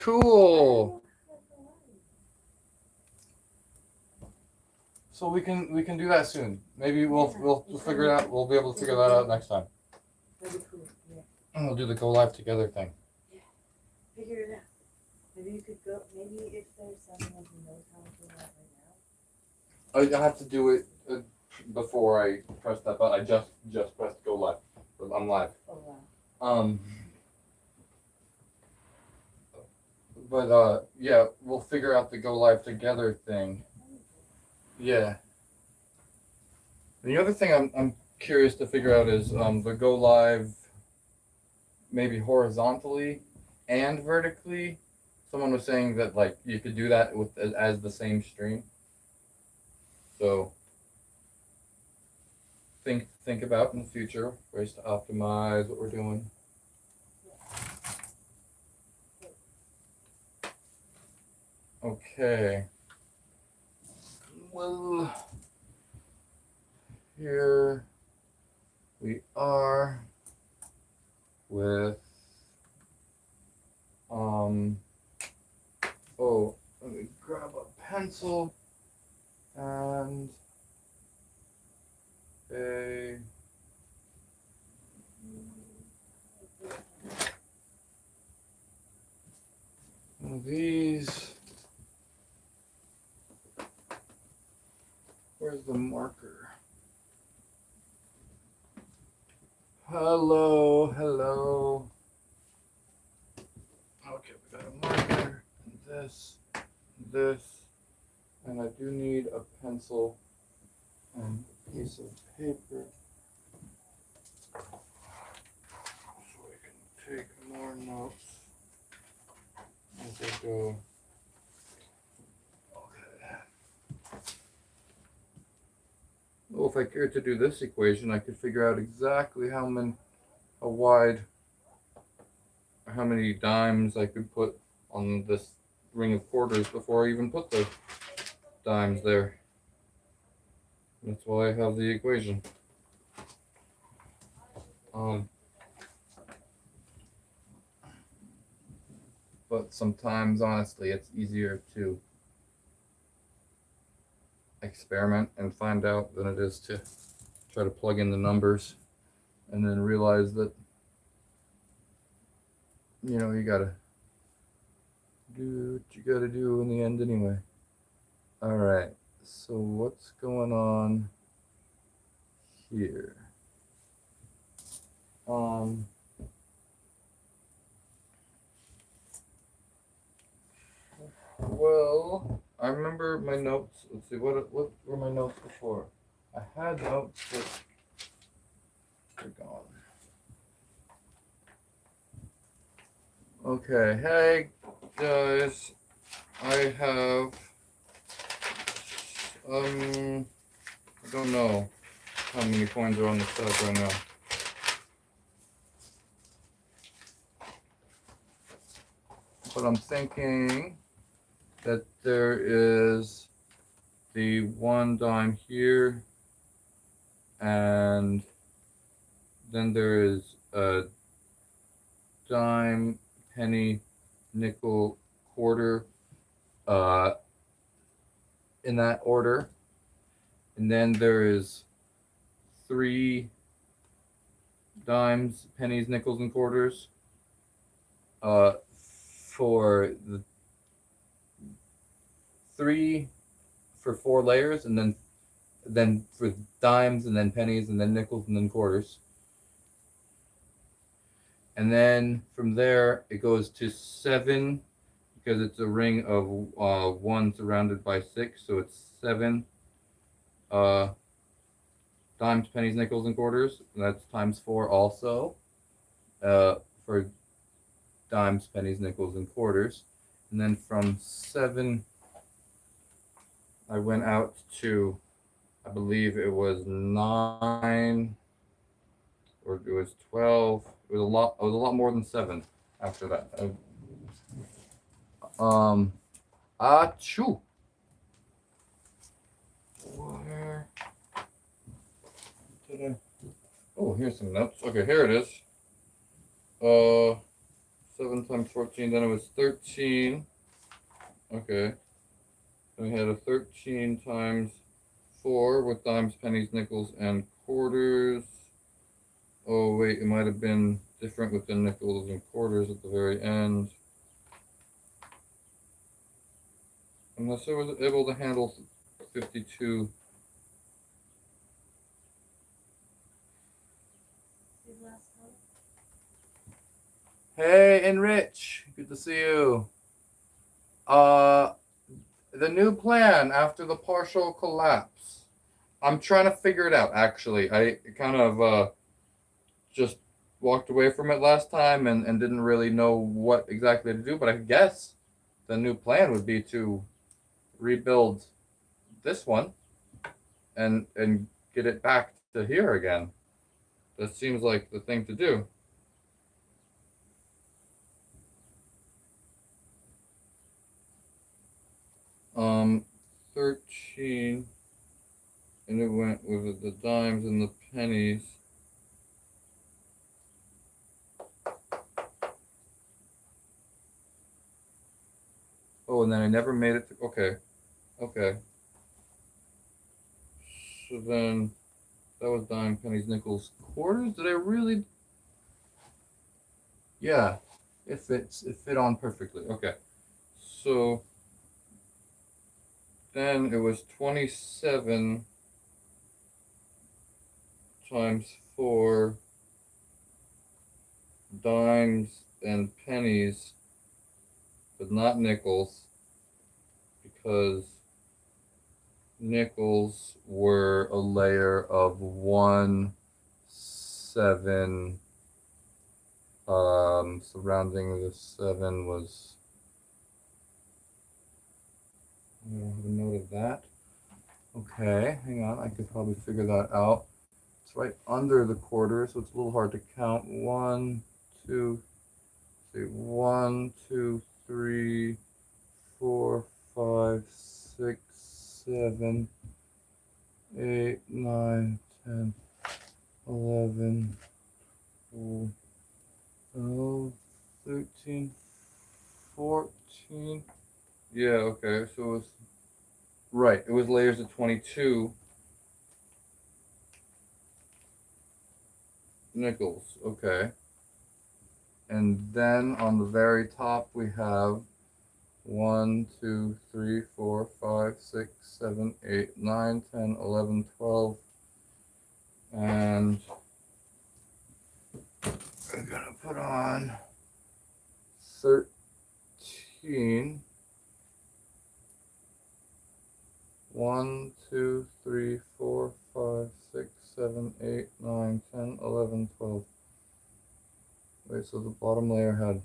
Cool. So we can do that soon. Maybe we'll figure it out. We'll be able to figure that out next time. That'd be cool. Yeah. And we'll do the go live together thing. Yeah. Figure it out. Maybe you could go. Maybe if there's someone who knows how to do that right now. I have to do it before I press that button. I just pressed go live. I'm live. Oh wow. But yeah, we'll figure out the go live together thing. Yeah. The other thing I'm curious to figure out is the go live maybe horizontally and vertically. Someone was saying that like you could do that with as the same stream. So think about in the future ways to optimize what we're doing. Okay. Well, here we are with oh, let me grab a pencil and a one of these. Where's the marker? Hello. Okay, we got a marker, and this, and I do need a pencil and a piece of paper so I can take more notes as I go. Well, if I cared to do this equation, I could figure out exactly how many dimes I could put on this ring of quarters before I even put the dimes there. That's why I have the equation. But sometimes, honestly, it's easier to experiment and find out than it is to try to plug in the numbers and then realize that you gotta do what you gotta do in the end anyway. All right, so what's going on here? Well, I remember my notes. Let's see, what were my notes before? I had notes, but they're gone. Okay, hey guys, I have I don't know how many coins are on the stack right now. But I'm thinking that there is the 1 dime here, and then there is a dime, penny, nickel, quarter, in that order. And then there is 3 dimes, pennies, nickels, and quarters for the 3 for 4 layers, and then for dimes, and then pennies, and then nickels, and then quarters. And then from there it goes to 7 because it's a ring of 1 surrounded by 6, so it's 7 dimes, pennies, nickels, and quarters. And that's times 4 also for dimes, pennies, nickels, and quarters. And then from 7 I went out to, I believe it was 9 or it was 12. It was a lot more than 7 after that. Achoo. Where did I? Oh, here's some notes. Okay, here it is. 7 times 14, then it was 13. Okay. Then we had a 13 times 4 with dimes, pennies, nickels, and quarters. Oh, wait, it might have been different with the nickels and quarters at the very end. Unless I was able to handle 52. Hey, Enrich, good to see you. The new plan after the partial collapse. I'm trying to figure it out, actually. I kind of just walked away from it last time and didn't really know what exactly to do, but I guess the new plan would be to rebuild this one and get it back to here again. That seems like the thing to do. 13, and it went with the dimes and the pennies. Oh, and then I never made it to, okay. So then, that was dime, pennies, nickels, quarters. Did I really? Yeah, it fits. It fit on perfectly. Okay. So, then it was 27 times 4 dimes and pennies, but not nickels, because nickels were a layer of 1, 7. Surrounding the 7 was, I don't have a note of that. Okay, hang on, I could probably figure that out. It's right under the quarter, so it's a little hard to count. 1, 2, 1, 2, 3, 4, 5, 6, 7, 8, 9, 10, 11, 12, 13, 14. Yeah, okay, so it was, right, it was layers of 22 nickels, okay. And then on the very top we have 1, 2, 3, 4, 5, 6, 7, 8, 9, 10, 11, 12. And I'm gonna put on 13. 1, 2, 3, 4, 5, 6, 7, 8, 9, 10, 11, 12. Wait, so the bottom layer had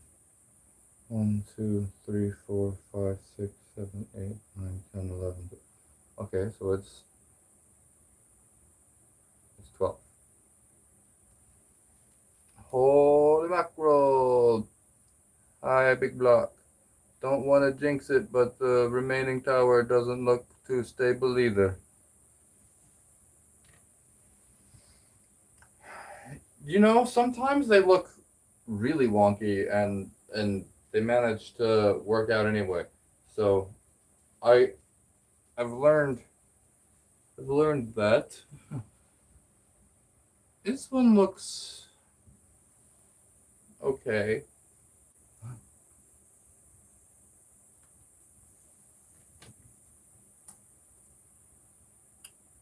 1, 2, 3, 4, 5, 6, 7, 8, 9, 10, 11. Okay, so it's 12. Holy mackerel! Hi, big block. Don't want to jinx it, but the remaining tower doesn't look too stable either. You know, sometimes they look really wonky and they manage to work out anyway. So I've learned that this one looks okay.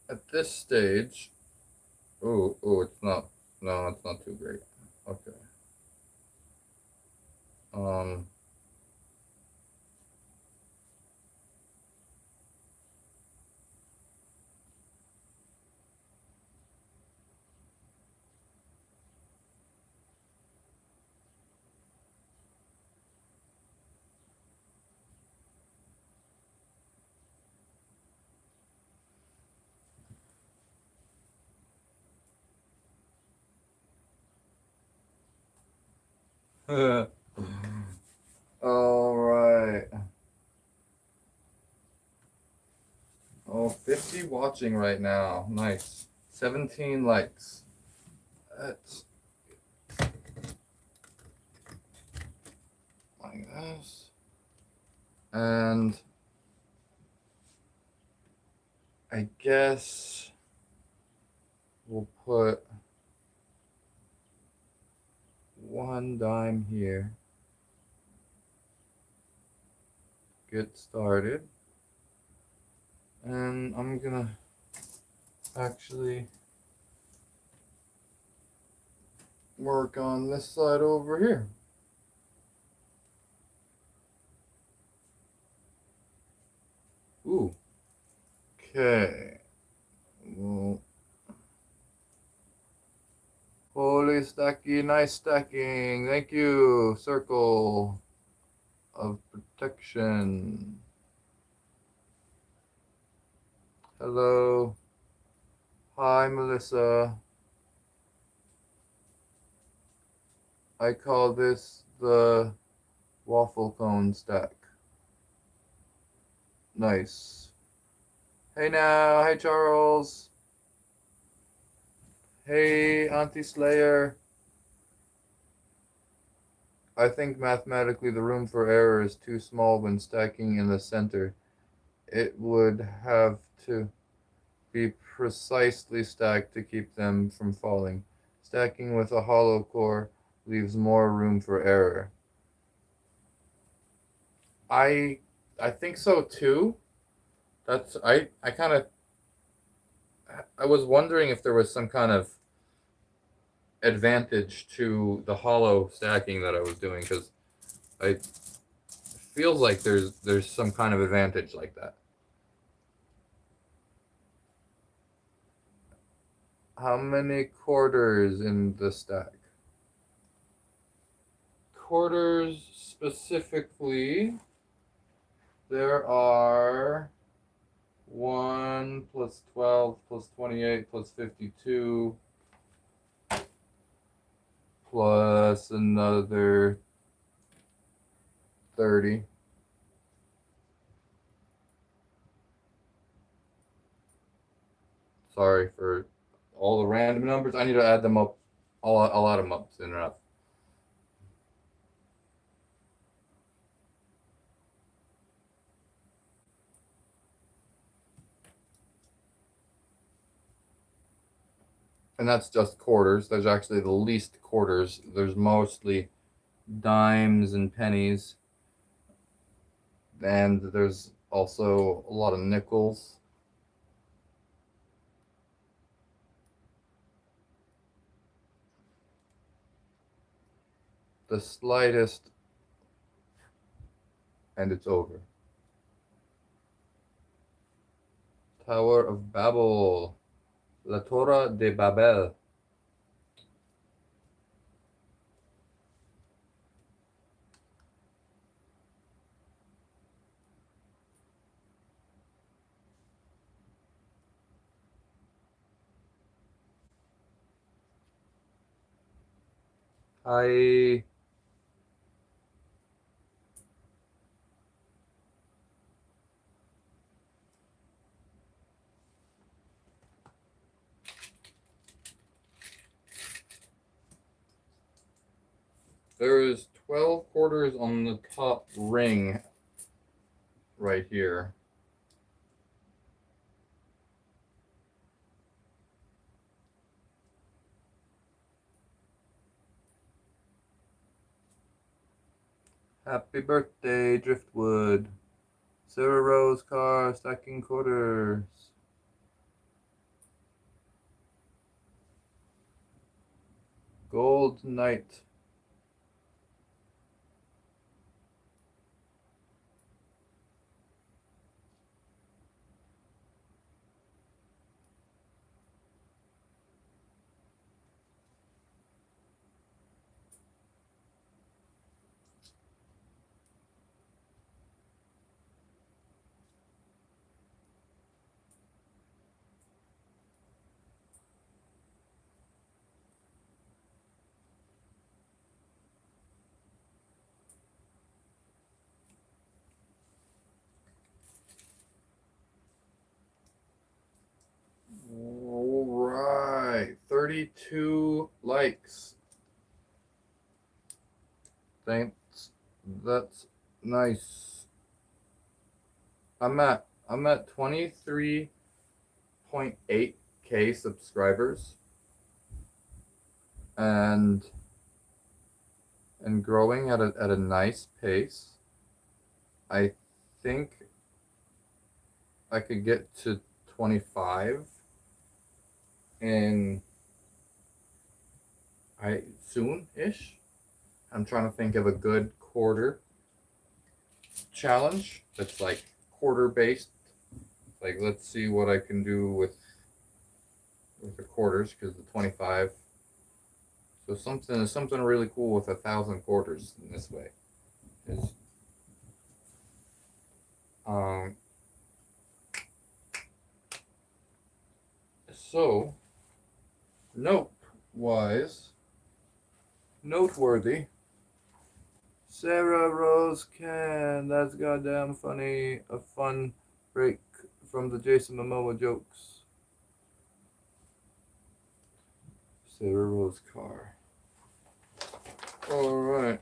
At this stage, oh, it's not. No, it's not too great. Okay. Um. All right. Oh, 50 watching right now. Nice. 17 likes. That's like this. And I guess we'll put 1 dime here. Get started. And I'm gonna actually work on this side over here. Ooh. Okay. Well, holy stacky, nice stacking. Thank you, circle of protection. Hello. Hi, Melissa. I call this the waffle cone stack. Nice. Hey now, hey Charles. Hey, Auntie Slayer. I think mathematically the room for error is too small when stacking in the center. It would have to be precisely stacked to keep them from falling. Stacking with a hollow core leaves more room for error. I think so too. That's I kind of I was wondering if there was some kind of advantage to the hollow stacking that I was doing, because I feels like there's some kind of advantage like that. How many quarters in the stack? Quarters specifically, there are 1 plus 12 plus 28 plus 52 plus another 30. Sorry for all the random numbers. I need to add them up. I'll add them up soon enough. And that's just quarters. There's actually the least quarters. There's mostly dimes and pennies. And there's also a lot of nickels. The slightest, and it's over. Tower of Babel. La Torre de Babel. Hi. There is 12 quarters on the top ring right here. Happy birthday, Driftwood. Sarah Rose car stacking quarters. Gold Knight. All right, 32 likes. Thanks That's nice. I'm at 23.8K subscribers and growing at a nice pace. I think I could get to 25 in soon-ish. I'm trying to think of a good quarter challenge that's like quarter based. Like, let's see what I can do with the quarters, because the 25. So something really cool with 1,000 quarters in this way is um so noteworthy. Sarah Rose Can, that's goddamn funny. A fun break from the Jason Momoa jokes. Sarah Rose Carr. All right.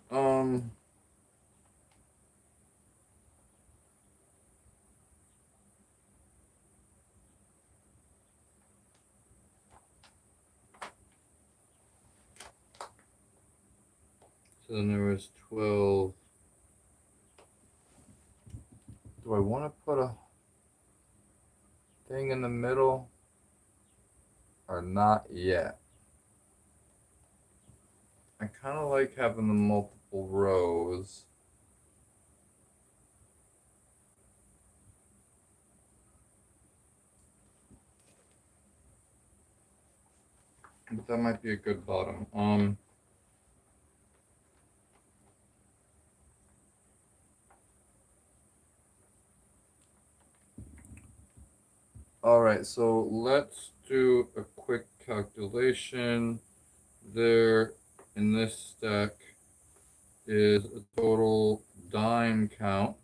So then there was 12. Do I want to put a thing in the middle or not yet? I kind of like having the multiple rows. But that might be a good bottom. All right, so let's do a quick calculation. There in this stack is a total dime count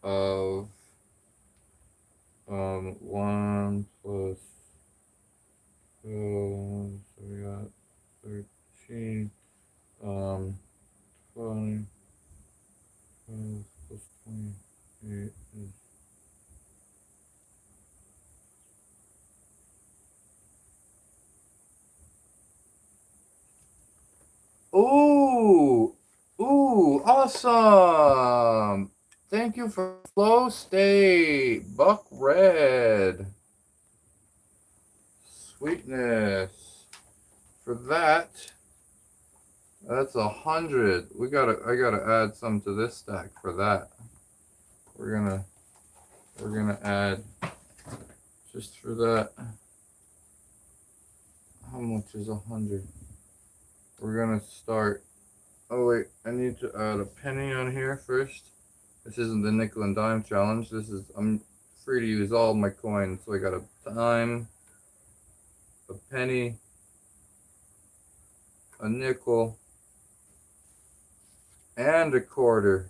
of 1 plus 12, so we got 13, 20 plus 28 is ooh, awesome. Thank you for Flow State, Buck Red. Sweetness. For that, that's 100. I gotta add some to this stack for that. We're gonna add just for that. How much is 100? We're gonna start. Oh wait, I need to add a penny on here first. This isn't the nickel and dime challenge. I'm free to use all my coins. So I got a dime, a penny, a nickel, and a quarter.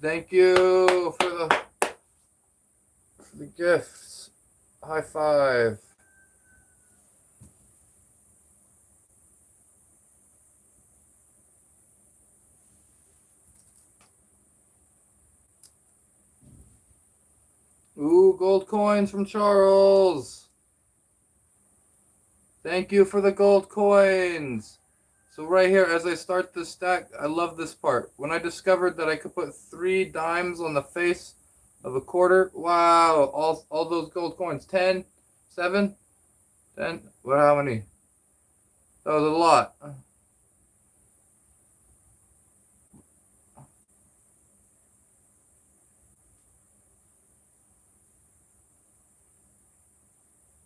Thank you for the gifts. High five. Ooh, gold coins from Charles. Thank you for the gold coins. So right here, as I start this stack, I love this part. When I discovered that I could put 3 dimes on the face of a quarter, wow, all those gold coins. 10, 7, 10, what, how many? That was a lot.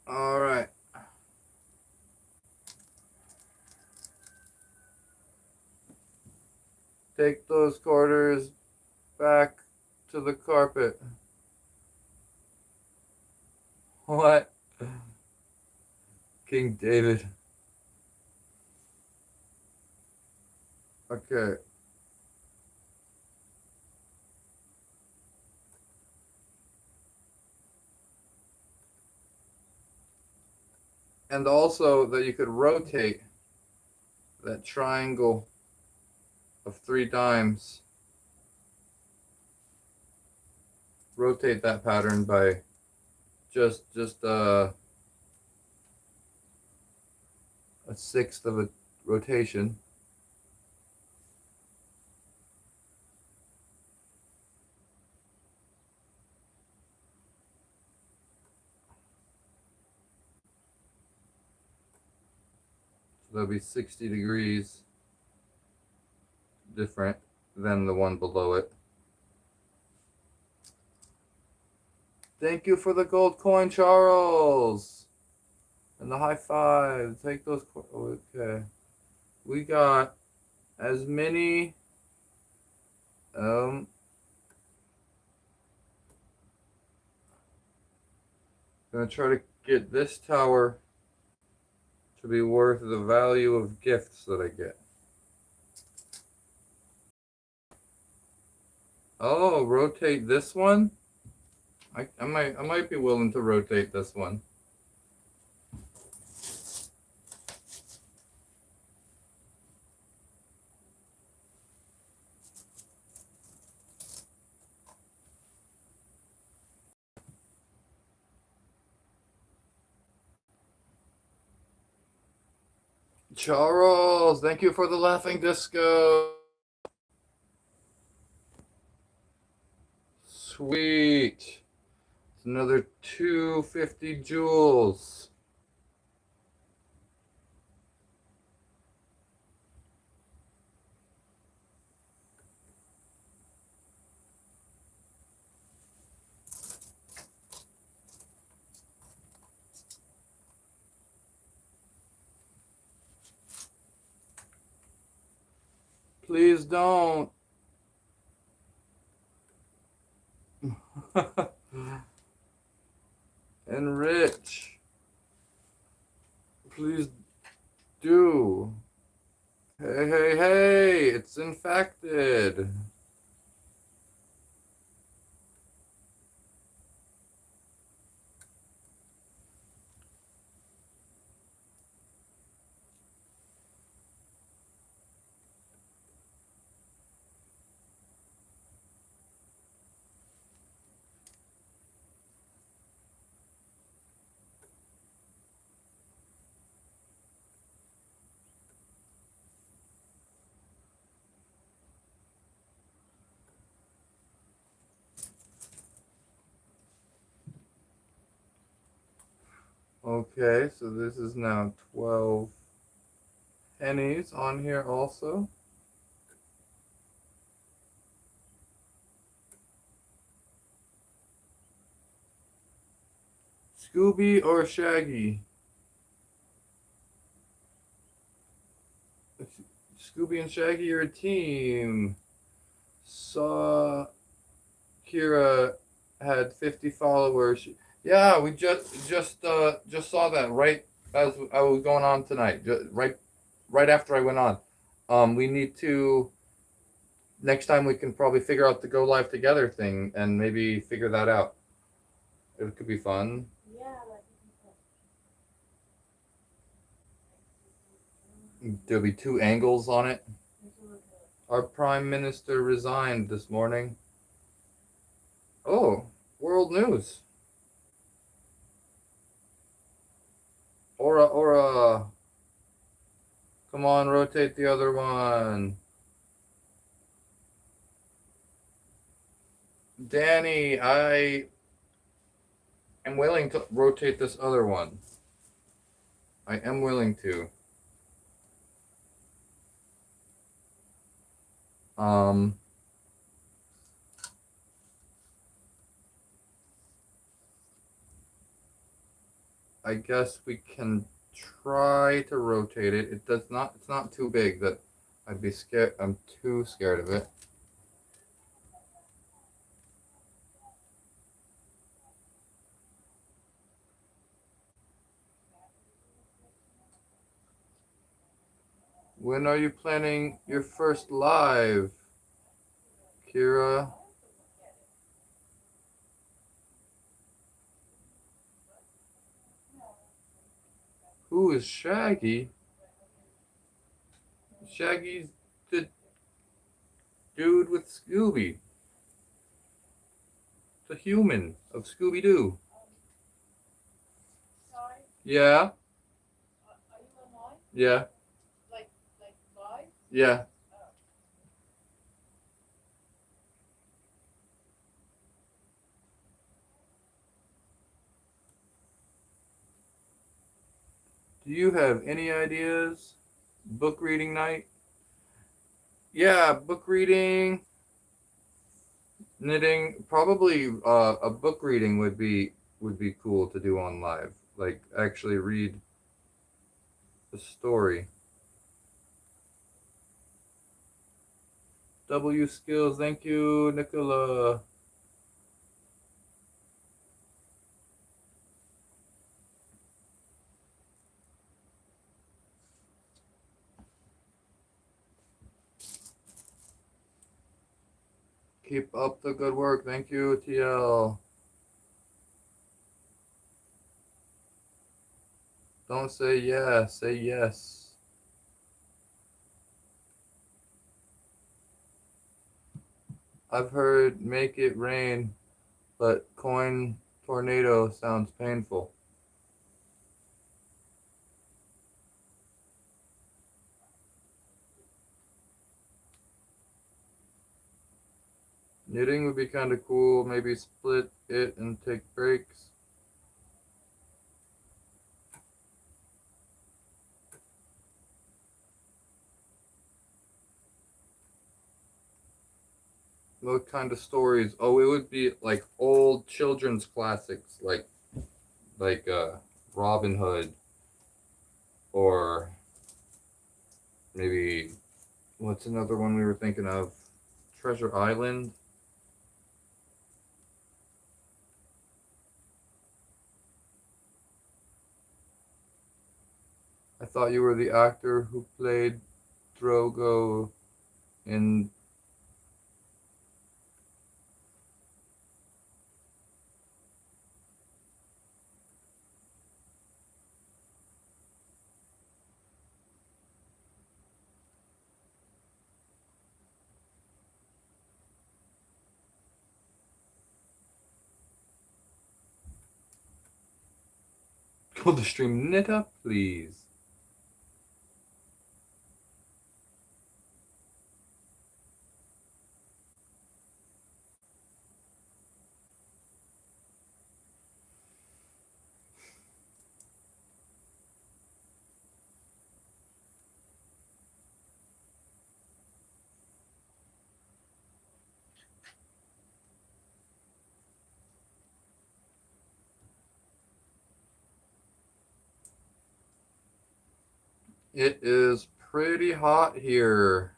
All right. Take those quarters back to the carpet. What? King David. Okay. And also that you could rotate that triangle of 3 dimes. Rotate that pattern by just a sixth of a rotation. So that'll be 60 degrees different than the one below it. Thank you for the gold coin, Charles. And the high five. Take those. Okay. We got as many. Gonna try to get this tower to be worth the value of gifts that I get. Oh, rotate this one? I might be willing to rotate this one. Charles, thank you for the laughing disco. Sweet. It's another 250 jewels. Please don't. Enrich. Please do. Hey, hey, hey, it's infected. Okay, so this is now 12 pennies on here also. Scooby or Shaggy? Scooby and Shaggy are a team. Saw Kira had 50 followers. Yeah, we just saw that right as I was going on tonight. Right after I went on. We need to next time we can probably figure out the go live together thing and maybe figure that out. It could be fun. Yeah, that could be fun. There'll be 2 angles on it. We can look it up. Our prime minister resigned this morning. Oh, world news. Aura. Come on, rotate the other one. Danny, I am willing to rotate this other one. I am willing to. I guess we can try to rotate it. It's not too big that I'd be scared. I'm too scared of it. When are you planning your first live, Kira? Who is Shaggy? Shaggy's the dude with Scooby. The human of Scooby Doo. Sorry, Yeah, are you online? yeah, Like live? yeah. Oh. Do you have any ideas? Book reading night? Yeah, book reading, knitting. Probably a book reading would be cool to do on live. Like actually read the story. W skills, thank you, Nicola. Keep up the good work, thank you, TL. Don't say yeah, say yes. I've heard make it rain, but coin tornado sounds painful. Knitting would be kind of cool. Maybe split it and take breaks. What kind of stories? Oh, it would be like old children's classics, like Robin Hood, or maybe what's another one we were thinking of? Treasure Island. I thought you were the actor who played Drogo in. Go to stream knit up, please. It is pretty hot here.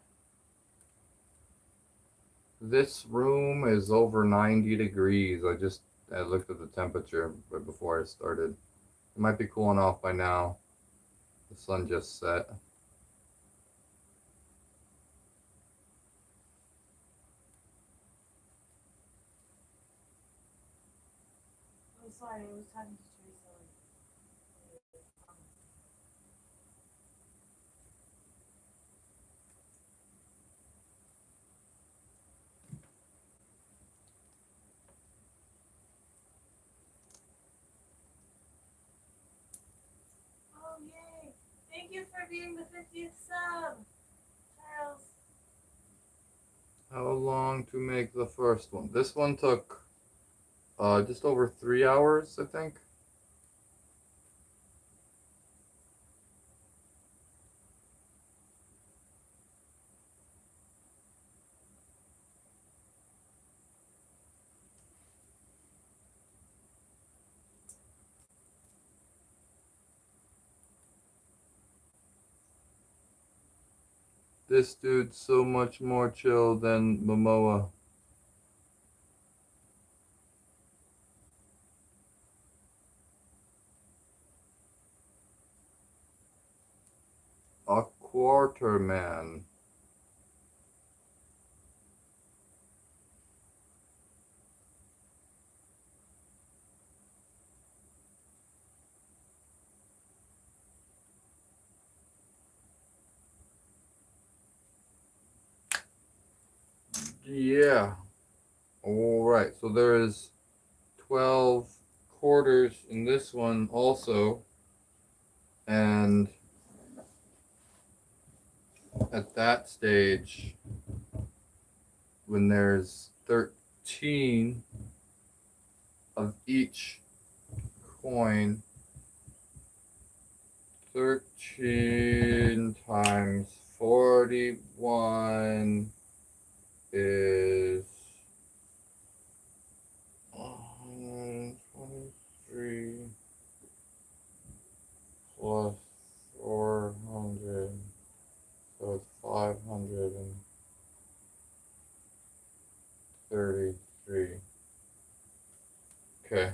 This room is over 90 degrees. I looked at the temperature right before I started. It might be cooling off by now. The sun just set. Oh, sorry, I was talking to Teresa. Oh, yay! Thank you for being the 50th sub, Charles. How long to make the first one? This one took just over 3 hours, I think. This dude's so much more chill than Momoa. A quarter man. Yeah. All right. So there is 12 quarters in this one also, and at that stage, when there's 13 of each coin, 13 times 41 is 123 plus 400, so it's 533. Okay.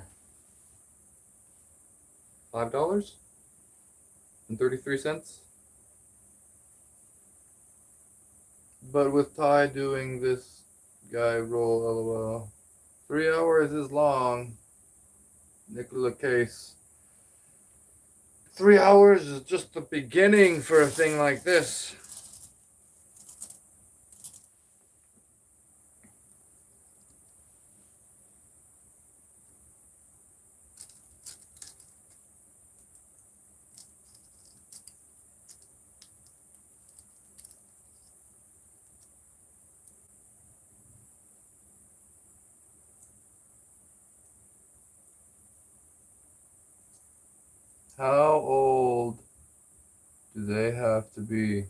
$5.33. But with Ty doing this guy roll, lol. 3 hours is long. Nicola Case. 3 hours is just the beginning for a thing like this. How old do they have to be?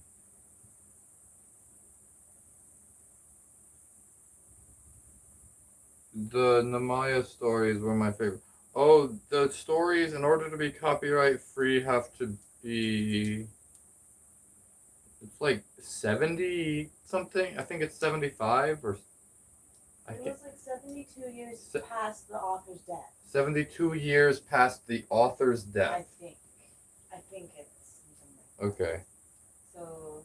The Namaya stories were my favorite. Oh, the stories, in order to be copyright free, have to be. It's like 70 something. I think it's 75 or. I It can't. was like 72 years Se- past the author's death. 72 years past the author's I death. think. I think it's something like that. Okay. So,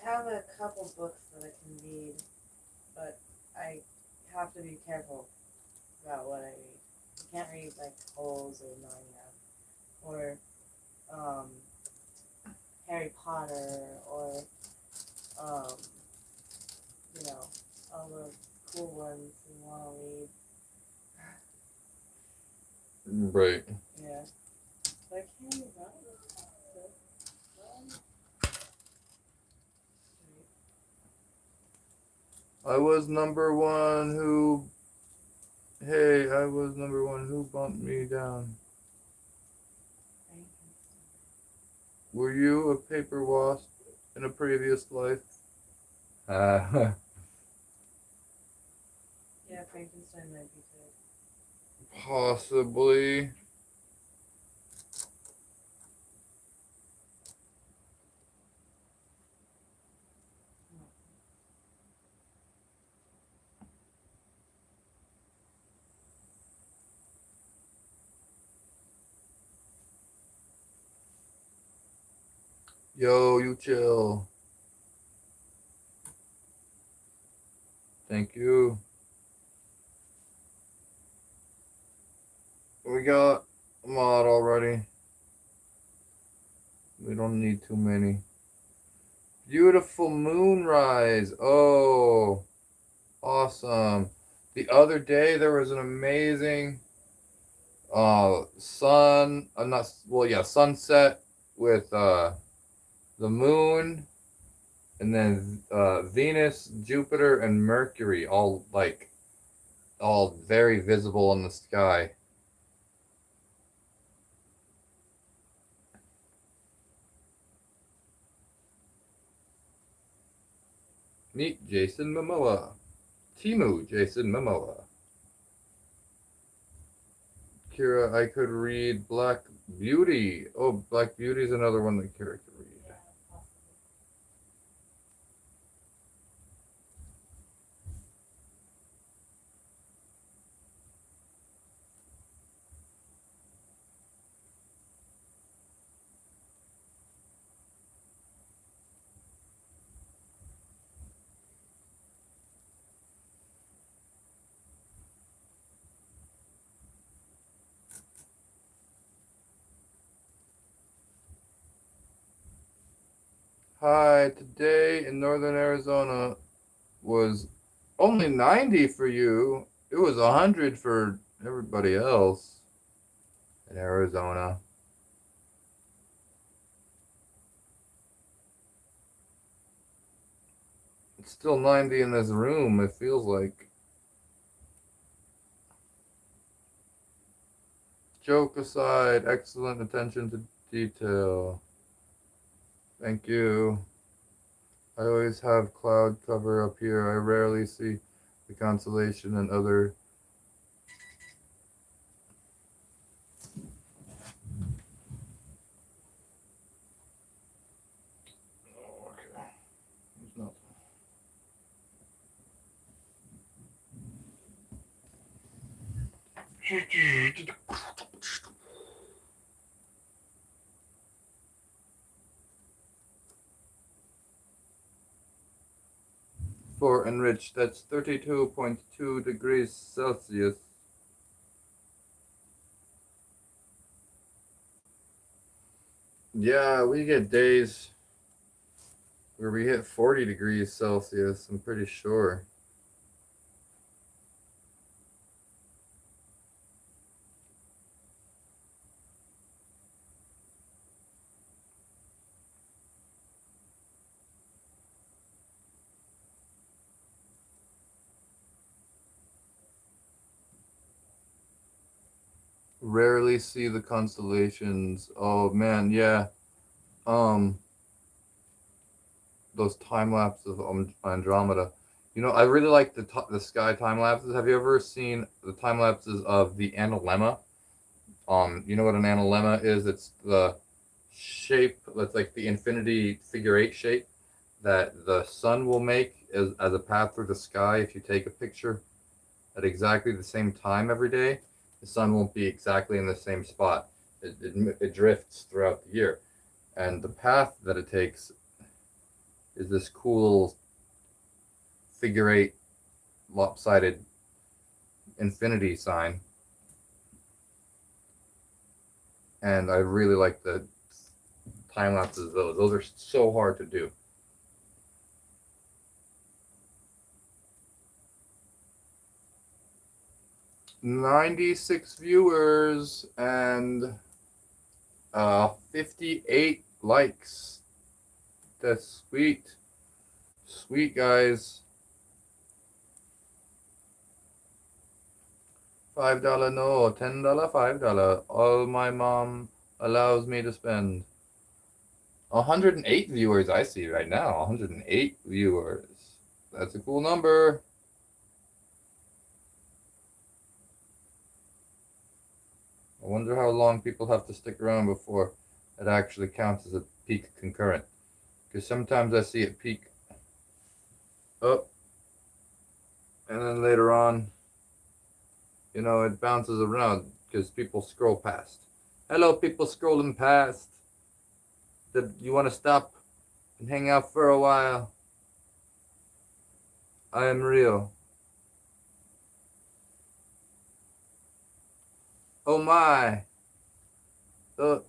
I have a couple books that I can read, but I have to be careful about what I read. I can't read like Holes or Narnia or Harry Potter or um, all the cool ones you want to read. Right. Yeah. But I can't read that. I was number one who. Hey, I was number one who bumped me down. Were you a paper wasp in a previous life? Yeah, Frankenstein might be good. Possibly. Yo, you chill. Thank you. We got a mod already. We don't need too many. Beautiful moonrise. Oh, awesome. The other day there was an amazing not well, yeah, sunset with the moon, and then Venus, Jupiter, and Mercury all very visible in the sky. Meet Jason Momoa. Timu Jason Momoa. Kira, I could read Black Beauty. Oh, Black Beauty is another one that Kira could read. Yeah, possibly. Hi, today in northern Arizona, was only 90 for you. It was 100 for everybody else in Arizona. It's still 90 in this room, it feels like. Joke aside, excellent attention to detail. Thank you. I always have cloud cover up here. I rarely see the constellation and other. Oh, okay. It's not. For enriched, that's 32.2 degrees Celsius. Yeah, we get days where we hit 40 degrees Celsius, I'm pretty sure. Rarely see the constellations. Oh man, yeah. Um, those time lapses of Andromeda. You know, I really like the sky time lapses. Have you ever seen the time lapses of the analemma? You know what an analemma is? It's the shape that's like the infinity figure eight shape that the sun will make as a path through the sky. If you take a picture at exactly the same time every day, the sun won't be exactly in the same spot. It drifts throughout the year. And the path that it takes is this cool figure eight lopsided infinity sign. And I really like the time lapses of those. Those are so hard to do. 96 viewers and 58 likes. That's sweet. Sweet, guys. $5 no, $10, $5. All my mom allows me to spend. 108 viewers I see right now. 108 viewers. That's a cool number. I wonder how long people have to stick around before it actually counts as a peak concurrent. Because sometimes I see it peak up, and then later on, you know, it bounces around because people scroll past. Hello, people scrolling past. You want to stop and hang out for a while? I am real. Oh my. The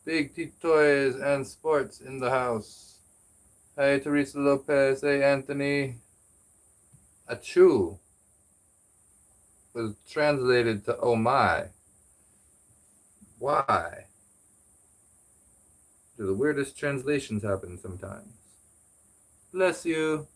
big T toys and sports in the house. Hey, Teresa Lopez. Hey, Anthony. Achoo was translated to oh my. Why? Do the weirdest translations happen sometimes? Bless you.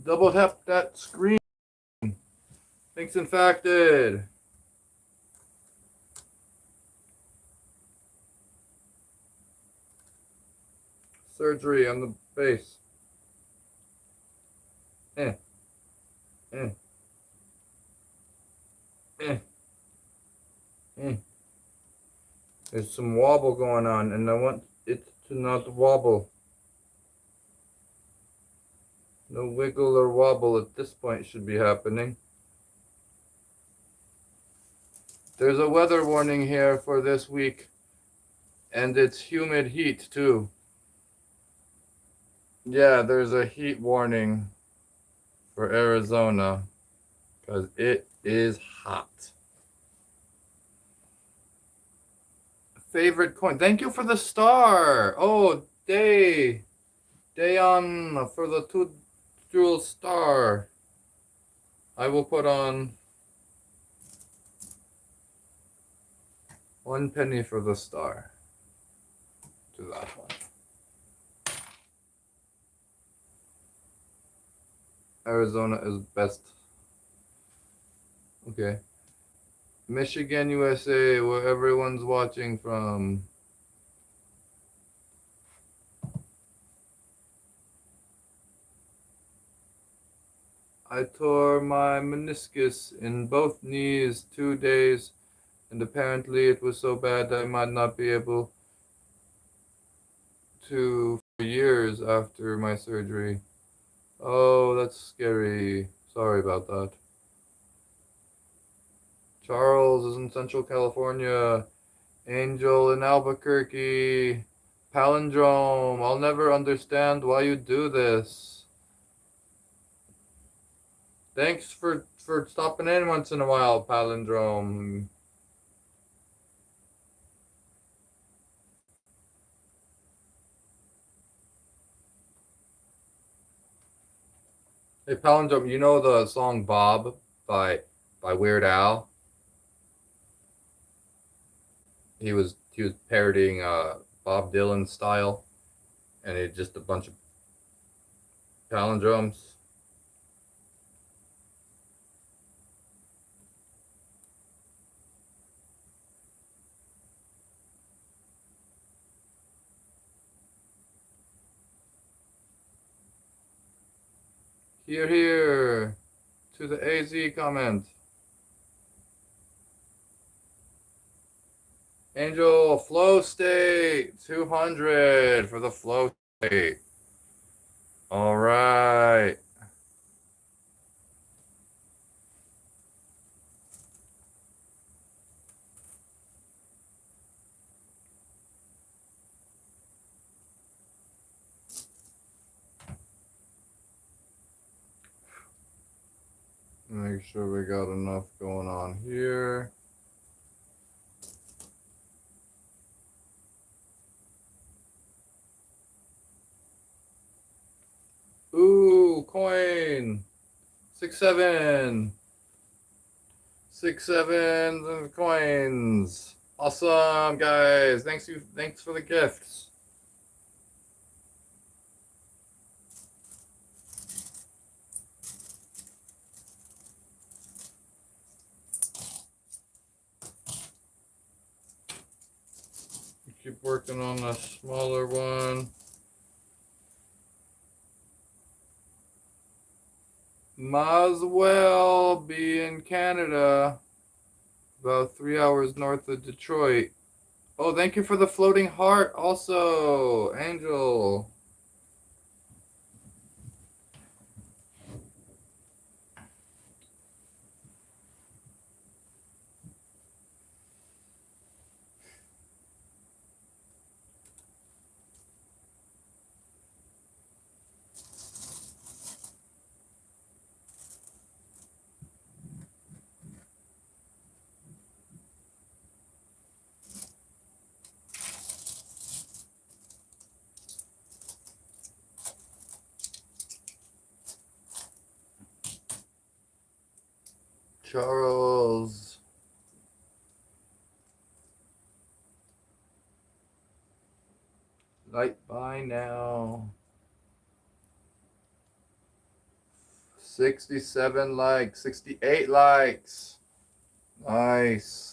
Double tap that screen. Thanks, infected. Surgery on the face. Eh. Eh. Eh. Eh. There's some wobble going on, and I want it to not wobble. No wiggle or wobble at this point should be happening. There's a weather warning here for this week, and it's humid heat too. Yeah, there's a heat warning for Arizona because it is hot. Favorite coin. Thank you for the star. Oh, Dayon for the 2 jewel star. I will put on 1 penny for the star to that one. Arizona is best. Okay. Michigan, USA, where everyone's watching from. I tore my meniscus in both knees 2 days, and apparently it was so bad I might not be able to for years after my surgery. Oh, that's scary. Sorry about that. Charles is in Central California. Angel in Albuquerque. Palindrome. I'll never understand why you do this. Thanks for stopping in once in a while, Palindrome. Hey, Palindrome, you know the song Bob by Weird Al? He was parodying Bob Dylan style, and it's just a bunch of palindromes. Here to the AZ comment. Angel, flow state, 200 for the flow state. All right. Make sure we got enough going on here. Ooh, coin. 6, 7. 6, 7 coins. Awesome, guys. Thanks for the gifts. Keep working on a smaller one. Might as well be in Canada, about 3 hours north of Detroit. Oh, thank you for the floating heart also, Angel. Charles. Light by now. 67 likes, 68 likes. Nice.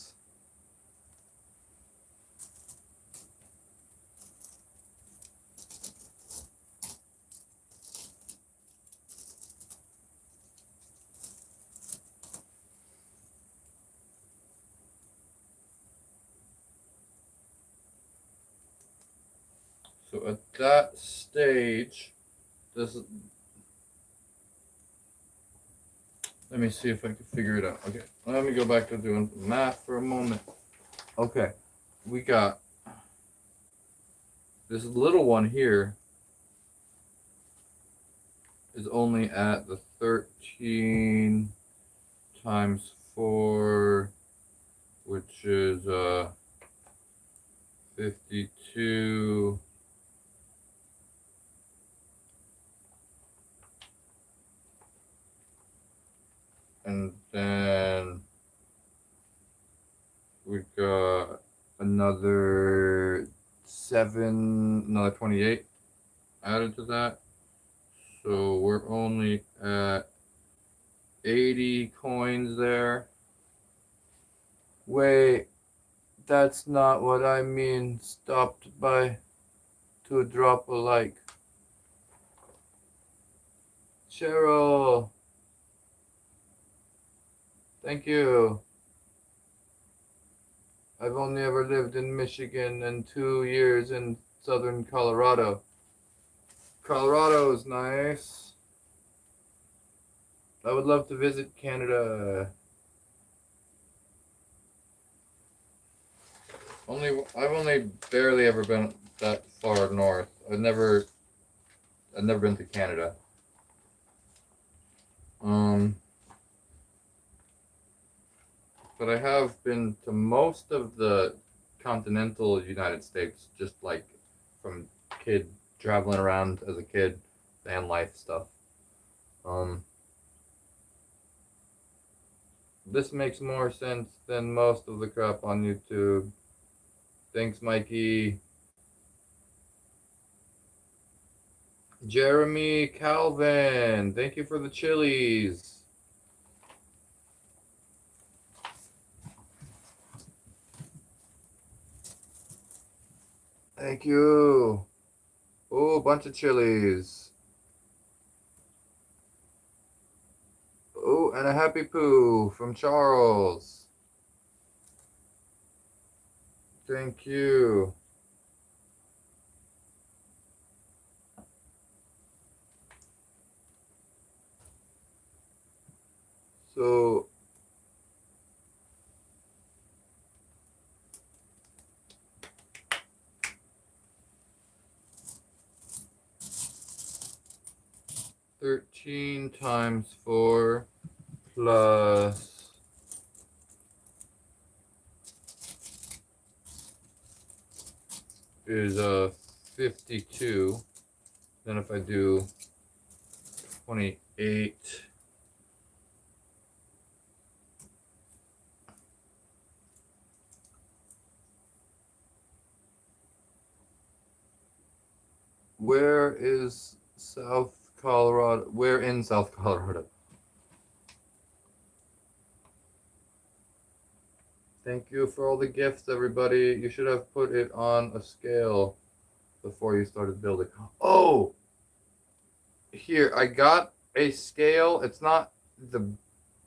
So at that stage, this is, let me see if I can figure it out. Okay, let me go back to doing math for a moment. Okay, we got this little one here is only at the 13 times 4, which is 52. And then we got another 28 added to that. So we're only at 80 coins there. Wait, that's not what I mean. Stopped by to drop a like. Cheryl, thank you. I've only ever lived in Michigan and 2 years in southern Colorado. Colorado's nice. I would love to visit Canada. I've only barely ever been that far north. I've never been to Canada. But I have been to most of the continental United States, just like from kid traveling around as a kid, van life stuff. This makes more sense than most of the crap on YouTube. Thanks, Mikey. Jeremy Calvin, thank you for the chilies. Thank you. Oh, a bunch of chilies. Oh, and a happy poo from Charles. Thank you. So, $13 times 4 plus is 52. Then if I do 28, where is South Colorado? Where in South Colorado? Thank you for all the gifts, everybody. You should have put it on a scale before you started building. Oh, here, I got a scale. It's not the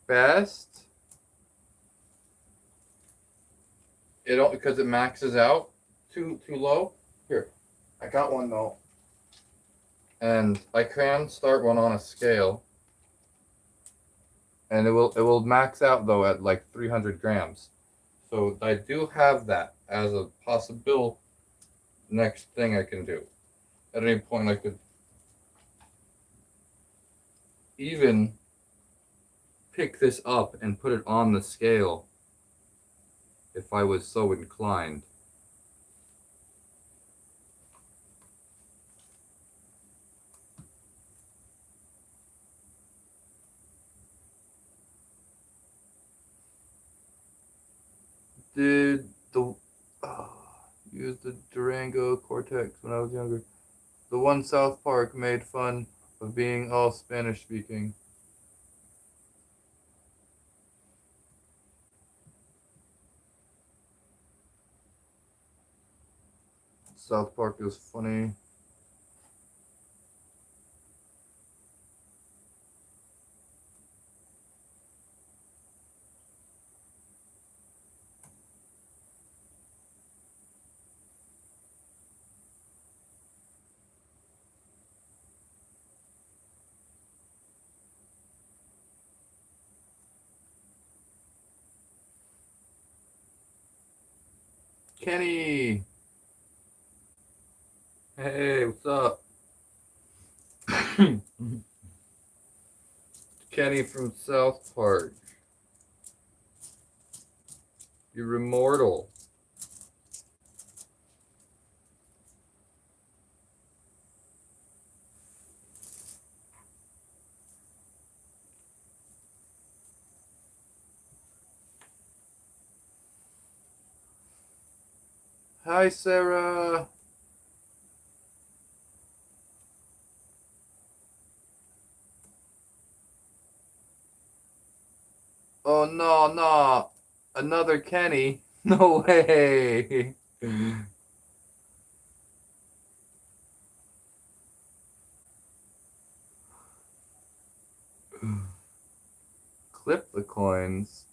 best. It don't, because it maxes out too low. Here, I got one though. And I can start one on a scale. And it will max out though at like 300 grams. So I do have that as a possible next thing I can do. At any point I could even pick this up and put it on the scale if I was so inclined. Did the use the Durango Cortex when I was younger? The one South Park made fun of being all Spanish speaking. South Park is funny. Kenny! Hey, what's up? Kenny from South Park. You're immortal. Hi, Sarah. Oh, no, no. Another Kenny. No way. Clip the coins.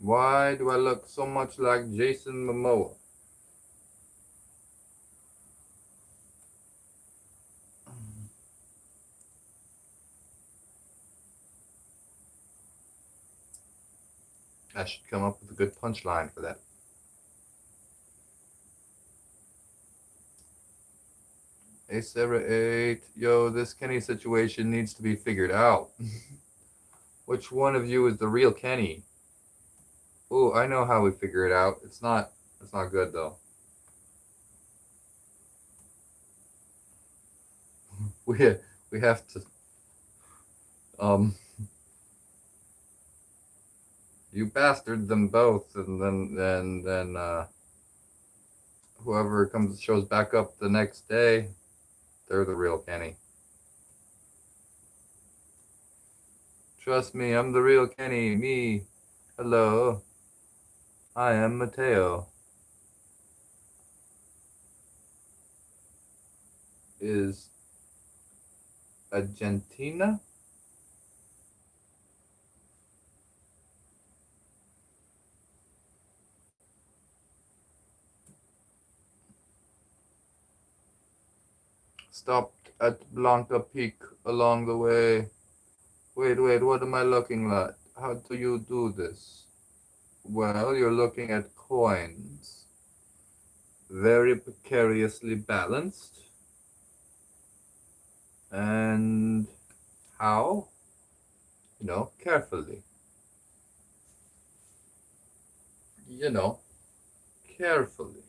Why do I look so much like Jason Momoa? I should come up with a good punchline for that. Hey, Sarah 8. Yo, this Kenny situation needs to be figured out. Which one of you is the real Kenny? Oh, I know how we figure it out. It's not good though. We we have to you bastard them both, and then whoever shows back up the next day, they're the real Kenny. Trust me, I'm the real Kenny. Me. Hello. I am Mateo. Is Argentina? Stopped at Blanca Peak along the way. Wait, what am I looking at? How do you do this? Well, you're looking at coins. Very precariously balanced. And how? Carefully. You know, carefully.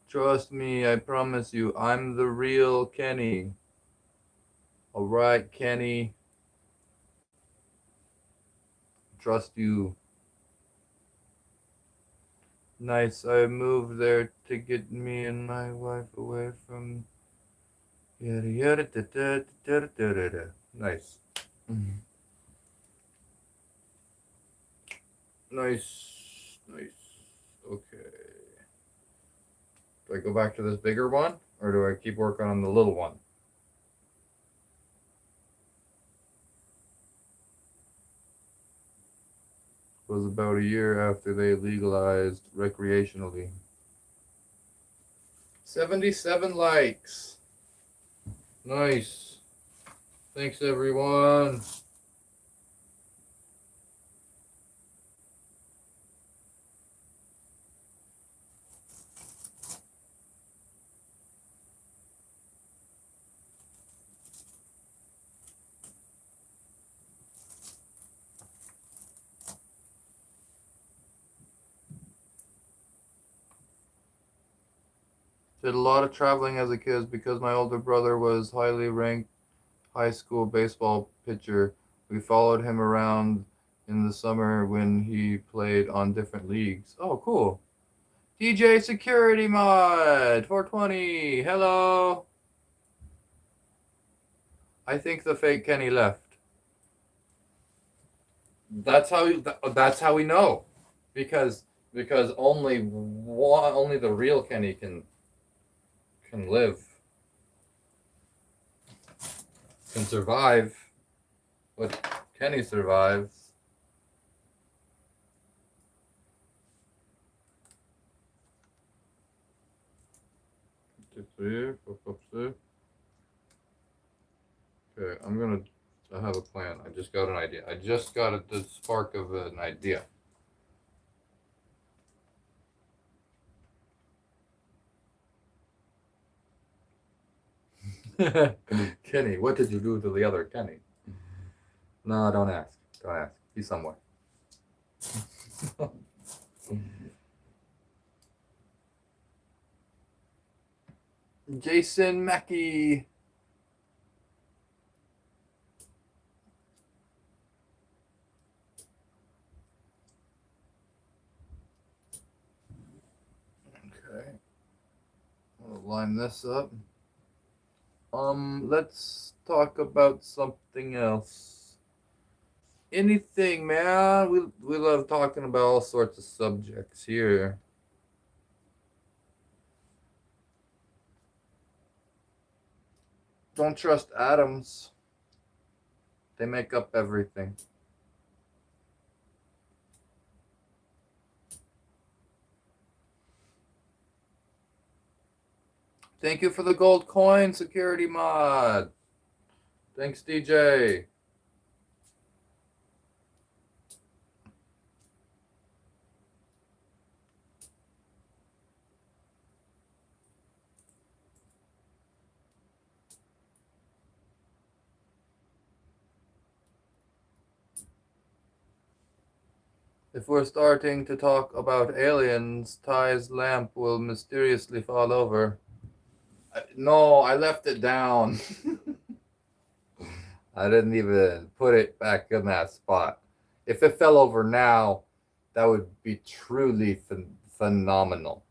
Trust me, I promise you, I'm the real Kenny. Alright, Kenny. Trust you. Nice, I moved there to get me and my wife away from yada yada da da da da da da da. Nice. Nice. Okay. Do I go back to this bigger one, or do I keep working on the little one? It was about a year after they legalized recreationally. 77 likes. Nice. Thanks, everyone. Did a lot of traveling as a kid because my older brother was highly ranked high school baseball pitcher. We followed him around in the summer when he played on different leagues. Oh, cool. DJ Security Mod 420. Hello. I think the fake Kenny left. That's how we know. Because only the real Kenny can live, can survive. But Kenny survives. Okay, I have a plan. I just got an idea. I just got the spark of an idea. Kenny, what did you do to the other Kenny? No, don't ask. Don't ask. He's somewhere. Jason Mackey. Okay. I'll line this up. Let's talk about something else. Anything, man. We love talking about all sorts of subjects here. Don't trust atoms. They make up everything. Thank you for the gold coin security mod. Thanks, DJ. If we're starting to talk about aliens, Ty's lamp will mysteriously fall over. No, I left it down. I didn't even put it back in that spot. If it fell over now, that would be truly phenomenal.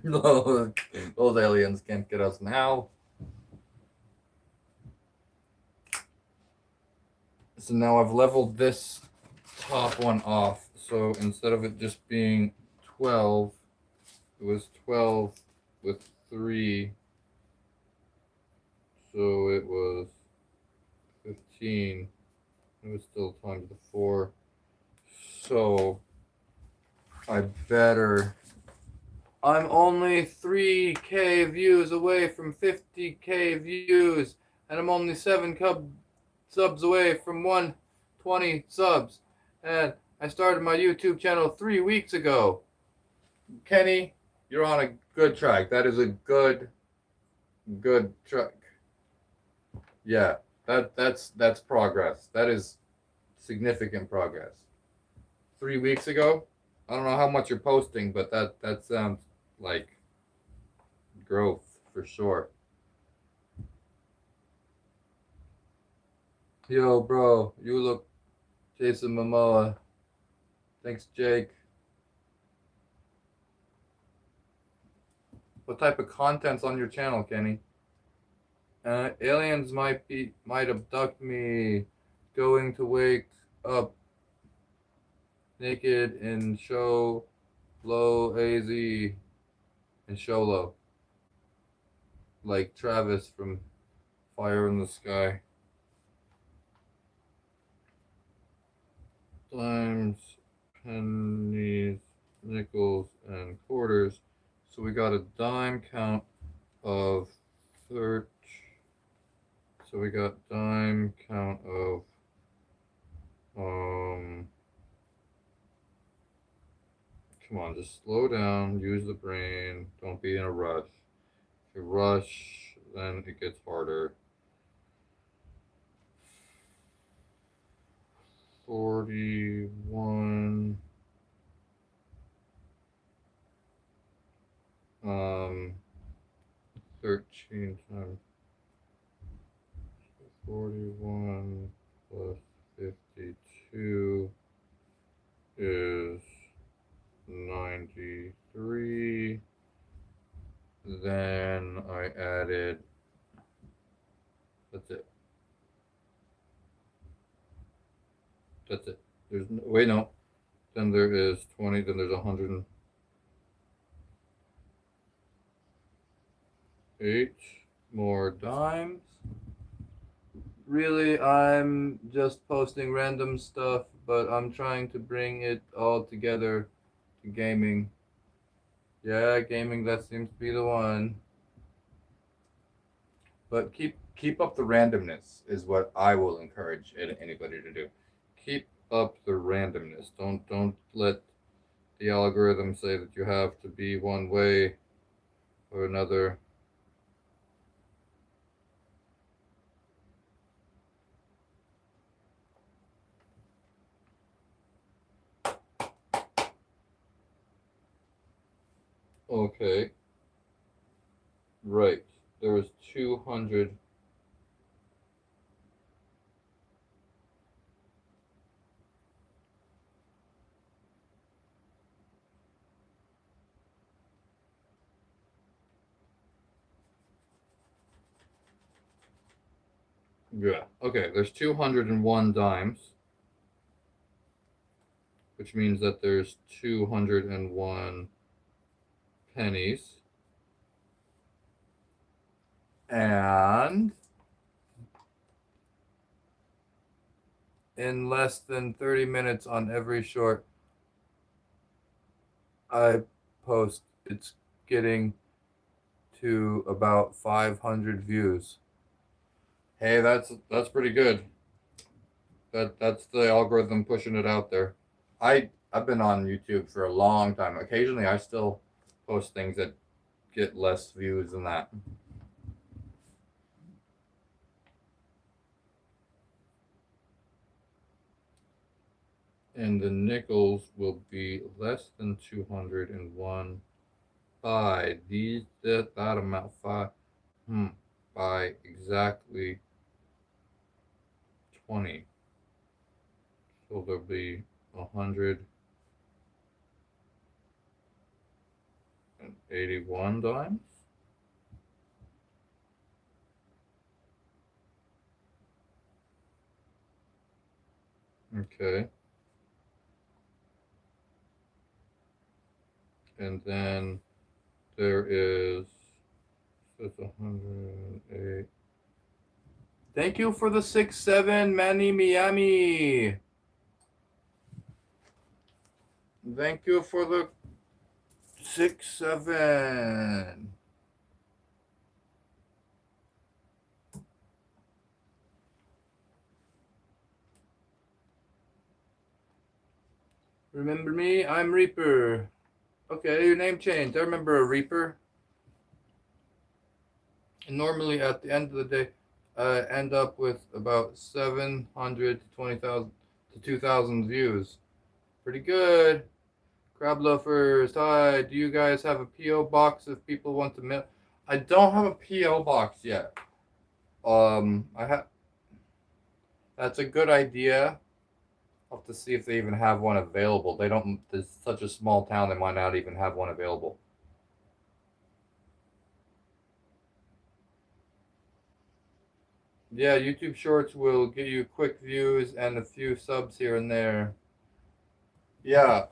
No, those aliens can't get us now. So now I've leveled this top one off. So instead of it just being 12, it was 12 with 3. So it was 15. It was still times the 4. So I better. I'm only 3K views away from 50K views, and I'm only 7 subs away from 120 subs. And I started my YouTube channel 3 weeks ago. Kenny, you're on a good track. That is a good track. Yeah, that's progress. That is significant progress. 3 weeks ago, I don't know how much you're posting, but that sounds like growth for sure. Yo, bro, you look Jason Momoa. Thanks, Jake. What type of content's on your channel, Kenny? Aliens might abduct me. Going to wake up naked in show low AZ and show low. Like Travis from Fire in the Sky. Dimes, pennies, nickels, and quarters. So we got a dime count of 30. So we got dime count of come on, just slow down, use the brain, don't be in a rush. If you rush, then it gets harder. 41 13 times 41 plus 52 is 93. Then I added, that's it. That's it. There's wait, no. Then there is 20. Then there's 108 more dimes. Really, I'm just posting random stuff, but I'm trying to bring it all together to gaming. Yeah, gaming, that seems to be the one. But keep up the randomness is what I will encourage anybody to do. Keep up the randomness. Don't let the algorithm say that you have to be one way or another. Okay, right. There was 200. Yeah. Okay, there's 201 dimes, which means that there's 201 pennies. And in less than 30 minutes on every short I post, it's getting to about 500 views. Hey, that's pretty good. That's the algorithm pushing it out there. I've been on YouTube for a long time. Occasionally, I still post things that get less views than that. And the nickels will be less than 201 by that amount by exactly 20. So there'll be 181 dimes. Okay. And then there is, it's 108. Thank you for the 6-7, Manny Miami. Thank you for the 6-7. Remember me? I'm Reaper. Okay, your name changed. I remember a Reaper. And normally at the end of the day, I end up with about 700 to 20,000 to 2,000 views. Pretty good. Crab loafers, hi. Do you guys have a PO box if people want to mail? I don't have a PO box yet. I have. That's a good idea. I'll have to see if they even have one available. They don't. There's such a small town, they might not even have one available. Yeah, YouTube Shorts will get you quick views and a few subs here and there. Yeah,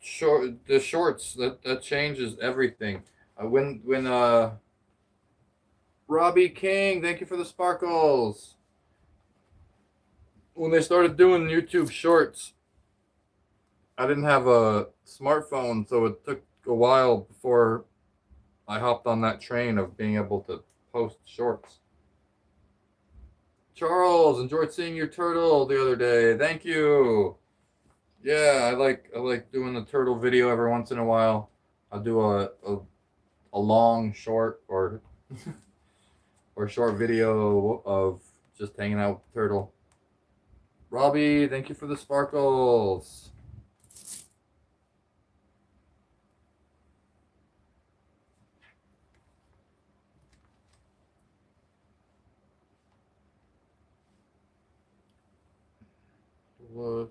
the shorts that changes everything. When Robbie King, thank you for the sparkles. When they started doing YouTube Shorts, I didn't have a smartphone, so it took a while before I hopped on that train of being able to post shorts. Charles, enjoyed seeing your turtle the other day. Thank you. Yeah, I like doing the turtle video every once in a while. I'll do a long short or short video of just hanging out with the turtle. Robbie, thank you for the sparkles. Was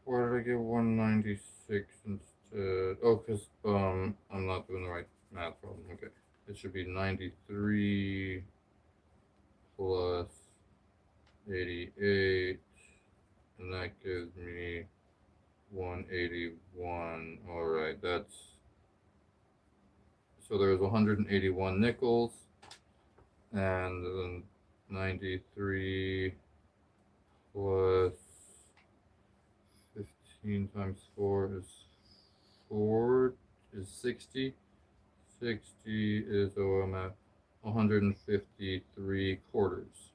Why did I get 196 instead? Oh, because I'm not doing the right math problem. Okay. It should be 93 plus 88, and that gives me 181. Alright, that's, so there's 181 nickels, and then 93 plus 15 times 4 is 60. 60 is, oh, I'm at 153 quarters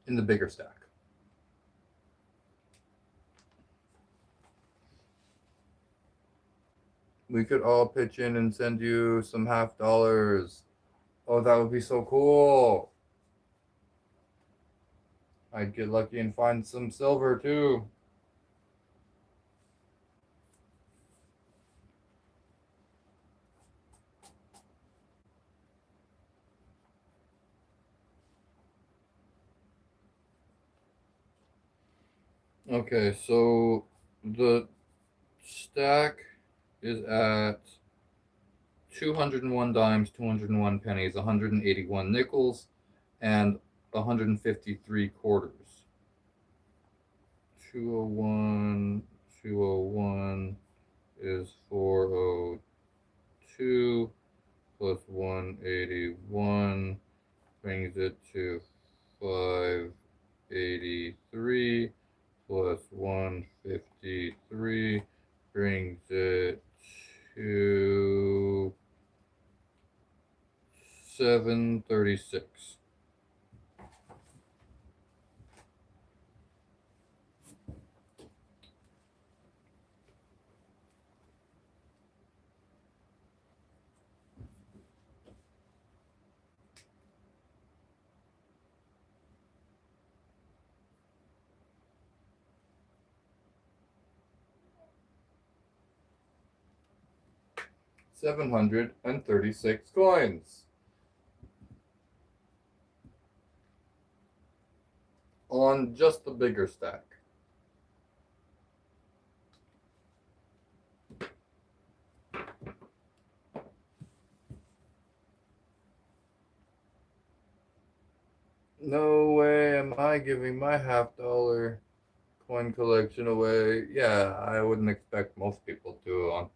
in the bigger stack. We could all pitch in and send you some $50. Oh, that would be so cool. I'd get lucky and find some silver too. Okay, so the stack is at 201 dimes, 201 pennies, 181 nickels, and 153 quarters. 201, 201 is 402 plus 181 brings it to 583 plus 153 brings it to 736. $736 coins on just the bigger stack. No way am I giving my $50 coin collection away. Yeah, I wouldn't expect most people to.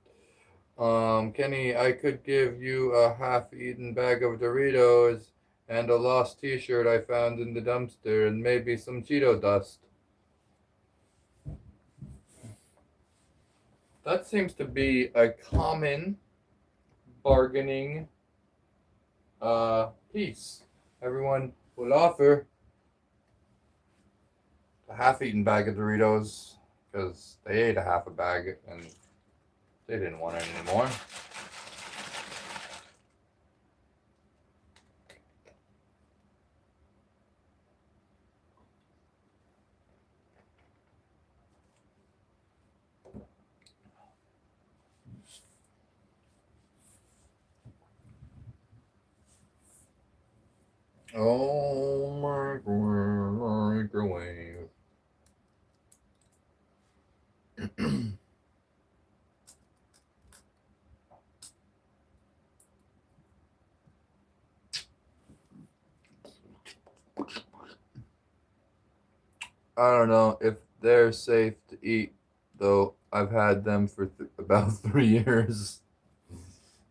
Kenny, I could give you a half-eaten bag of Doritos and a lost t-shirt I found in the dumpster and maybe some Cheeto dust. That seems to be a common bargaining piece. Everyone will offer a half-eaten bag of Doritos because they ate a half a bag and they didn't want it anymore. Oh, microwave. I don't know if they're safe to eat, though. I've had them for about 3 years.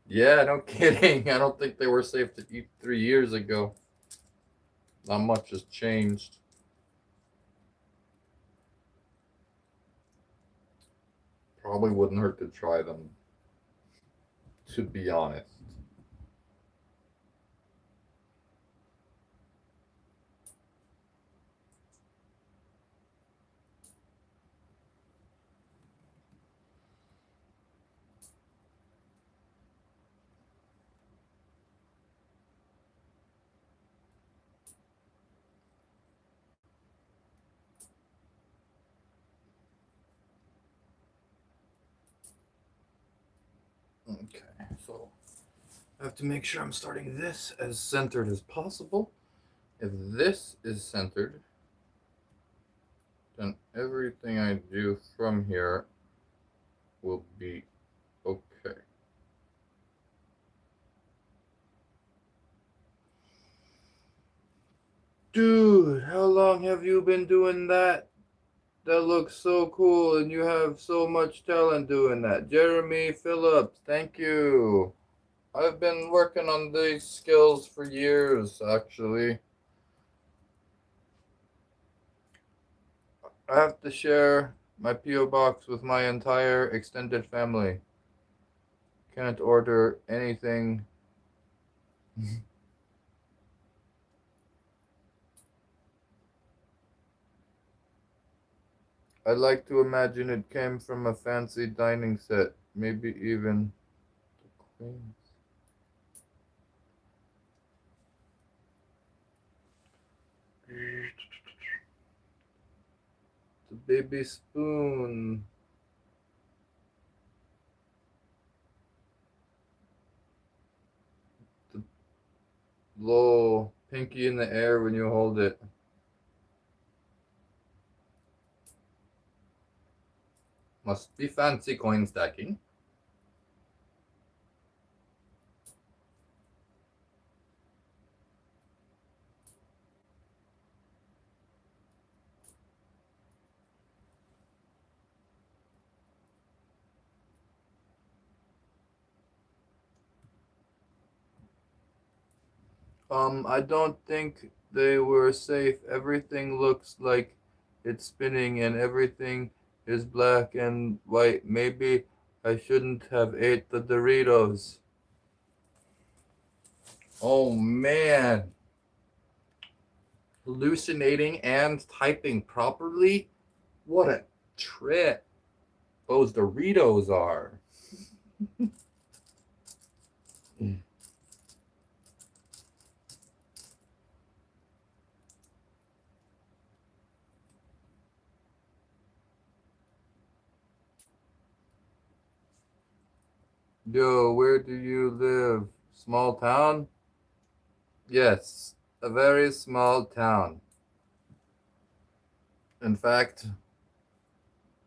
Yeah, no kidding. I don't think they were safe to eat 3 years ago. Not much has changed. Probably wouldn't hurt to try them, to be honest. Okay, so I have to make sure I'm starting this as centered as possible. If this is centered, then everything I do from here will be okay. Dude, how long have you been doing that? That looks so cool, and you have so much talent doing that. Jeremy Phillips, thank you. I've been working on these skills for years, actually. I have to share my P.O. box with my entire extended family. Can't order anything. I like to imagine it came from a fancy dining set, maybe even the Queen's. The baby spoon. The low pinky in the air when you hold it. Must be fancy coin stacking. I don't think they were safe. Everything looks like it's spinning and everything is black and white. Maybe I shouldn't have ate the Doritos. Oh man. Hallucinating and typing properly? What a trip those Doritos are. Yo, where do you live? Small town? Yes, a very small town. In fact,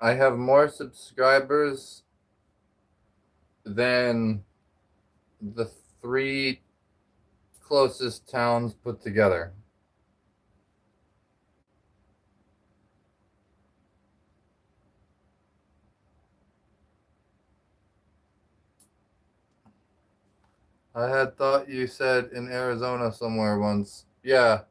I have more subscribers than the three closest towns put together. I had thought you said in Arizona somewhere once. Yeah,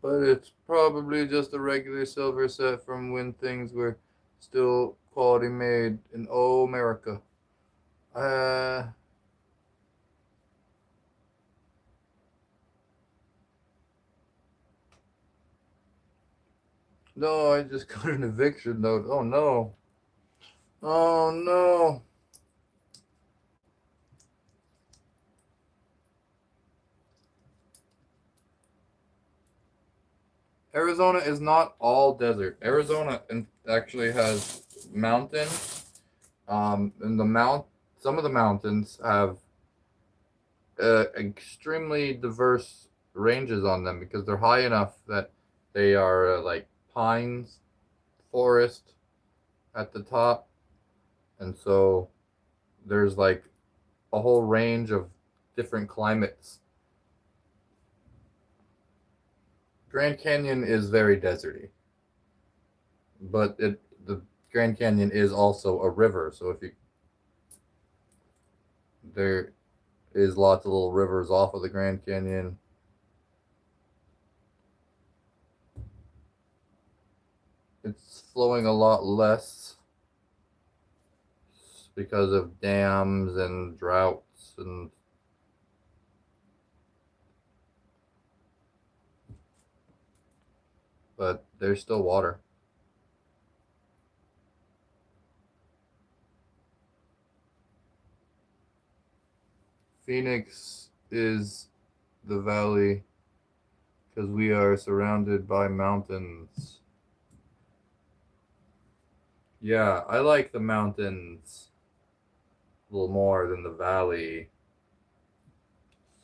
but it's probably just a regular silver set from when things were still quality made in America. Uh, no, I just got an eviction note. Oh no. Oh no. Arizona is not all desert. Arizona actually has mountains. And some of the mountains have extremely diverse ranges on them because they're high enough that they are like pines, forest at the top, and so there's like a whole range of different climates. Grand Canyon is very deserty, but the Grand Canyon is also a river, so if you there is lots of little rivers off of the Grand Canyon. It's flowing a lot less because of dams and droughts and but there's still water. Phoenix is the valley because we are surrounded by mountains. Yeah, I like the mountains a little more than the valley.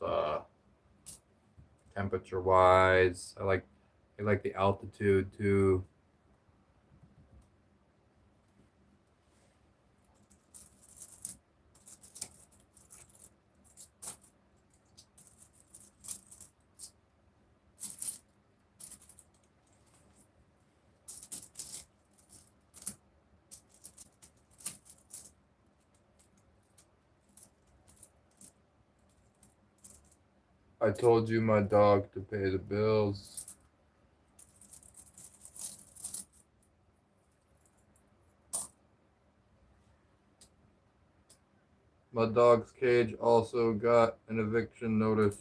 Uh, Temperature wise, I like the altitude too. I told you my dog to pay the bills. My dog's cage also got an eviction notice.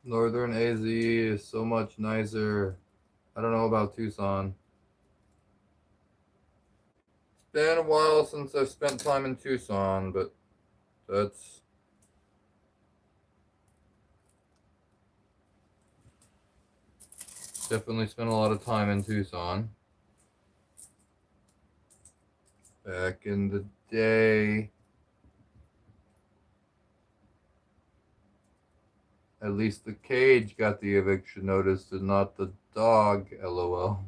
Northern AZ is so much nicer. I don't know about Tucson. It's been a while since I've spent time in Tucson, but that's definitely spent a lot of time in Tucson. Back in the day. At least the cage got the eviction notice and not the dog, lol.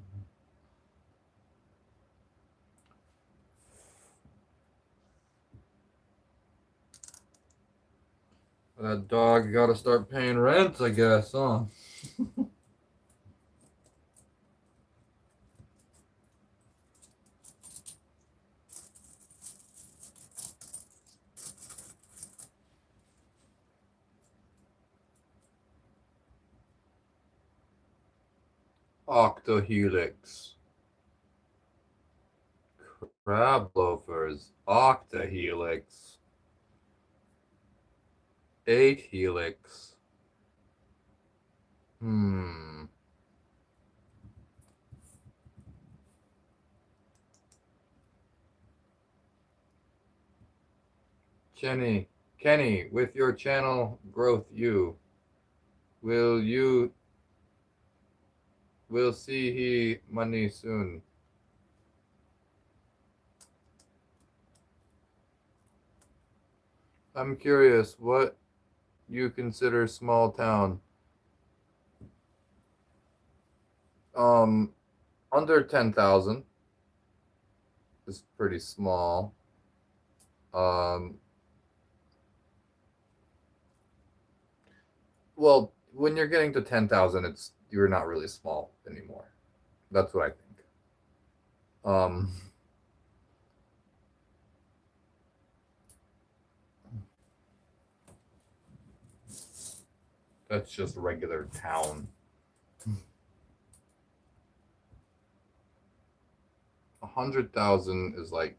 That dog gotta start paying rent, I guess, huh? Octohelix. Crab loafers. Octohelix. 8 helix. Hmm. Kenny, with your channel growth, will you will see he money soon. I'm curious what you consider small town. Um, Under 10,000 is pretty small. Um, well, when you're getting to 10,000, you're not really small anymore. That's what I think. Um, that's just regular town. 100,000 is like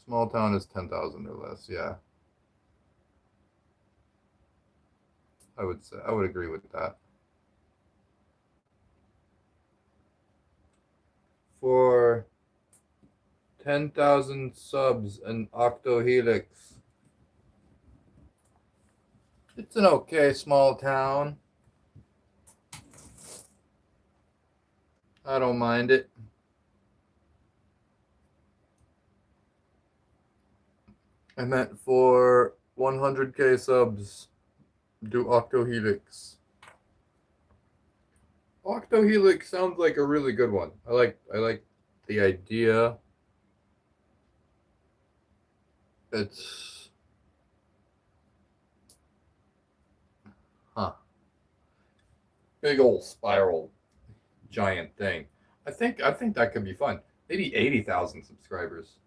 small town is 10,000 or less. Yeah, I would agree with that. For 10,000 subs and Octohelix, it's an okay small town. I don't mind it. I meant for 100k subs, do Octohelix. Octohelix sounds like a really good one. I like the idea. It's huh. Big old spiral giant thing. I think that could be fun. Maybe 80,000 subscribers.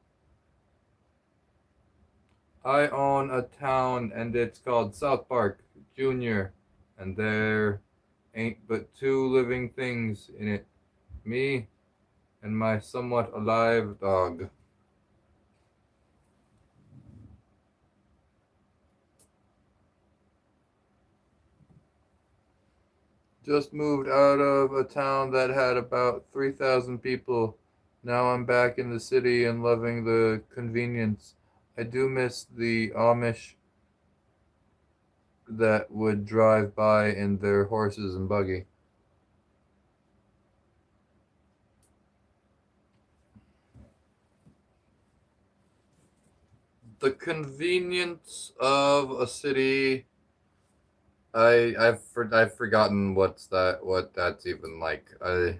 I own a town and it's called South Park Junior, and there ain't but two living things in it. Me and my somewhat alive dog. Just moved out of a town that had about 3,000 people. Now I'm back in the city and loving the convenience. I do miss the Amish that would drive by in their horses and buggy. The convenience of a city. I've forgotten what that's even like. I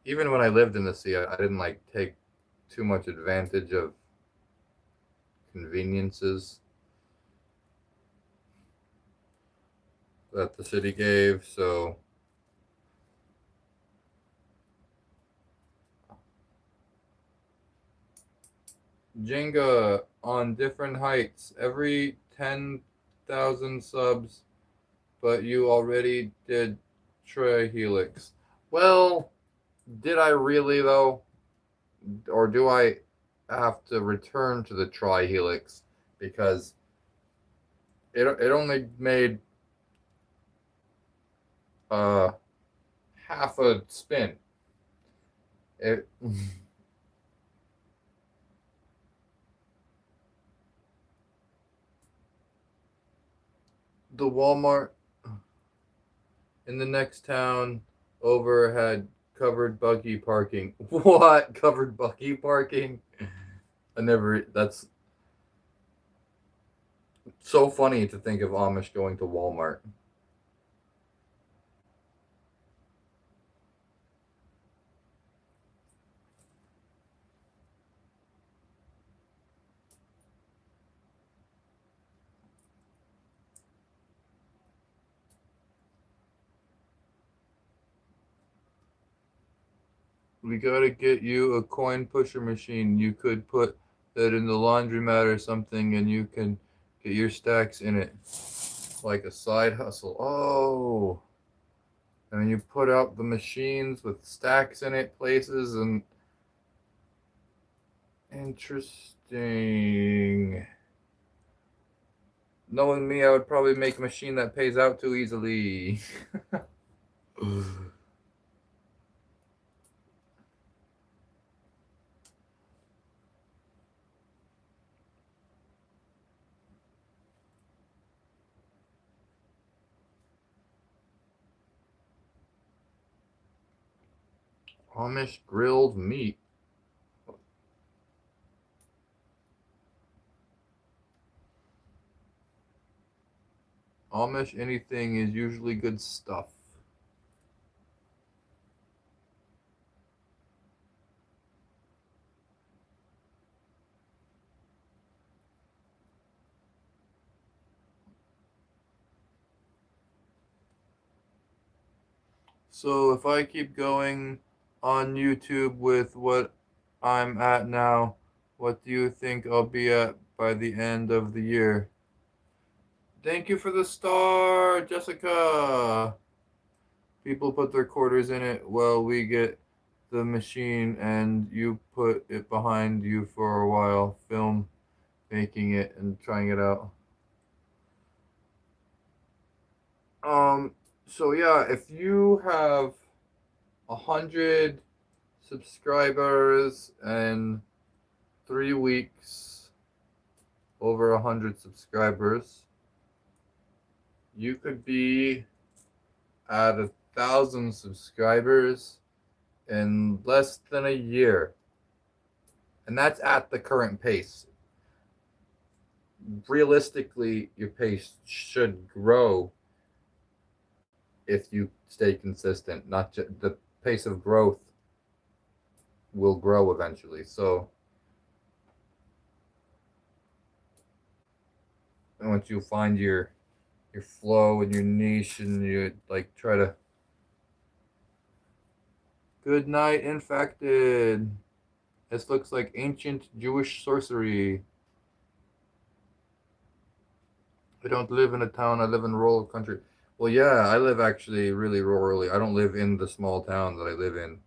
Even when I lived in the city, I didn't like take too much advantage of conveniences that the city gave. So Jenga on different heights every 10,000 subs, but you already did Helix. Well, did I really though? Or do I have to return to the Helix because it only made uh half a spin. It the Walmart in the next town over had covered buggy parking. What? Covered buggy parking? I never. That's so funny to think of Amish going to Walmart. We gotta get you a coin pusher machine. You could put that in the laundromat or something, and you can get your stacks in it like a side hustle. Oh, and then you put out the machines with stacks in it, places, and interesting. Knowing me, I would probably make a machine that pays out too easily. Amish grilled meat. Amish anything is usually good stuff. So if I keep going on YouTube with what I'm at now, what do you think I'll be at by the end of the year? Thank you for the star, Jessica. People put their quarters in it. Well, we get the machine and you put it behind you for a while. Film making it and trying it out. Um, so yeah, if you have 100 subscribers and 3 weeks, over 100 subscribers, you could be at 1,000 subscribers in less than a year. And that's at the current pace. Realistically, your pace should grow if you stay consistent. Not just the pace of growth will grow eventually. So once you find your flow and your niche and you like try to good night infected. This looks like ancient Jewish sorcery. I don't live in a town, I live in rural country. Well, yeah, I live actually really rurally. I don't live in the small town that I live in.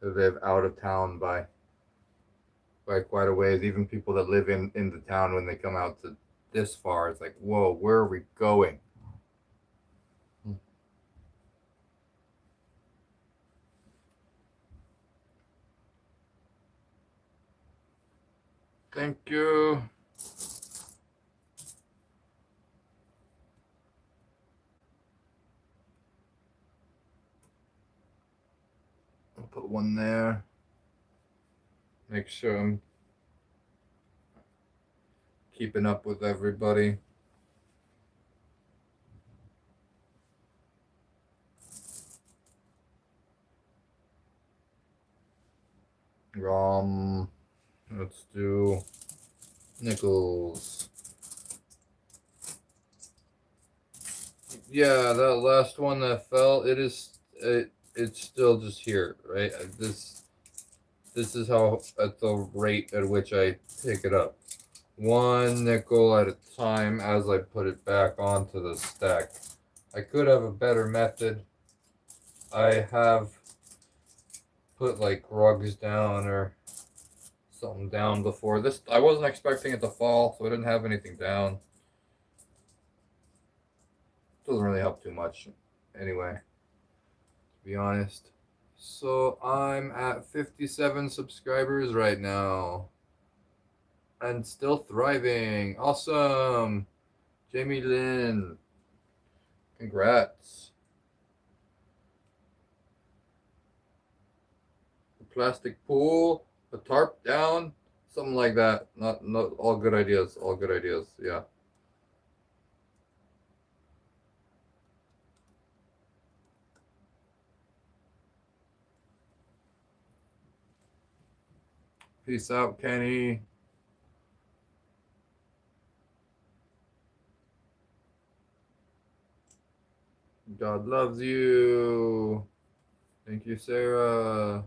I live out of town by by quite a ways. Even people that live in the town, when they come out to this far, it's like, whoa, where are we going? Thank you. I'll put one there. Make sure I'm keeping up with everybody. Let's do nickels. Yeah, that last one that fell, it's still just here, right? This is how, at the rate at which I pick it up. One nickel at a time as I put it back onto the stack. I could have a better method. I have put like rugs down or something down before this. I wasn't expecting it to fall, so I didn't have anything down. Doesn't really help too much anyway, to be honest. So I'm at 57 subscribers right now and still thriving. Awesome. Jamie Lynn, congrats. A plastic pool, a tarp down, something like that. Not all good ideas. All good ideas. Yeah. Peace out, Kenny. God loves you. Thank you, Sarah.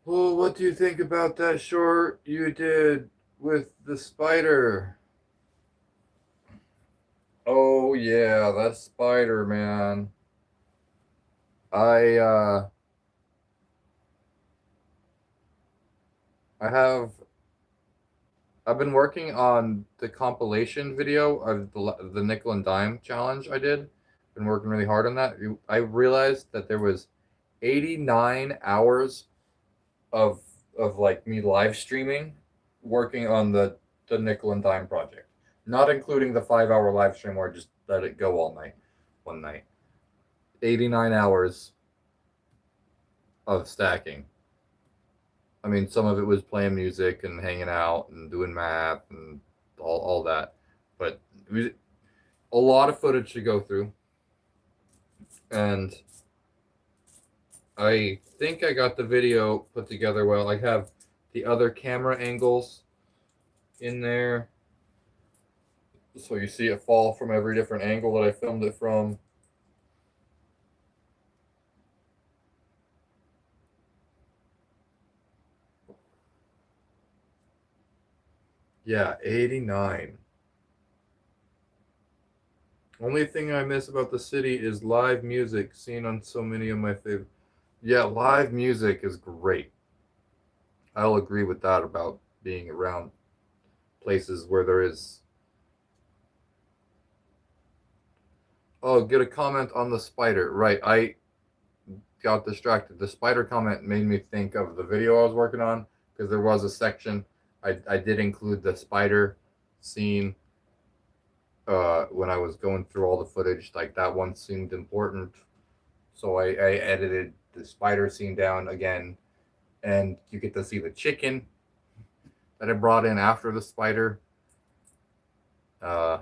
Well, what do you think about that short you did with the spider? Oh yeah, that spider, man. I uh I have I've been working on the compilation video of the nickel and dime challenge I did. Been working really hard on that. I realized that there was 89 hours of like me live streaming working on the nickel and dime project, not including the 5 hour live stream where I just let it go all night, one night. 89 hours of stacking. I mean, some of it was playing music and hanging out and doing math and all that, but it was a lot of footage to go through. And I think I got the video put together well. I have the other camera angles in there, so you see it fall from every different angle that I filmed it from. Yeah, 89. Only thing I miss about the city is live music seen on so many of my favorite. Yeah, live music is great. I'll agree with that about being around places where there is. Oh, get a comment on the spider. Right, I got distracted. The spider comment made me think of the video I was working on, because there was a section I did include the spider scene when I was going through all the footage. Like, that one seemed important, so I edited the spider scene down again, and you get to see the chicken that I brought in after the spider. Uh,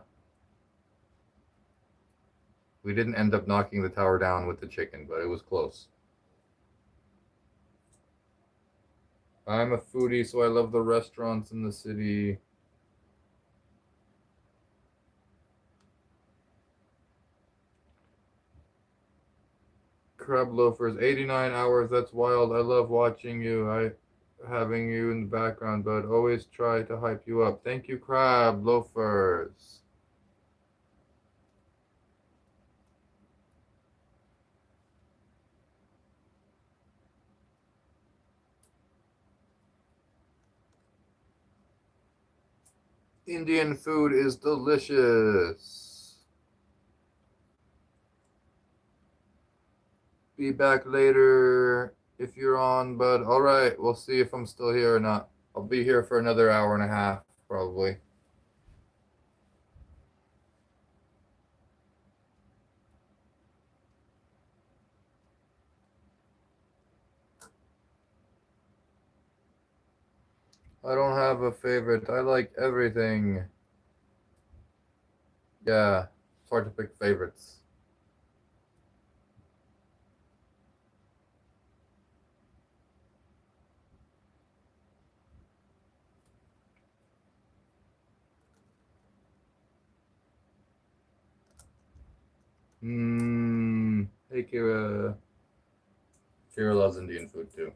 we didn't end up knocking the tower down with the chicken, but it was close. I'm a foodie, so I love the restaurants in the city. Crab loafers, 89 hours. That's wild. I love watching you. Having you in the background, but always try to hype you up. Thank you, crab loafers. Indian food is delicious. Be back later if you're on, bud. Alright, we'll see if I'm still here or not. I'll be here for another hour and a half, probably. I don't have a favorite. I like everything. Yeah, it's hard to pick favorites. Hey Kira. Kira loves Indian food too.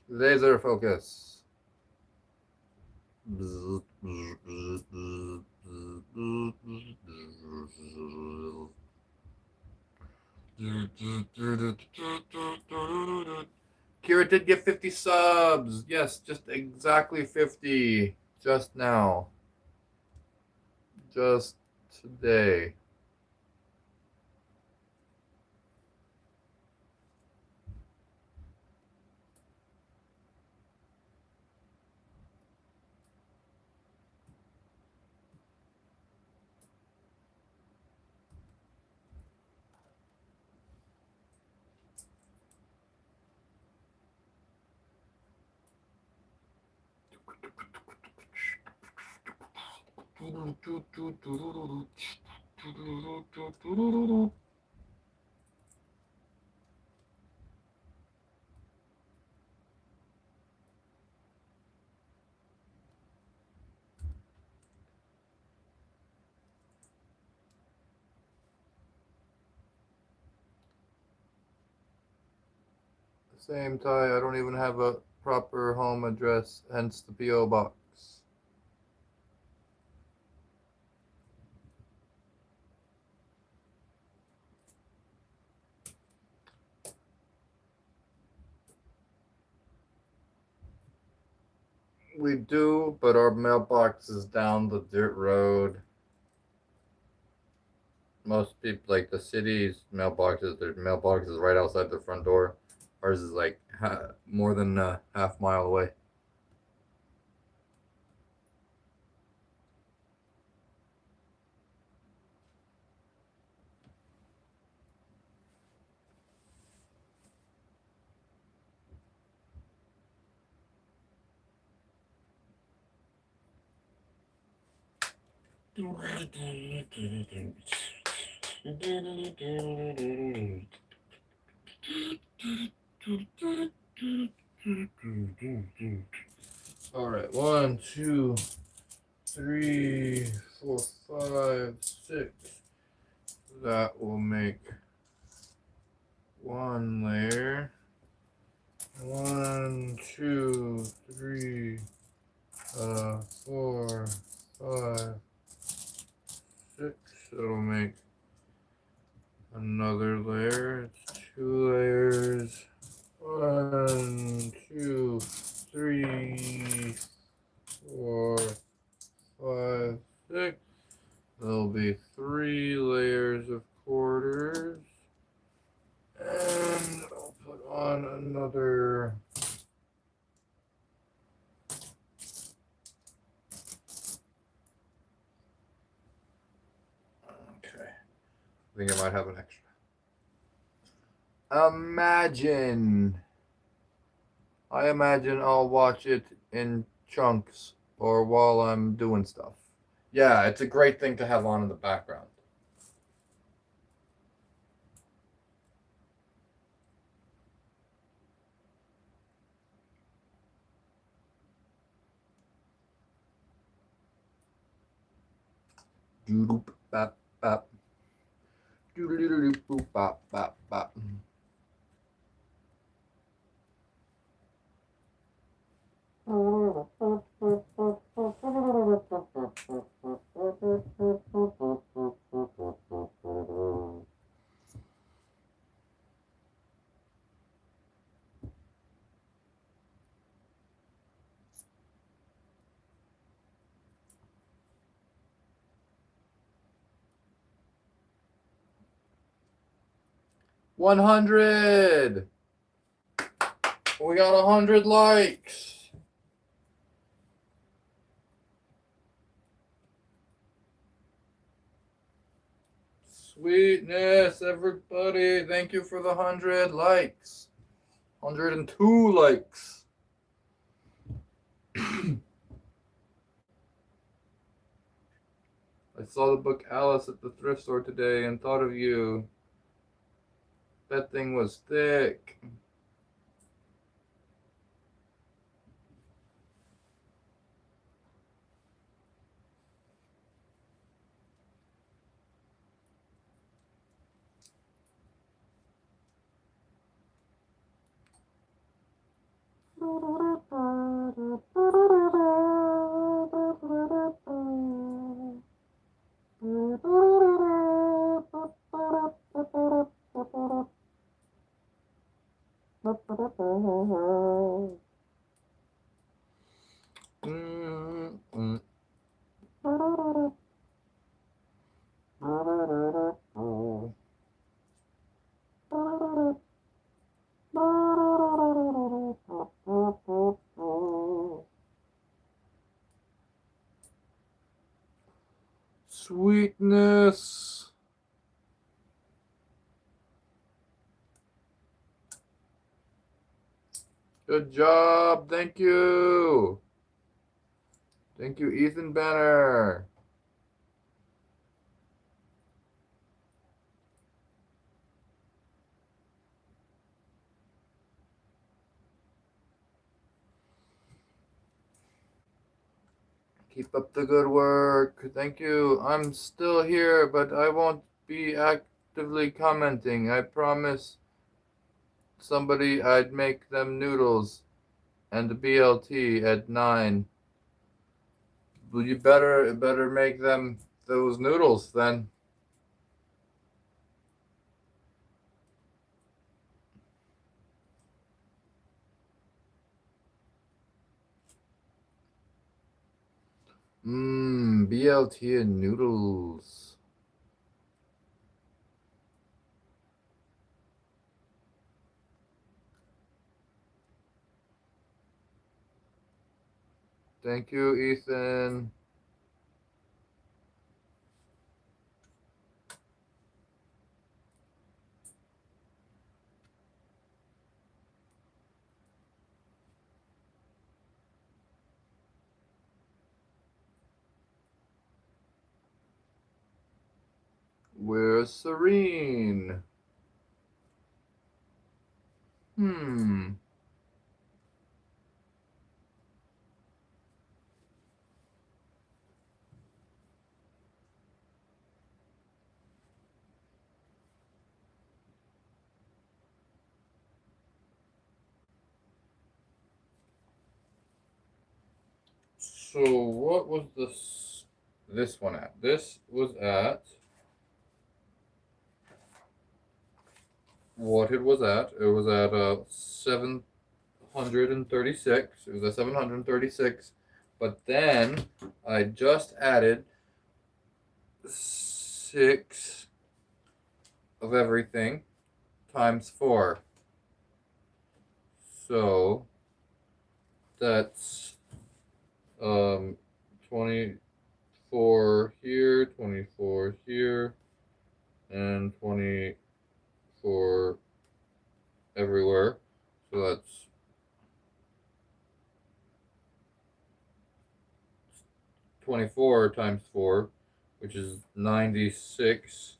Laser focus. Kira did get 50 subs. Yes, just exactly 50. Just now. Just today. Same tie, I don't even have a proper home address, hence the P.O. box. We do, but our mailbox is down the dirt road. Most people, like the city's mailboxes, their mailbox is right outside the front door. Ours is like more than a half mile away. All right, 1, 2, 3, 4, 5, 6. That will make one layer. 1, 2, 3, 4, 5, 6. It'll make another layer. It's 2 layers. 1, 2, 3, 4, 5, 6. There'll be 3 layers of quarters. And I'll put on another. Okay. I think I might have an extra. Imagine. I imagine I'll watch it in chunks or while I'm doing stuff. Yeah, it's a great thing to have on in the background. Doop bap bap. Doodle boop bop bop bop. 100. We got 100 likes. Sweetness, everybody. Thank you for the 100 likes. 102 likes. I saw the book Alice at the thrift store today and thought of you. That thing was thick. Sweetness. Good job. Thank you. Thank you, Ethan Banner. Keep up the good work. Thank you. I'm still here, but I won't be actively commenting. I promise somebody I'd make them noodles and a BLT at 9. Well, you better make them those noodles then. BLT and noodles. Thank you, Ethan. Where's Serene? So what was this one at? This was at what it was at. It was at 736. It was at 736, but then I just added 6 of everything times 4. So that's 24 here, 24 here, and 24 everywhere. So that's 24 times 4, which is 96.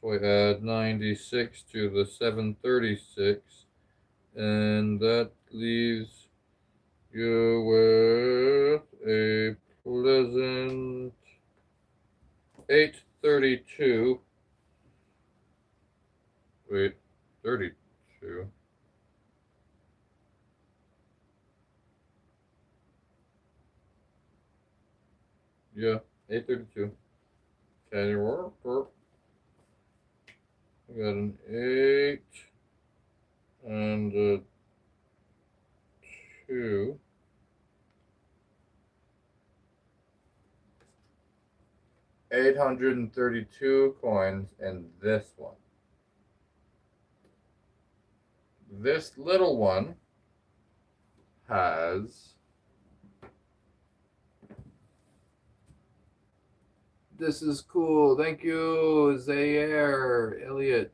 So I add 96 to the 736, and that leaves you with a pleasant 832. Wait, 32. Yeah, 832. Can you work? We got an 8 and a 2. 832 coins in this one. this little one has this is cool. Thank you, Zaire Elliot.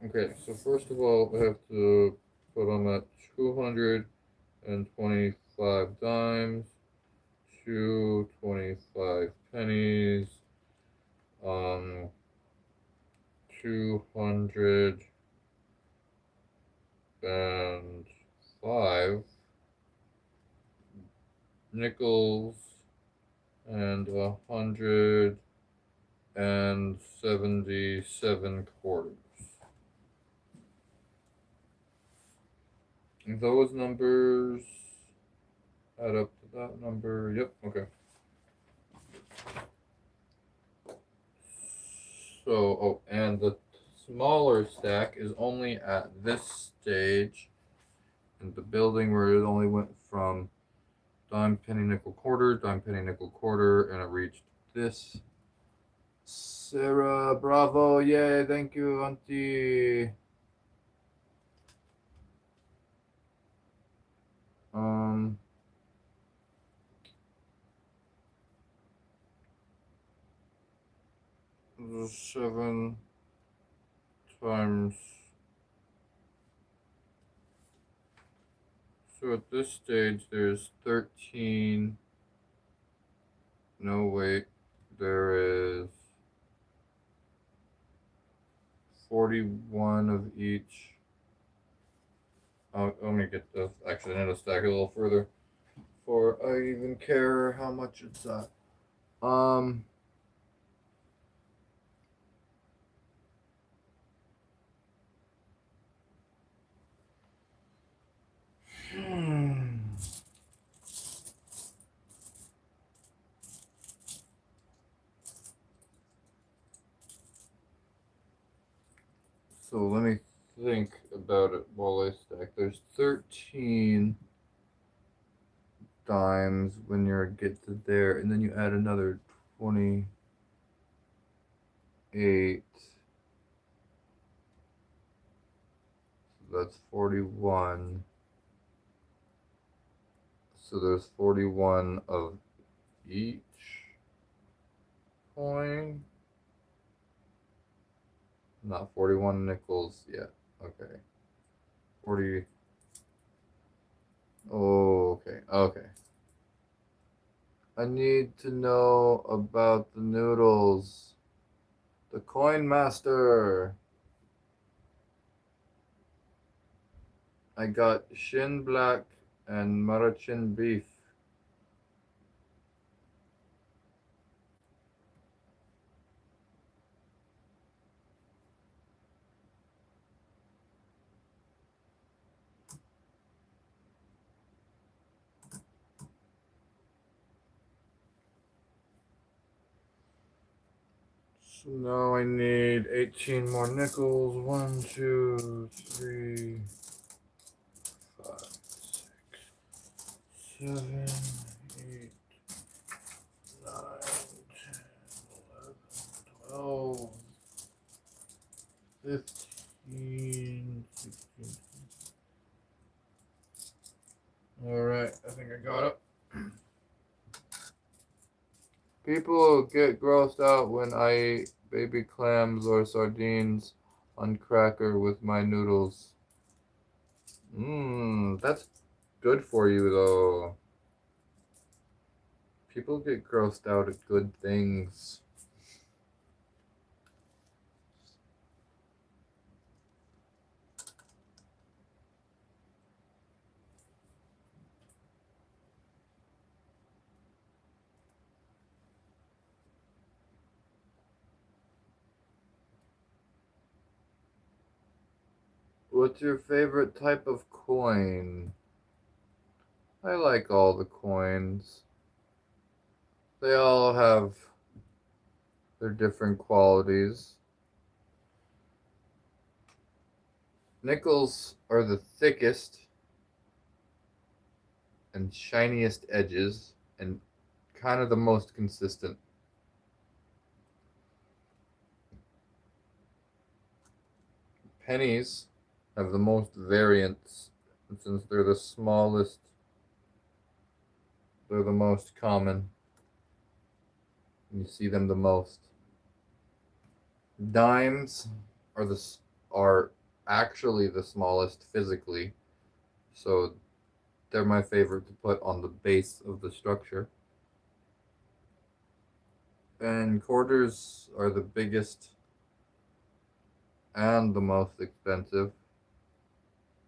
Okay, so first of all, I have to put on that 225 dimes, 225 pennies, 205 nickels, and 177 quarters. Those numbers add up to that number. Yep, okay. So, oh, and the smaller stack is only at this stage in the building where it only went from dime, penny, nickel, quarter, dime, penny, nickel, quarter, and it reached this. Sarah, bravo, yay, thank you, auntie. Um, 7 times. So at this stage, there's 13. No, wait. There is 41 of each. Let me get this. Actually, I need to stack it a little further before I even care how much it's at. Um. Hmm. So let me think about it while I stack. There's 13 dimes when you get to there, and then you add another 28. So that's 41. So there's 41 of each coin. Not 41 nickels yet. Okay. 40. Oh, okay. Okay. I need to know about the noodles. The Coin Master. I got Shin Black and Marachin beef. So now I need 18 more nickels. 1, 2, 3, 5, 6, 7, 8, 9, 10, 11, 12, 15, 16. Alright, I think I got it. People get grossed out when I eat baby clams or sardines on cracker with my noodles. That's good for you though. People get grossed out at good things. What's your favorite type of coin? I like all the coins. They all have their different qualities. Nickels are the thickest and shiniest edges and kind of the most consistent. Pennies have the most variance, and since they're the smallest, they're the most common. You see them the most. Dimes are are actually the smallest physically, so they're my favorite to put on the base of the structure. And quarters are the biggest and the most expensive.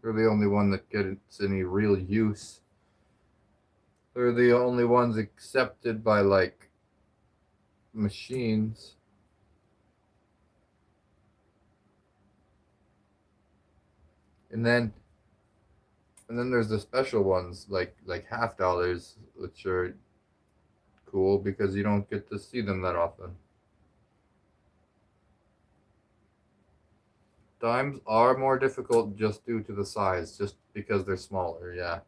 They're the only one that gets any real use. They're the only ones accepted by like machines. And then there's the special ones like $half, which are cool because you don't get to see them that often. Dimes are more difficult just due to the size, just because they're smaller, yeah.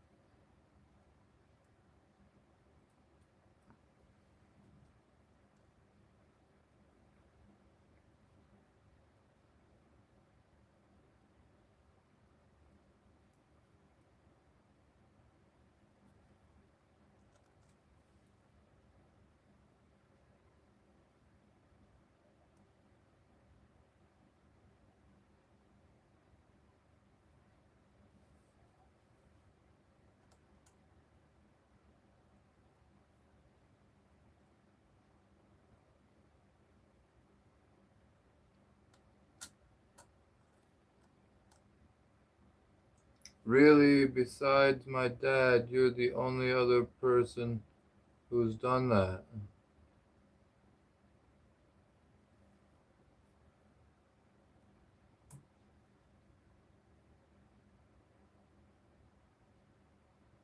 Really, besides my dad, you're the only other person who's done that.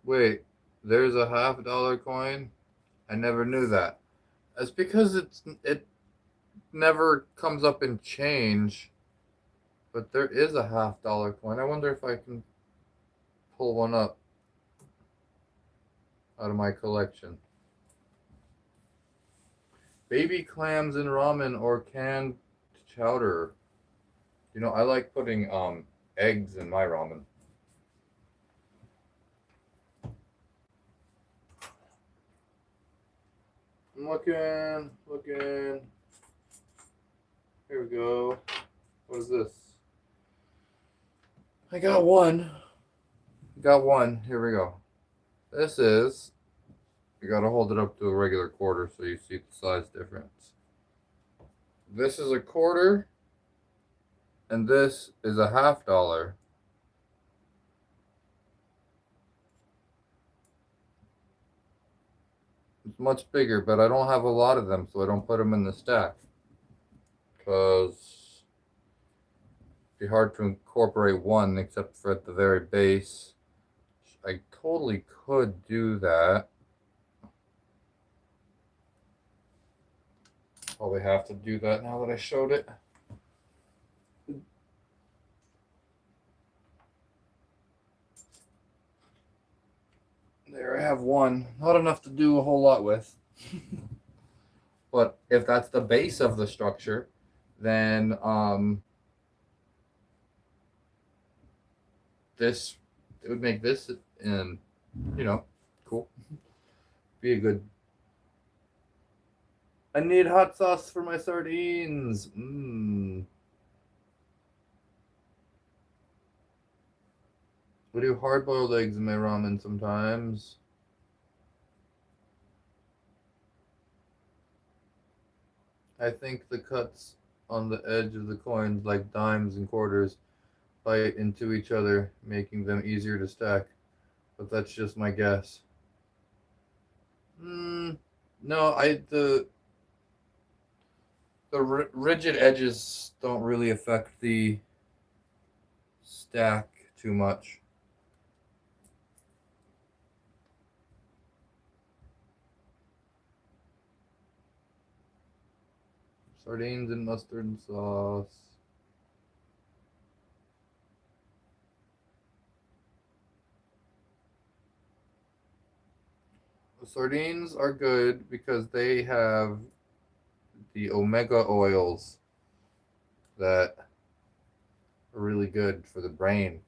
Wait, there's a $half coin? I never knew that. That's because it never comes up in change, but there is a $half coin. I wonder if I can pull one up out of my collection. Baby clams in ramen or canned chowder. You know, I like putting eggs in my ramen. I'm looking. Here we go. What is this? I got one. Got one. Here we go. This is. You gotta hold it up to a regular quarter so you see the size difference. This is a quarter, and this is a $half. It's much bigger, but I don't have a lot of them, so I don't put them in the stack. Because it'd be hard to incorporate one except for at the very base. I totally could do that. Probably have to do that now that I showed it. There, I have one. Not enough to do a whole lot with. But if that's the base of the structure, then this it would make this you know cool. Be a good. I need hot sauce for my sardines. I do hard-boiled eggs in my ramen sometimes. I think the cuts on the edge of the coins, like dimes and quarters, bite into each other, making them easier to stack. But that's just my guess. No, the rigid edges don't really affect the stack too much. Sardines and mustard sauce. Sardines are good because they have the omega oils that are really good for the brain.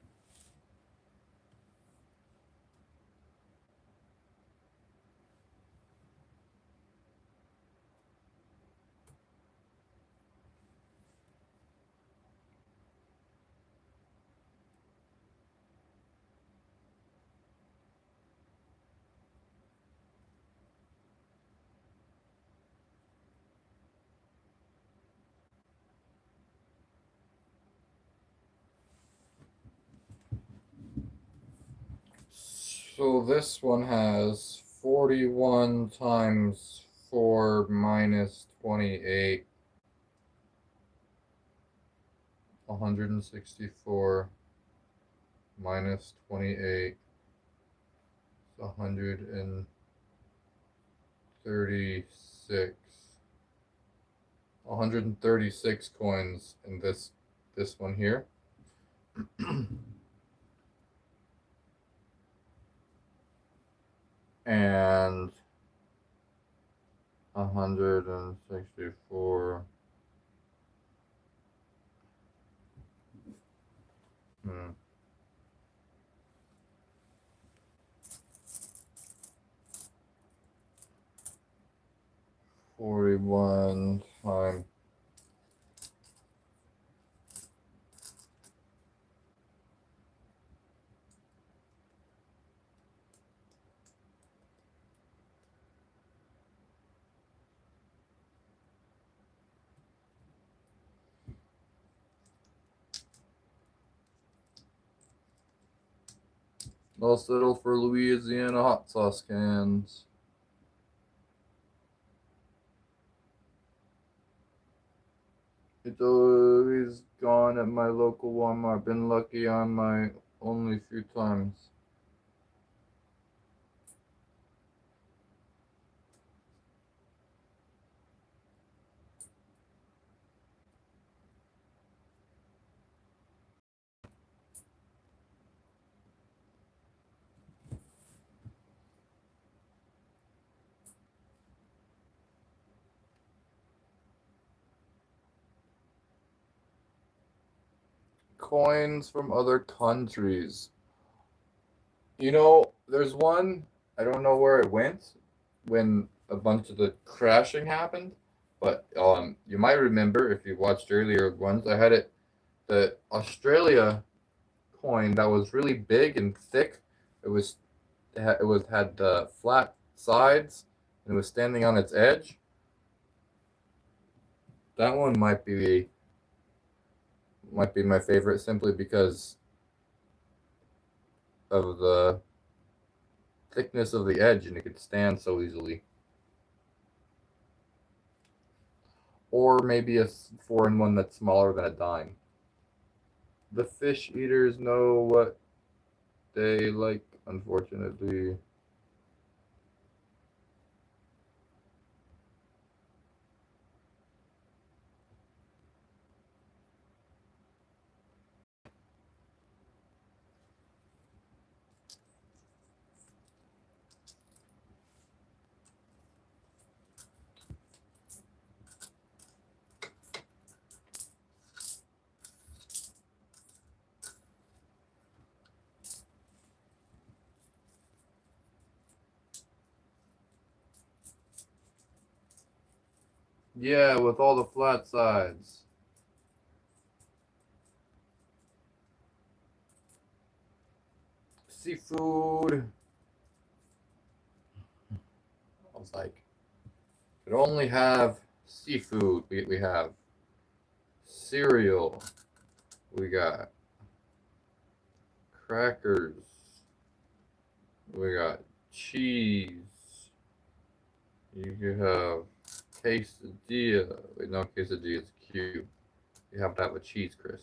So this one has 41 times 4 minus 28, 164 minus 28, 136. 136 coins in this one here. And 164. 41 times. I'll settle for Louisiana hot sauce cans. It's always gone at my local Walmart. Been lucky on my only few times. Coins from other countries. You know, there's one, I don't know where it went when a bunch of the crashing happened, but you might remember if you watched earlier ones, I had the Australia coin that was really big and thick. It was had flat sides and it was standing on its edge. That one might be my favorite simply because of the thickness of the edge and it could stand so easily. Or maybe a foreign one that's smaller than a dime. The fish eaters know what they like, unfortunately. Yeah, with all the flat sides. Seafood. I was like, could only have seafood. We have cereal. We got crackers. We got cheese. You could have quesadilla. Wait, no, quesadilla is cute. You have to have a cheese, Chris.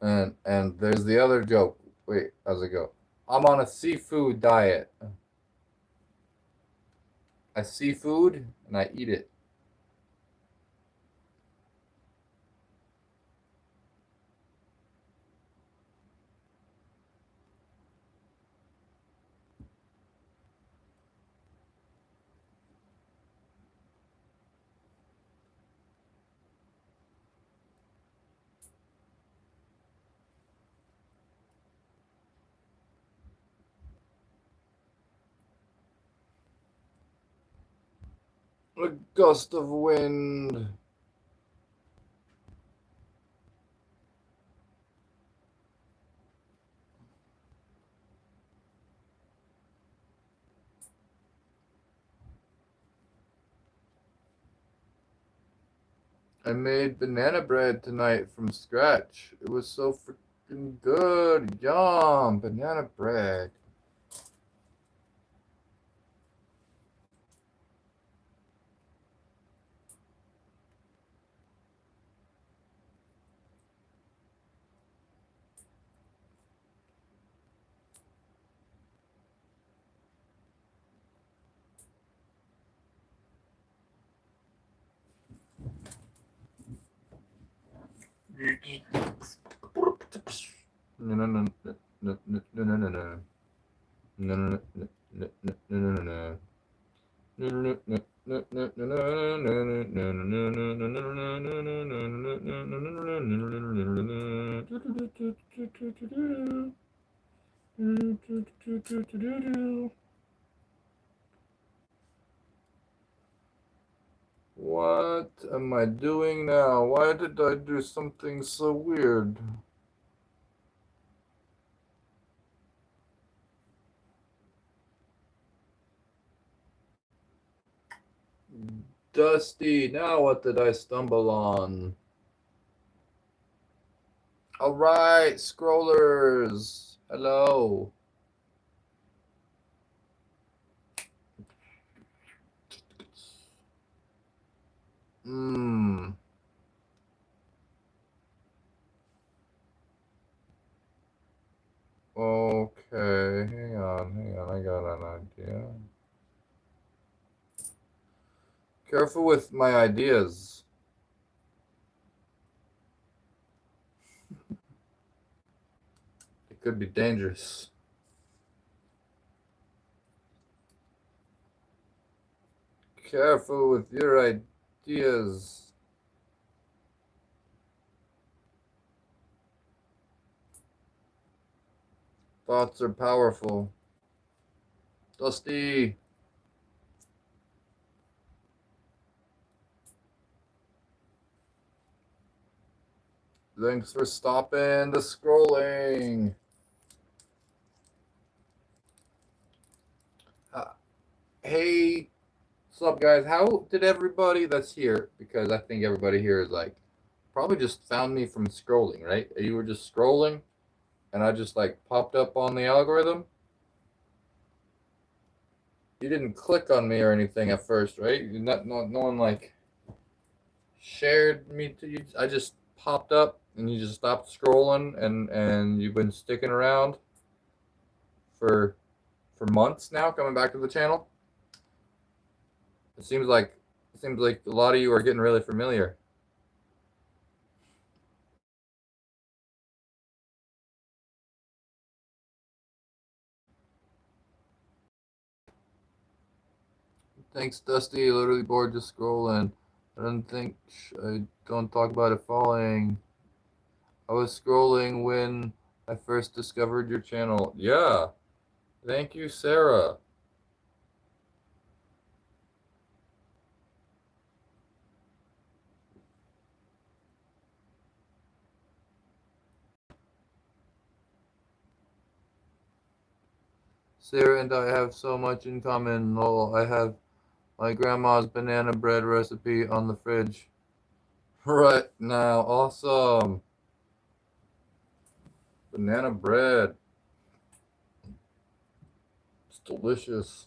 And there's the other joke. Wait, how's it go? I'm on a seafood diet. I see food and I eat it. A gust of wind. I made banana bread tonight from scratch. It was so freaking good. Yum, banana bread. No, no, no, no, no, no, no, no, no, no. No, no, no, no, no, no, no, no. What am I doing now? Why did I do something so weird? Dusty, now what did I stumble on? All right, scrollers. Hello. Hmm. Okay, hang on, I got an idea. Careful with my ideas. It could be dangerous. Careful with your ideas. Thoughts are powerful. Dusty. Thanks for stopping the scrolling. Hey, what's up, guys? How did everybody that's here, because I think everybody here is like, probably just found me from scrolling, right? You were just scrolling, and I just like popped up on the algorithm. You didn't click on me or anything at first, right? No one like shared me to you. I just popped up, and you just stopped scrolling, and you've been sticking around for months now, coming back to the channel. It seems like a lot of you are getting really familiar. Thanks, Dusty. Literally bored just scrolling. I don't talk about it falling. I was scrolling when I first discovered your channel. Yeah. Thank you, Sarah. Sarah and I have so much in common. Oh, I have my grandma's banana bread recipe on the fridge right now. Awesome. Banana bread. It's delicious.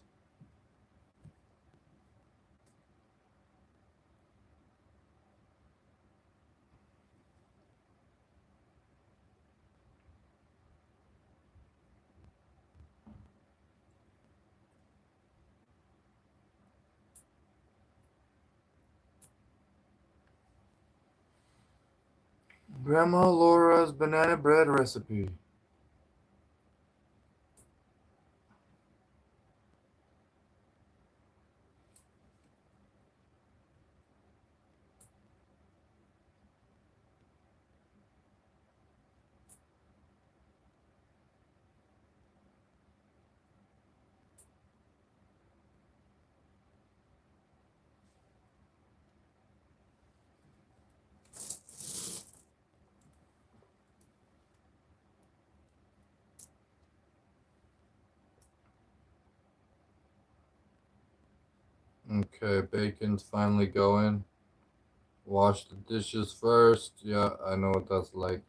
Grandma Laura's banana bread recipe. Okay, bacon's finally going. Wash the dishes first. Yeah, I know what that's like.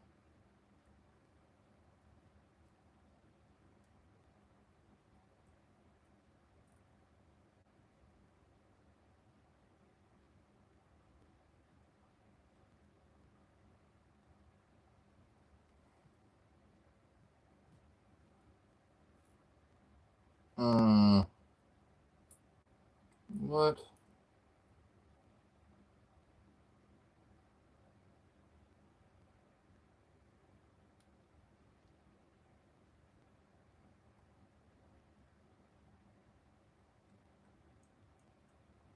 Hmm. What?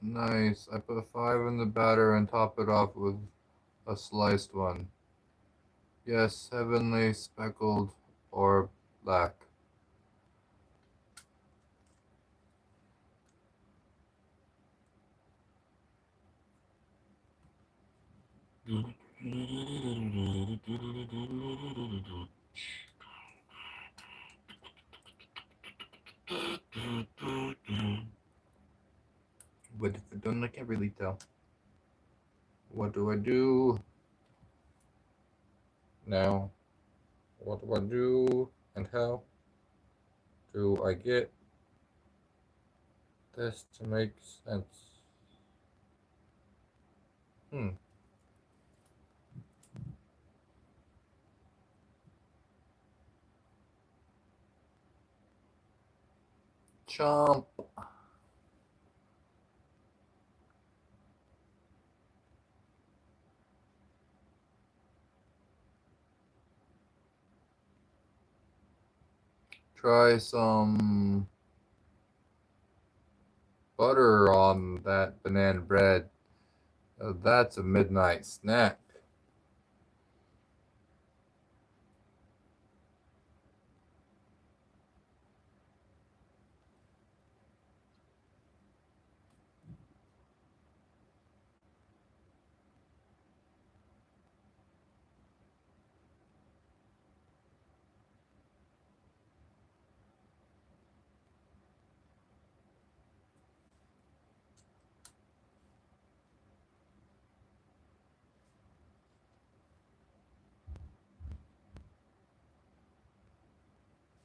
Nice. I put 5 in the batter and top it off with a sliced one. Yes, heavenly, speckled, or black. But if I don't, I can't really tell. What do I do now? What do I do? And how do I get this to make sense? Hmm. Chomp. Try some butter on that banana bread. That's a midnight snack.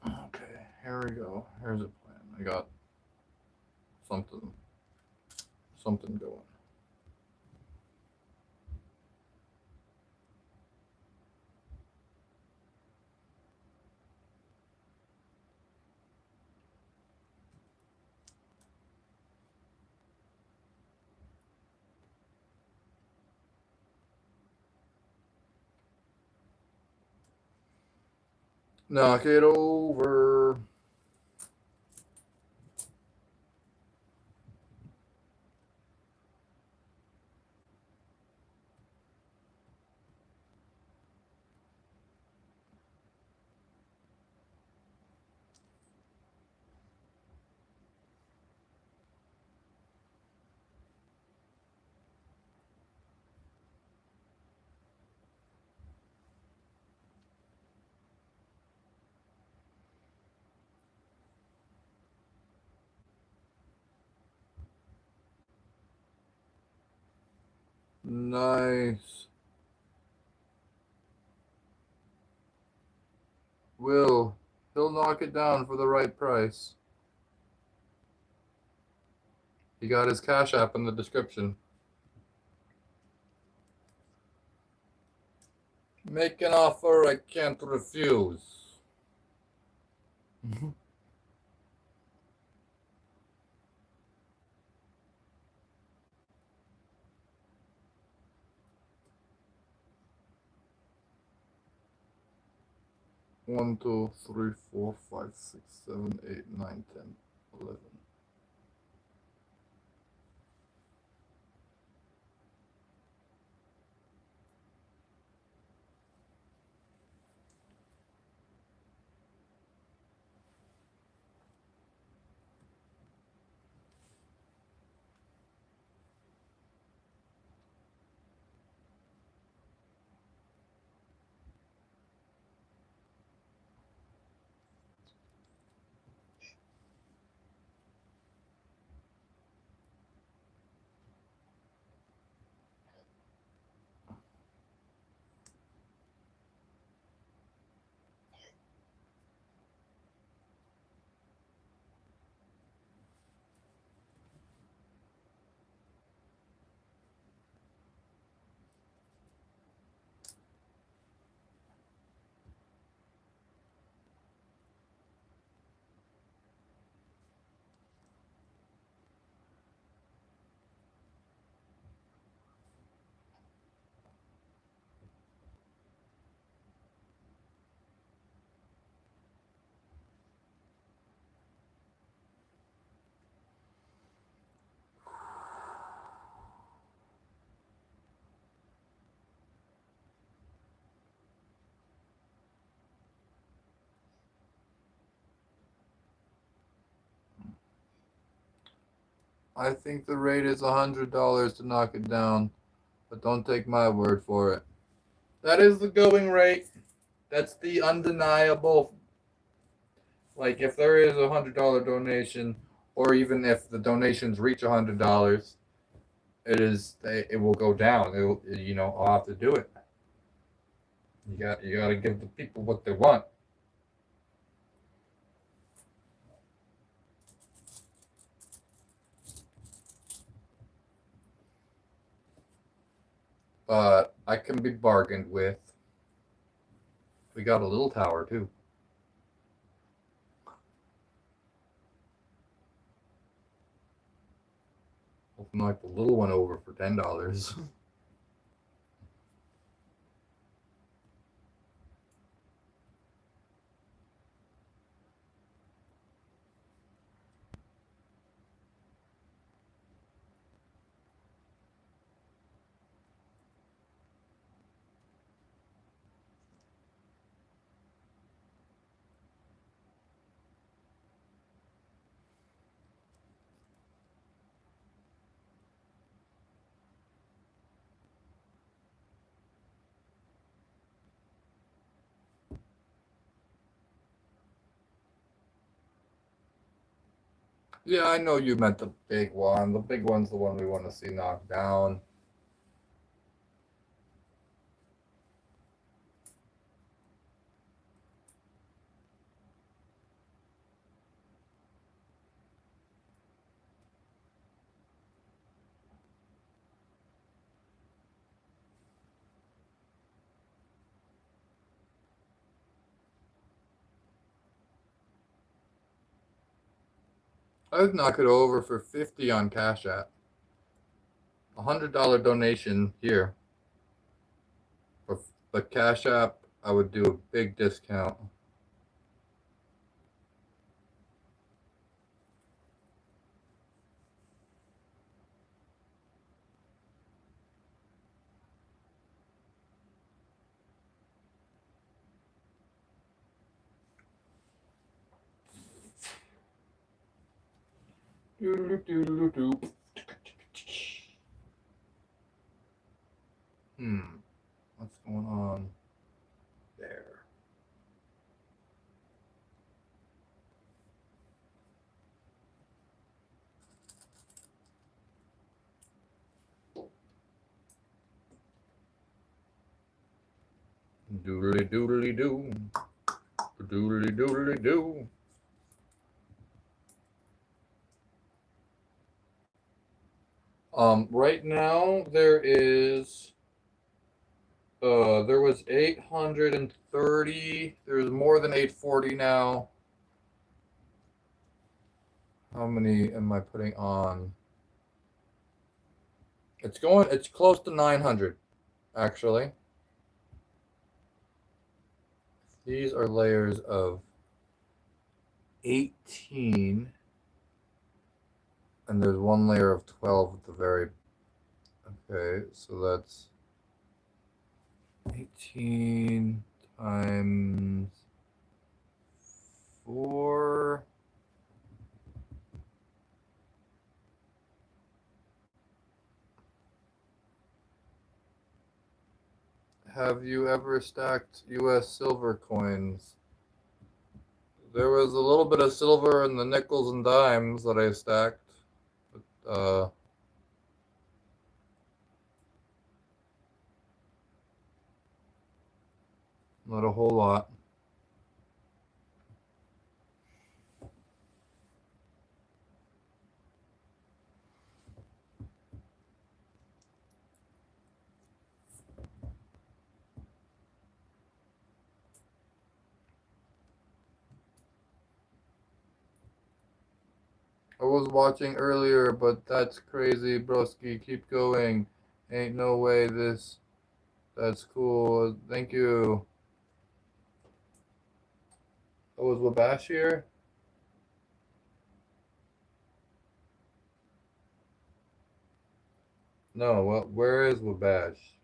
Okay, here we go. Here's a plan. I got something going. Knock it over. Nice. Will. He'll knock it down for the right price. He got his Cash App in the description. Make an offer I can't refuse. 1, 2, 3, 4, 5, 6, 7, 8, 9, 10, 11. I think the rate is $100 to knock it down, but don't take my word for it. That is the going rate. That's the undeniable. Like if there is $100 donation, or even if the donations reach $100, it will go down. I'll have to do it. You got to give the people what they want. But I can be bargained with. We got a little tower too. I'll knock the little one over for $10. Yeah, I know you meant the big one. The big one's the one we want to see knocked down. I'd knock it over for 50 on Cash App. $100 donation here. But Cash App, I would do a big discount. What's going on there? Doodly doodly doo. Doodly doodly doo. Right now there was 830. There's more than 840 now. How many am I putting on? It's close to 900, actually. These are layers of 18, and there's one layer of 12 at the very. Okay, so that's 18 times 4. Have you ever stacked US silver coins? There was a little bit of silver in the nickels and dimes that I stacked. But, not a whole lot. I was watching earlier, but that's crazy, broski. Keep going. Ain't no way this. That's cool. Thank you. Oh, was Wabash here? No, well, where is Wabash?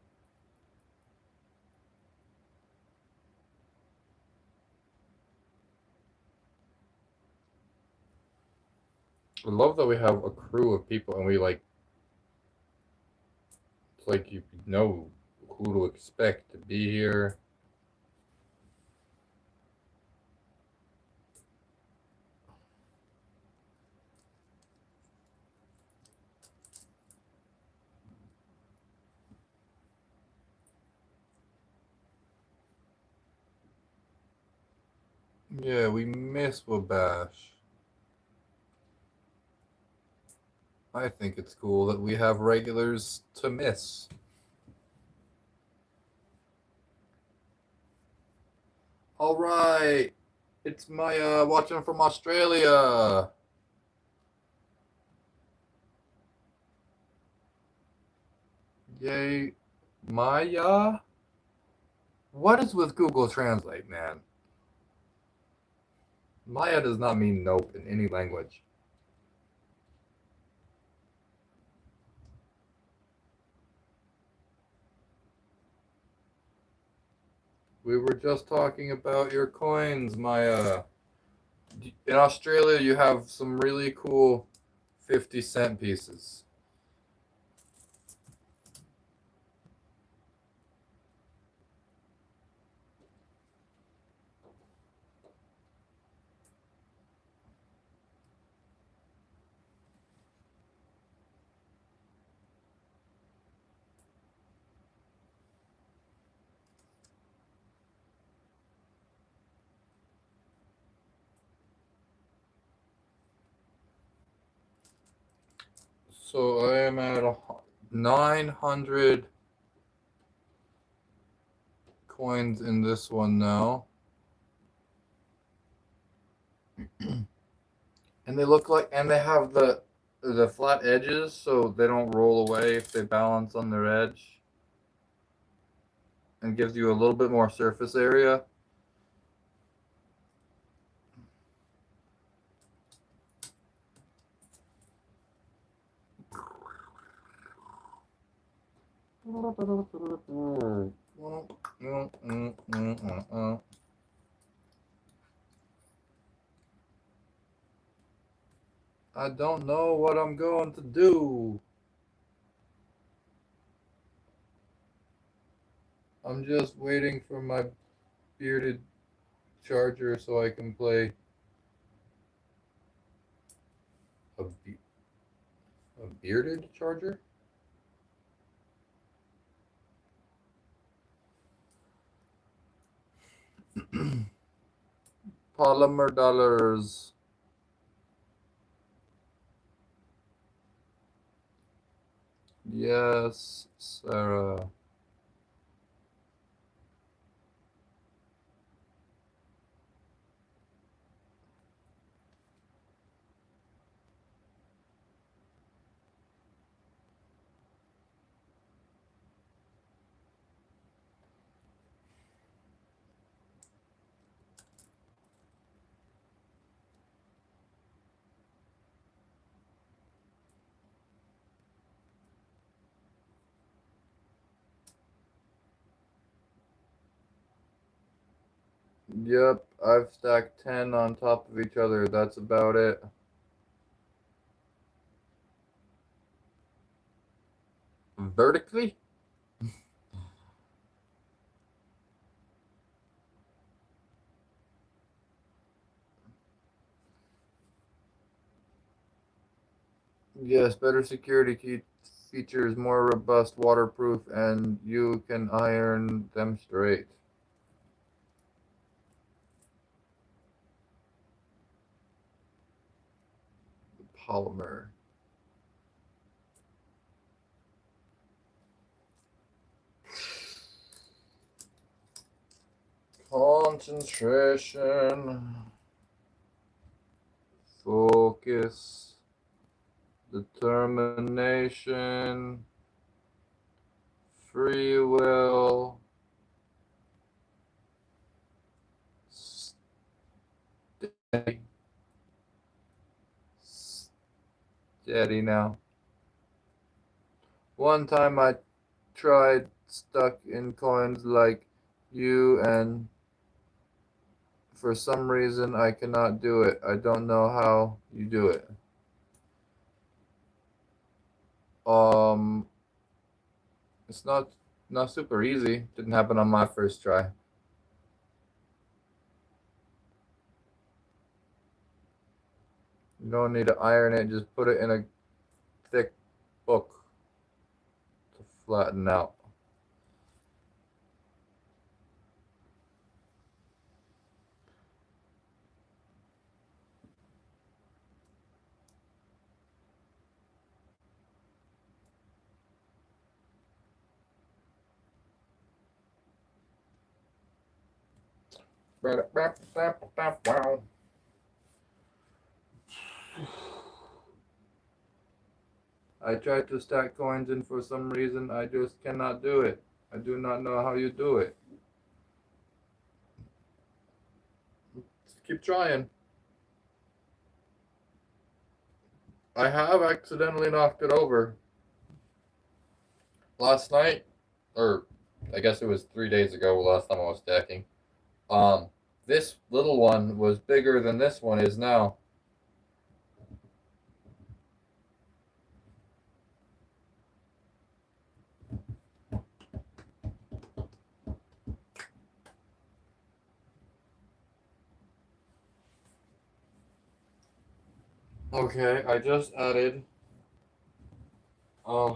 I love that we have a crew of people and we like, it's like you know who to expect to be here. Yeah, we miss Wabash. I think it's cool that we have regulars to miss. All right, it's Maya watching from Australia. Yay, Maya. What is with Google Translate, man? Maya does not mean nope in any language. We were just talking about your coins, Maya. In Australia, you have some really cool 50-cent pieces. So I am at 900 coins in this one now. And they look like, and they have the flat edges so they don't roll away if they balance on their edge, and gives you a little bit more surface area. I don't know what I'm going to do. I'm just waiting for my bearded charger so I can play a, a bearded charger? Polymer dollars. Yes, Sarah. Yep, I've stacked 10 on top of each other. That's about it. Vertically? Yes, better security key features, more robust, waterproof, and you can iron them straight. Polymer. Concentration. Focus. Determination. Free will. Steady. Steady now. One time I tried stuck in coins like you, and for some reason I cannot do it. I don't know how you do it. Um, it's not super easy. Didn't happen on my first try. You don't need to iron it. Just put it in a thick book to flatten out. I tried to stack coins and for some reason I just cannot do it. I do not know how you do it. Just keep trying. I have accidentally knocked it over. Last night, or I guess it was 3 days ago last time I was stacking. Um, this little one was bigger than this one is now. Okay, I just added uh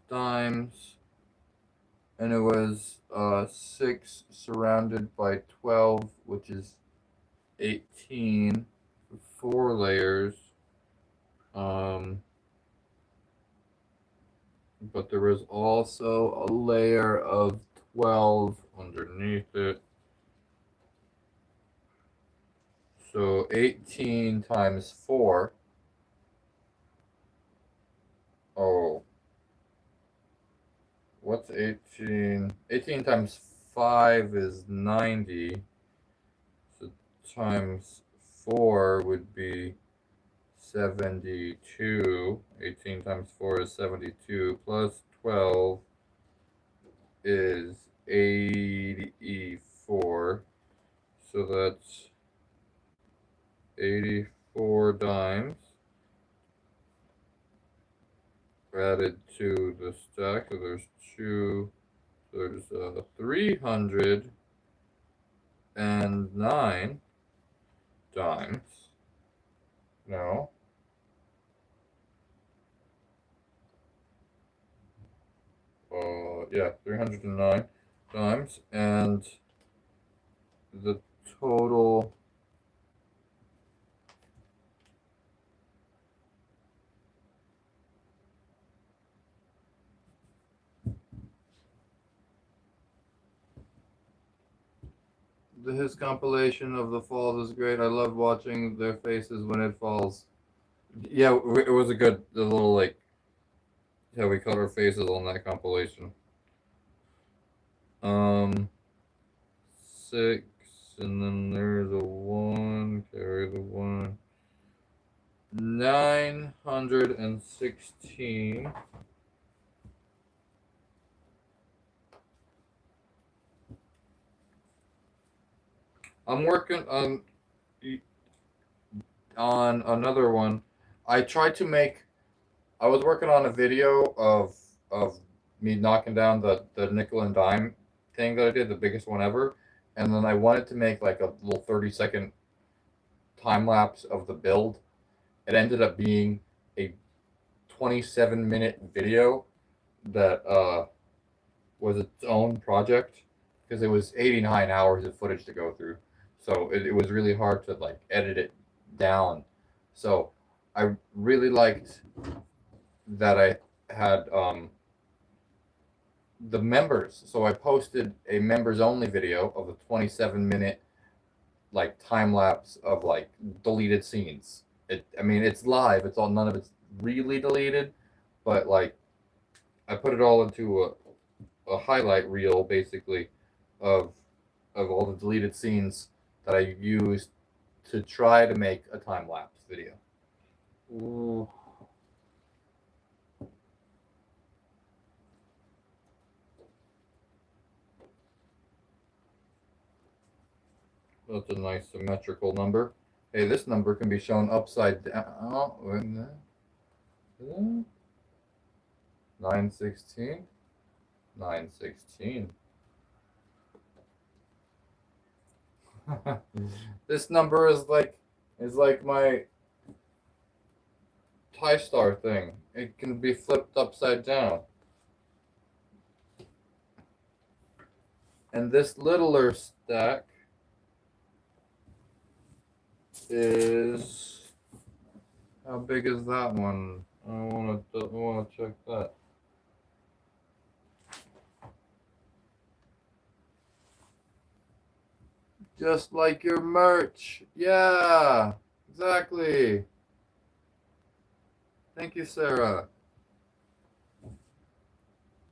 dimes, and it was 6 surrounded by 12, which is 18 for 4 layers. But there was also a layer of 12 underneath it. So 18 times 4. Oh, what's 18? 18 times 5 is 90. So times 4 would be 72. 18 times 4 is 72. Plus 12 is 84. So that's 84 dimes added to the stack. So there's 309 dimes. No. Yeah, 309 dimes. And the total his compilation of the falls is great. I love watching their faces when it falls. Yeah, it was a good the little like how we cut our faces on that compilation. 6, and then there's a 1. Carry the 1. 916. I'm working on another one. I tried to make. I was working on a video of me knocking down the nickel and dime thing that I did, the biggest one ever, and then I wanted to make like a little 30-second time lapse of the build. It ended up being a 27-minute video that was its own project because it was 89 hours of footage to go through. So it was really hard to like edit it down. So I really liked that I had the members. So I posted a members only video of a 27-minute like time lapse of like deleted scenes. I mean, it's live. It's all none of it's really deleted, but like I put it all into a highlight reel basically of all the deleted scenes that I used to try to make a time lapse video. Ooh. That's a nice symmetrical number. Hey, this number can be shown upside down. Oh, 916. 916. This number is like my TaiStar thing. It can be flipped upside down. And this littler stack is, how big is that one? I wanna check that. Just like your merch. Yeah, exactly. Thank you, Sarah.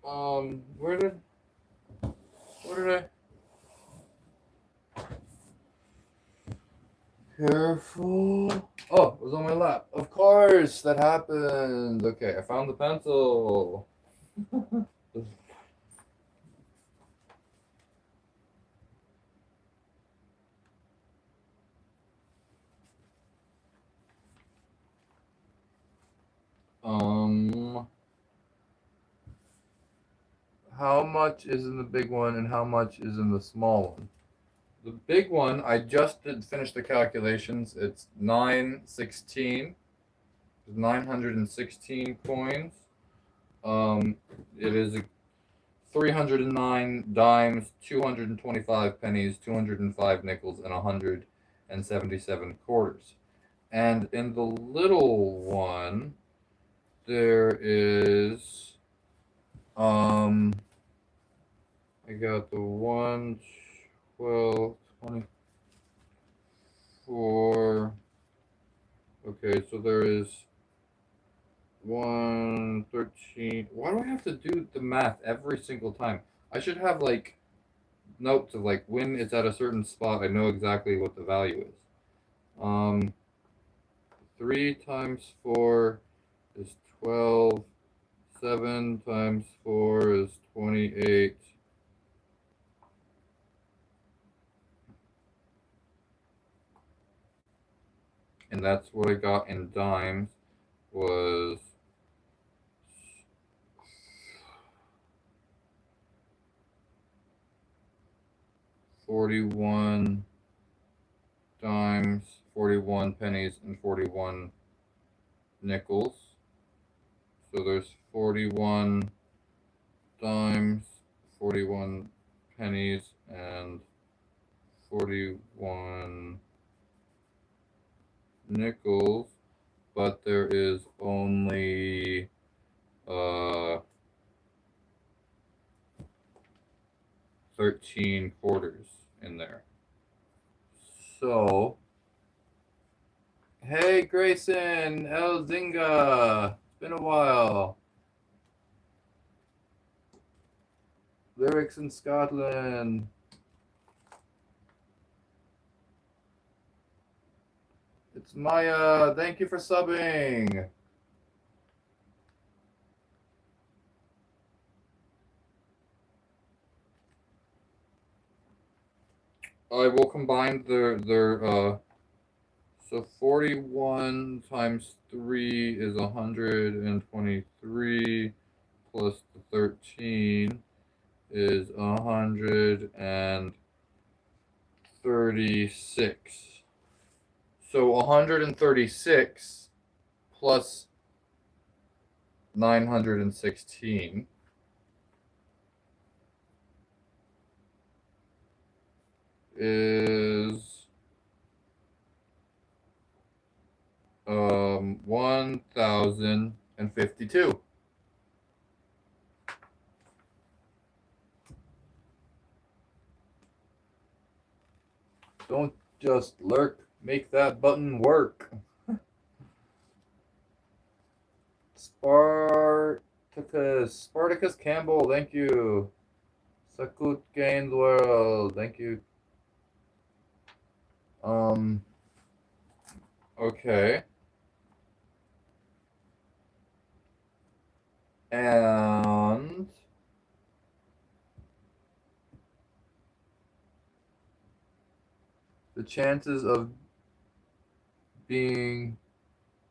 Where did I? Careful. Oh, it was on my lap. Of course, that happened. Okay, I found the pencil. Um, how much is in the big one and how much is in the small one? The big one, I just did finish the calculations. It's 916. 916 coins. It is 309 dimes, 225 pennies, 205 nickels, and 177 quarters. And in the little one, there is, I got the 1, 12, 24. Okay, so there is 113. Why do I have to do the math every single time? I should have like notes of like when it's at a certain spot. I know exactly what the value is. 3 times 4 is 12. 7 times 4 is 28. And that's what I got in dimes was 41 dimes, 41 pennies, and 41 nickels. So there's 41 dimes, 41 pennies, and 41 nickels, but there is only 13 quarters in there. So, hey Grayson, El Zinga, it's been a while. Lyrics in Scotland. It's Maya, thank you for subbing. I will combine their so 41 times 3 is 123 plus the 13 is 136. So 136 plus 916 is 1052. Don't just lurk, make that button work. Spartacus Campbell, thank you. Sakut Gains World, thank you. Okay. And the chances of being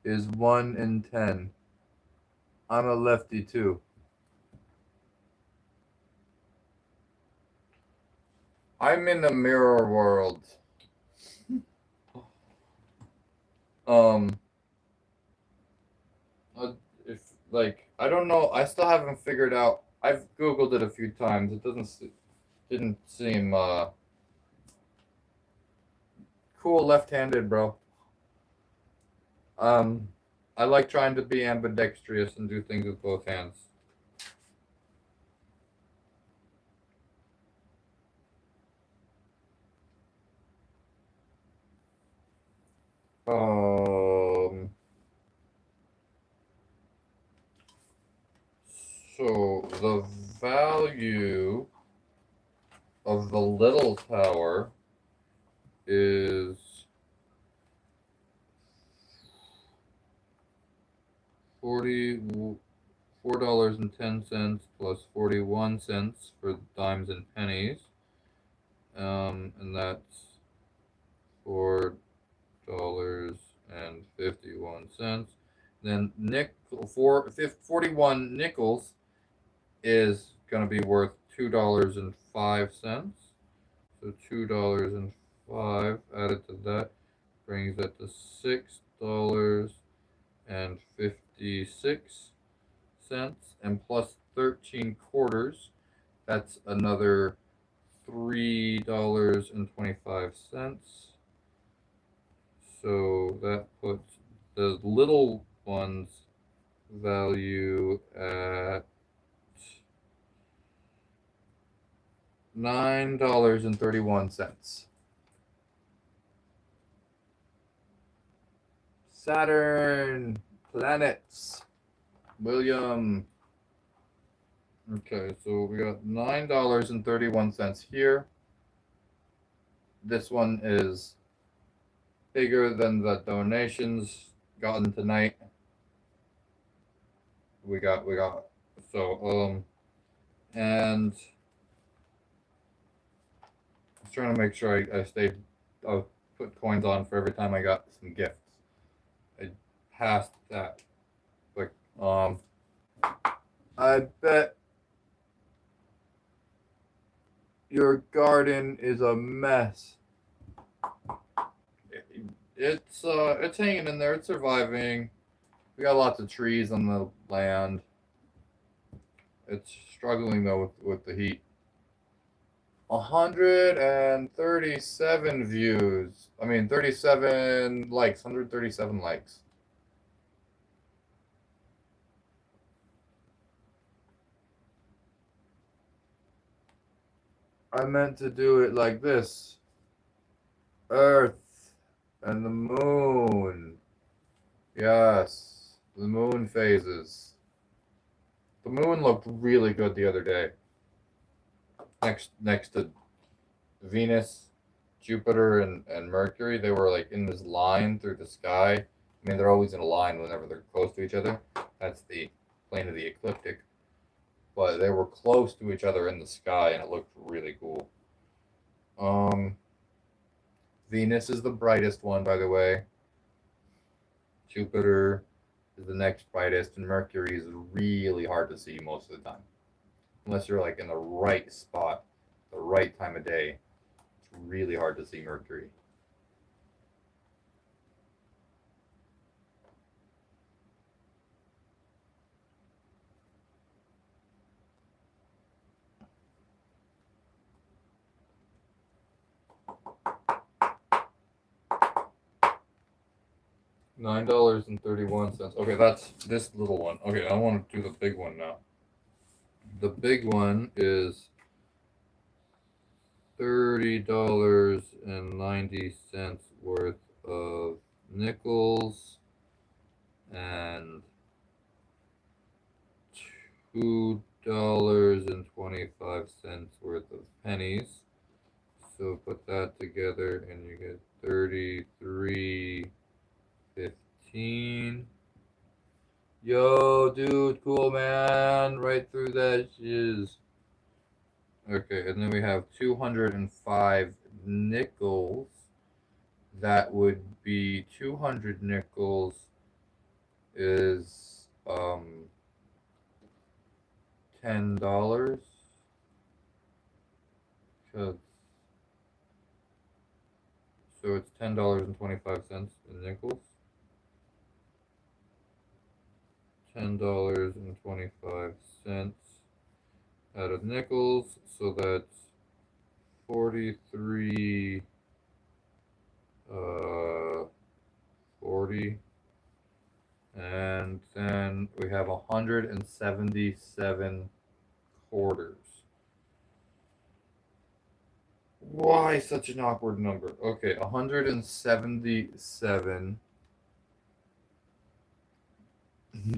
is 1 in 10. I'm a lefty too. I'm in a mirror world. Um, if like I don't know, I still haven't figured out. I've googled it a few times. It didn't seem cool left-handed, bro. Um, I like trying to be ambidextrous and do things with both hands. Um, so the value of the little tower is $44.10 plus 41 cents for dimes and pennies. And that's $4.51. Then 41 nickels is gonna be worth $2.05. So $2.05 added to that brings it to $6.56, and plus 13 quarters, that's another $3.25. So that puts the little one's value at $9.31. Saturn planets. William. Okay, so we got $9.31 here. This one is bigger than the donations gotten tonight. We got so and I was trying to make sure I stayed put coins on for every time I got some gifts. I passed that. Like I bet your garden is a mess. It's hanging in there. It's surviving. We got lots of trees on the land. It's struggling though with the heat. 137 views. I mean, 37 likes. 137 likes. I meant to do it like this. Earth and the moon. Yes, the moon phases. The moon looked really good the other day. Next to Venus, Jupiter, and Mercury, they were like in this line through the sky. I mean, they're always in a line whenever they're close to each other. That's the plane of the ecliptic. But they were close to each other in the sky, and it looked really cool. Um, Venus is the brightest one, by the way. Jupiter is the next brightest, and Mercury is really hard to see most of the time, unless you're like in the right spot, the right time of day. It's really hard to see Mercury. $9.31. Okay, that's this little one. Okay, I want to do the big one now. The big one is $30.90 worth of nickels and $2.25 worth of pennies. So put that together and you get 33.15. Yo, dude, cool, man. Right through that shiz. Okay, and then we have 205 nickels. that would be 200 nickels is $10. So it's $10.25 in nickels. $10.25 out of nickels, so that's 43 40, and then we have 177 quarters. Why such an awkward number? Okay, 177.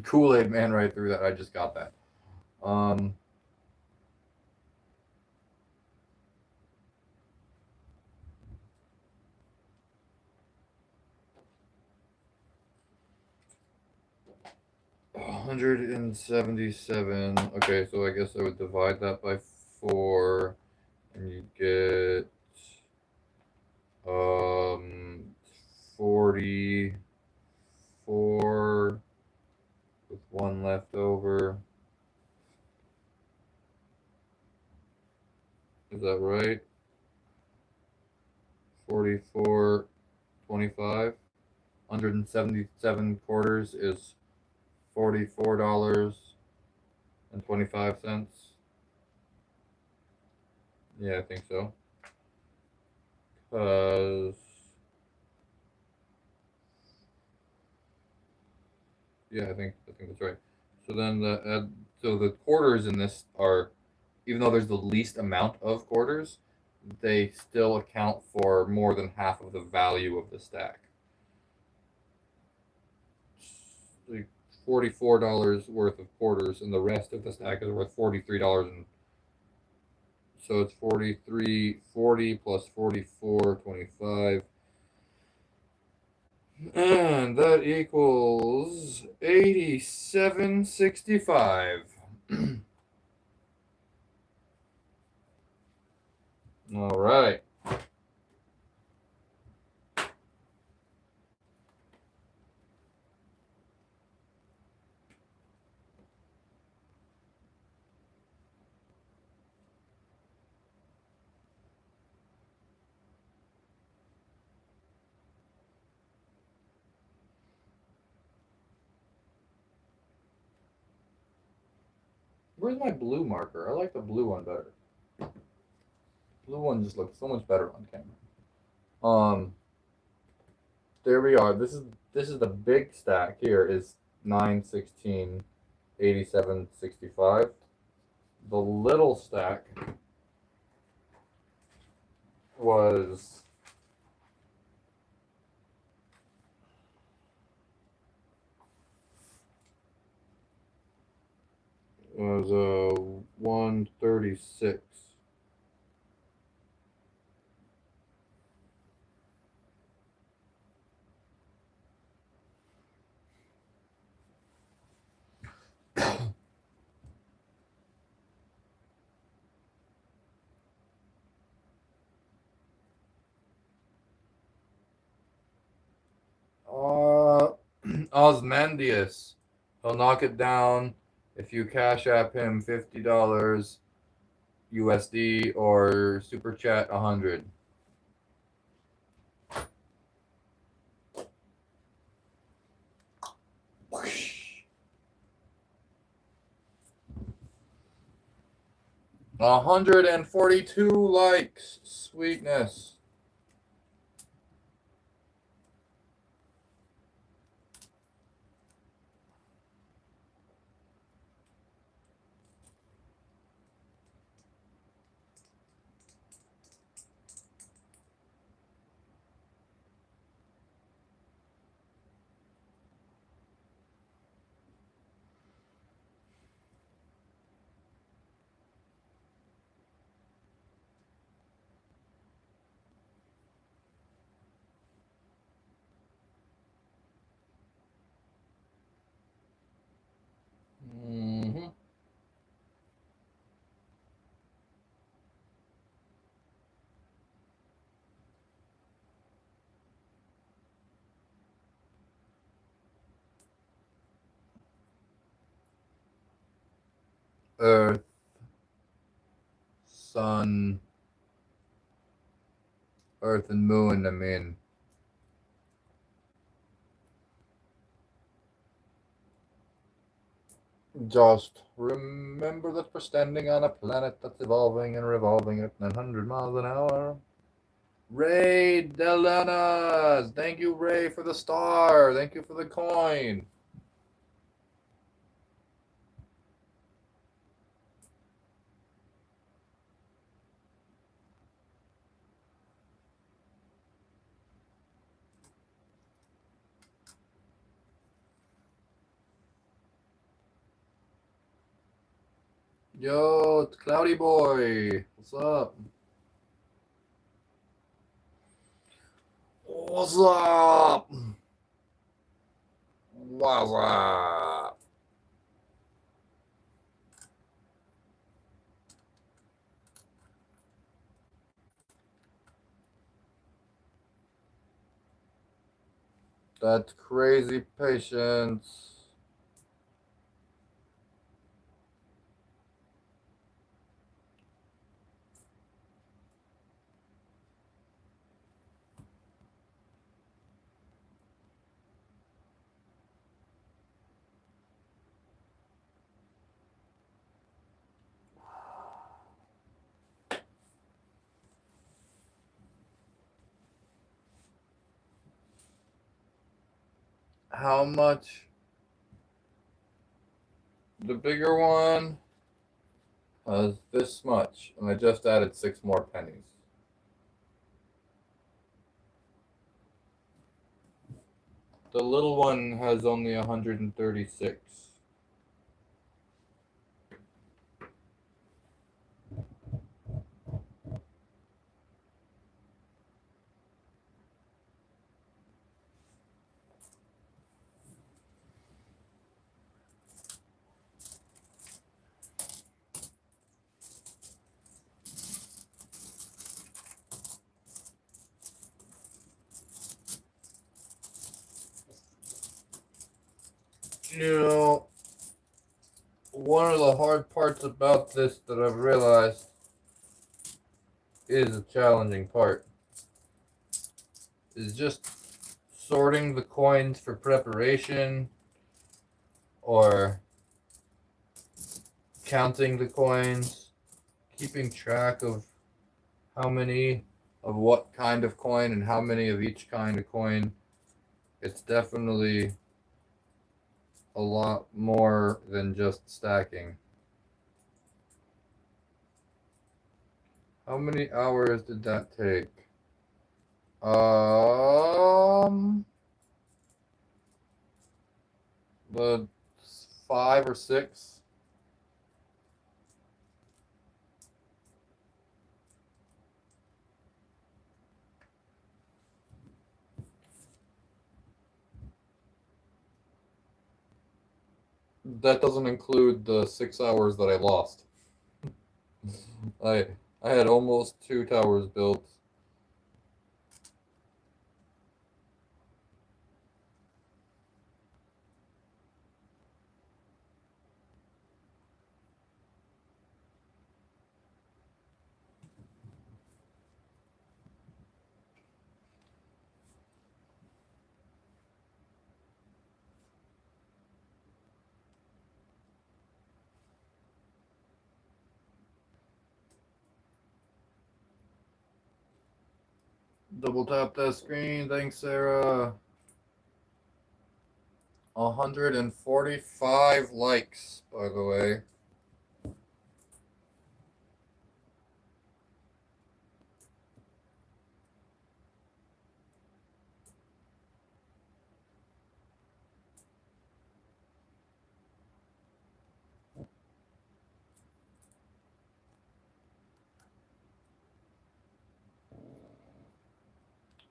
Kool-Aid man right through that. I just got that. Um 177. Okay, so I guess I would divide that by 4, and you get 44 with one left over. Is that right? 44.25. 177 quarters is $44.25. Yeah, I think so. Cause yeah, I think that's right. So then the quarters in this are, even though there's the least amount of quarters, they still account for more than half of the value of the stack. Like $44 worth of quarters, and the rest of the stack is worth $43, and so it's 43.40 plus 44.25, and that equals 87.65. All right. Where's my blue marker? I like the blue one better. Blue one just looks so much better on camera. There we are. This is the big stack here is 9, 16, 87, 65. The little stack was was 136. Osmandius. He'll knock it down if you cash app him $50 USD or super chat 100. $142 likes. Sweetness. Earth, Sun, Earth and Moon, I mean. Just remember that we're standing on a planet that's evolving and revolving at 900 miles an hour. Ray Delanas! Thank you, Ray, for the star. Thank you for the coin. Yo, it's Cloudy Boy. What's up? What's up? What's up? That's crazy patience. How much? The bigger one has this much, and I just added 6 more pennies. The little one has only 136. You know, one of the hard parts about this that I've realized is a challenging part is just sorting the coins for preparation or counting the coins, keeping track of how many of what kind of coin and how many of each kind of coin. It's definitely a lot more than just stacking. How many hours did that take? The 5 or 6. That doesn't include the 6 hours that I lost. I I had almost 2 towers built. Double tap that screen. Thanks, Sarah. 145 likes, by the way.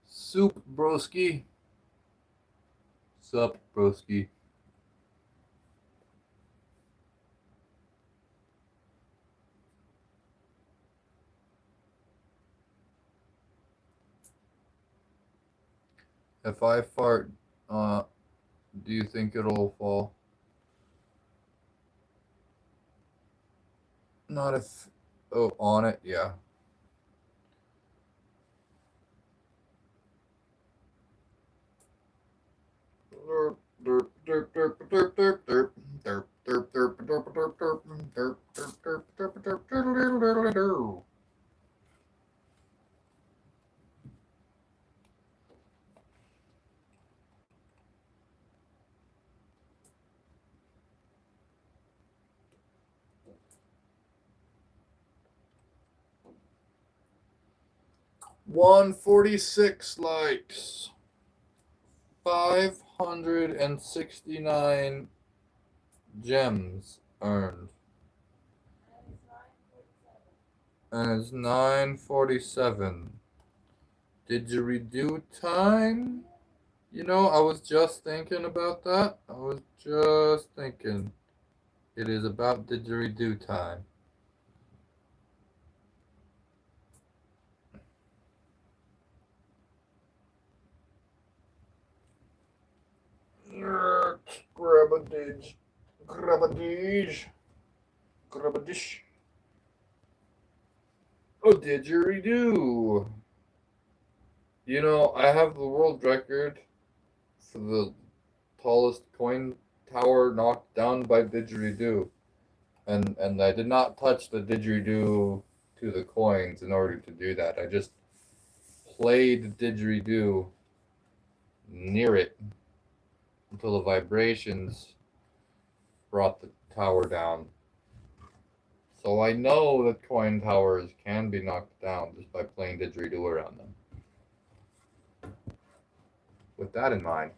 Soup broski. Sup broski. If I fart, do you think it'll fall? Not if. Oh, on it, yeah. $146 likes. 569 gems earned. And it's 9:47. Didgeridoo time? You know, I was just thinking about that. I was just thinking. It is about didgeridoo time. Grab a didge. Grab a didge. Grab a dish. Oh, didgeridoo. You know, I have the world record for the tallest coin tower knocked down by didgeridoo. And I did not touch the didgeridoo to the coins in order to do that. I just played didgeridoo near it until the vibrations brought the tower down. So I know that coin towers can be knocked down just by playing didgeridoo around them. With that in mind,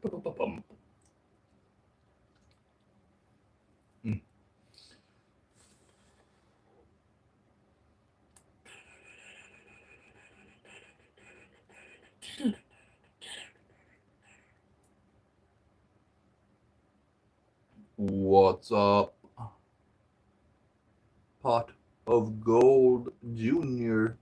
Mm. What's up? Pot of Gold Junior.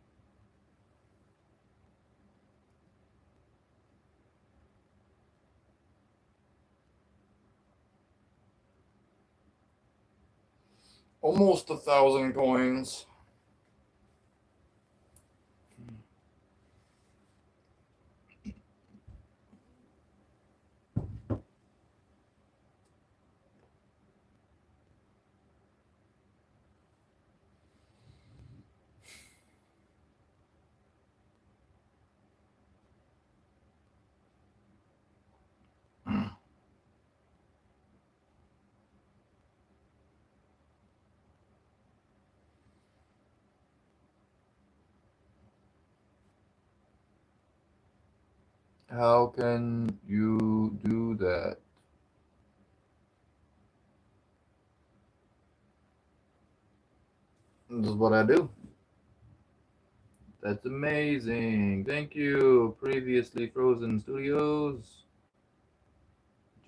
Almost 1,000 coins. How can you do that? This is what I do. That's amazing. Thank you. Previously Frozen Studios.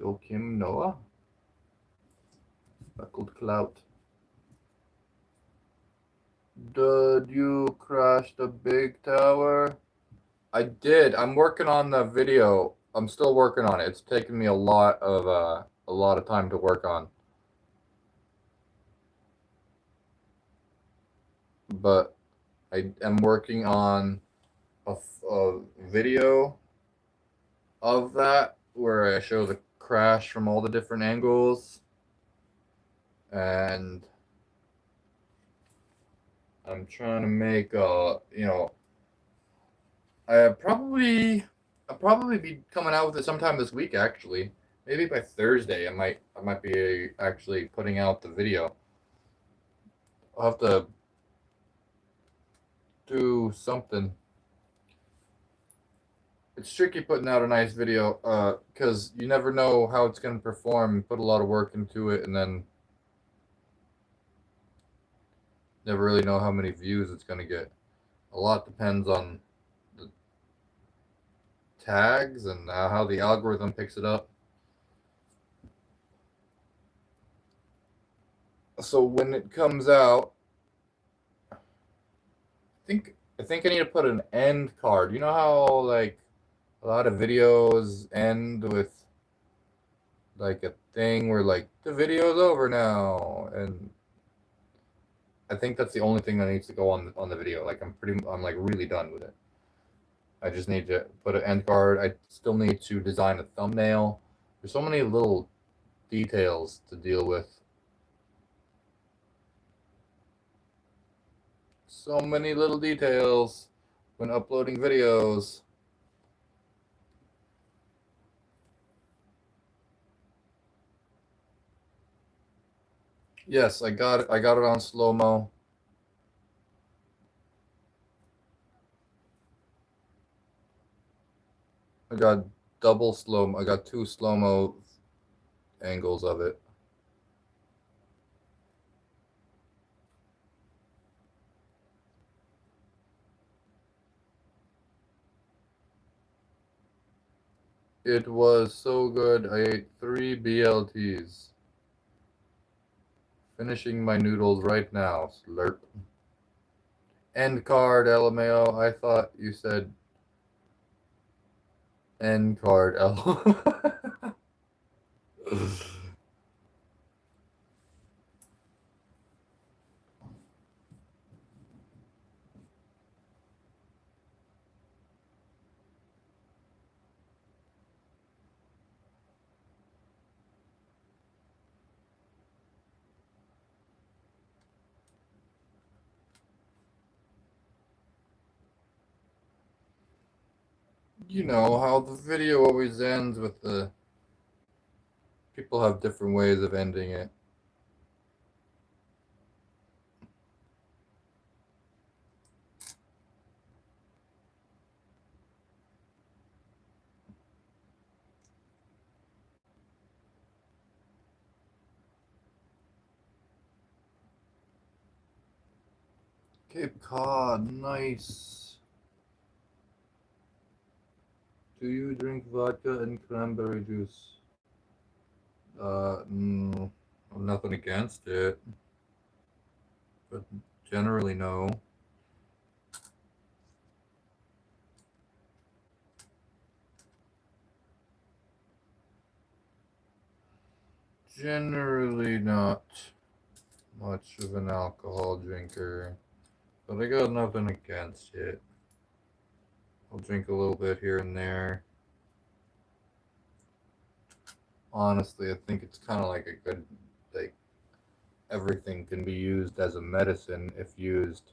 Joachim Noah. Speckled Clout. Did you crash the big tower? I did. I'm working on the video. I'm still working on it. It's taken me a lot of time to work on. But I am working on a video of that where I show the crash from all the different angles, and I'm trying to make I'll probably be coming out with it sometime this week actually. Maybe by Thursday I might be actually putting out the video. I'll have to do something. It's tricky putting out a nice video because you never know how it's going to perform. Put a lot of work into it and then never really know how many views it's going to get. A lot depends on the tags and how the algorithm picks it up. So when it comes out, I think I need to put an end card. You know how like a lot of videos end with like a thing where like the video's over now, and I think that's the only thing that needs to go on the video. Like I'm like really done with it. I just need to put an end card. I still need to design a thumbnail. There's so many little details to deal with. So many little details when uploading videos. Yes, I got it. I got it on slow mo. I got double slow. I got two slow mo angles of it. It was so good. I ate 3 BLTs. Finishing my noodles right now. Slurp. End card, LMAO. I thought you said end card, L. You know how the video always ends with the people have different ways of ending it. Cape Cod, nice. Do you drink vodka and cranberry juice? No, nothing against it, but generally no. Generally not much of an alcohol drinker, but I got nothing against it. I'll drink a little bit here and there. Honestly, I think it's kind of like a good, like, everything can be used as a medicine if used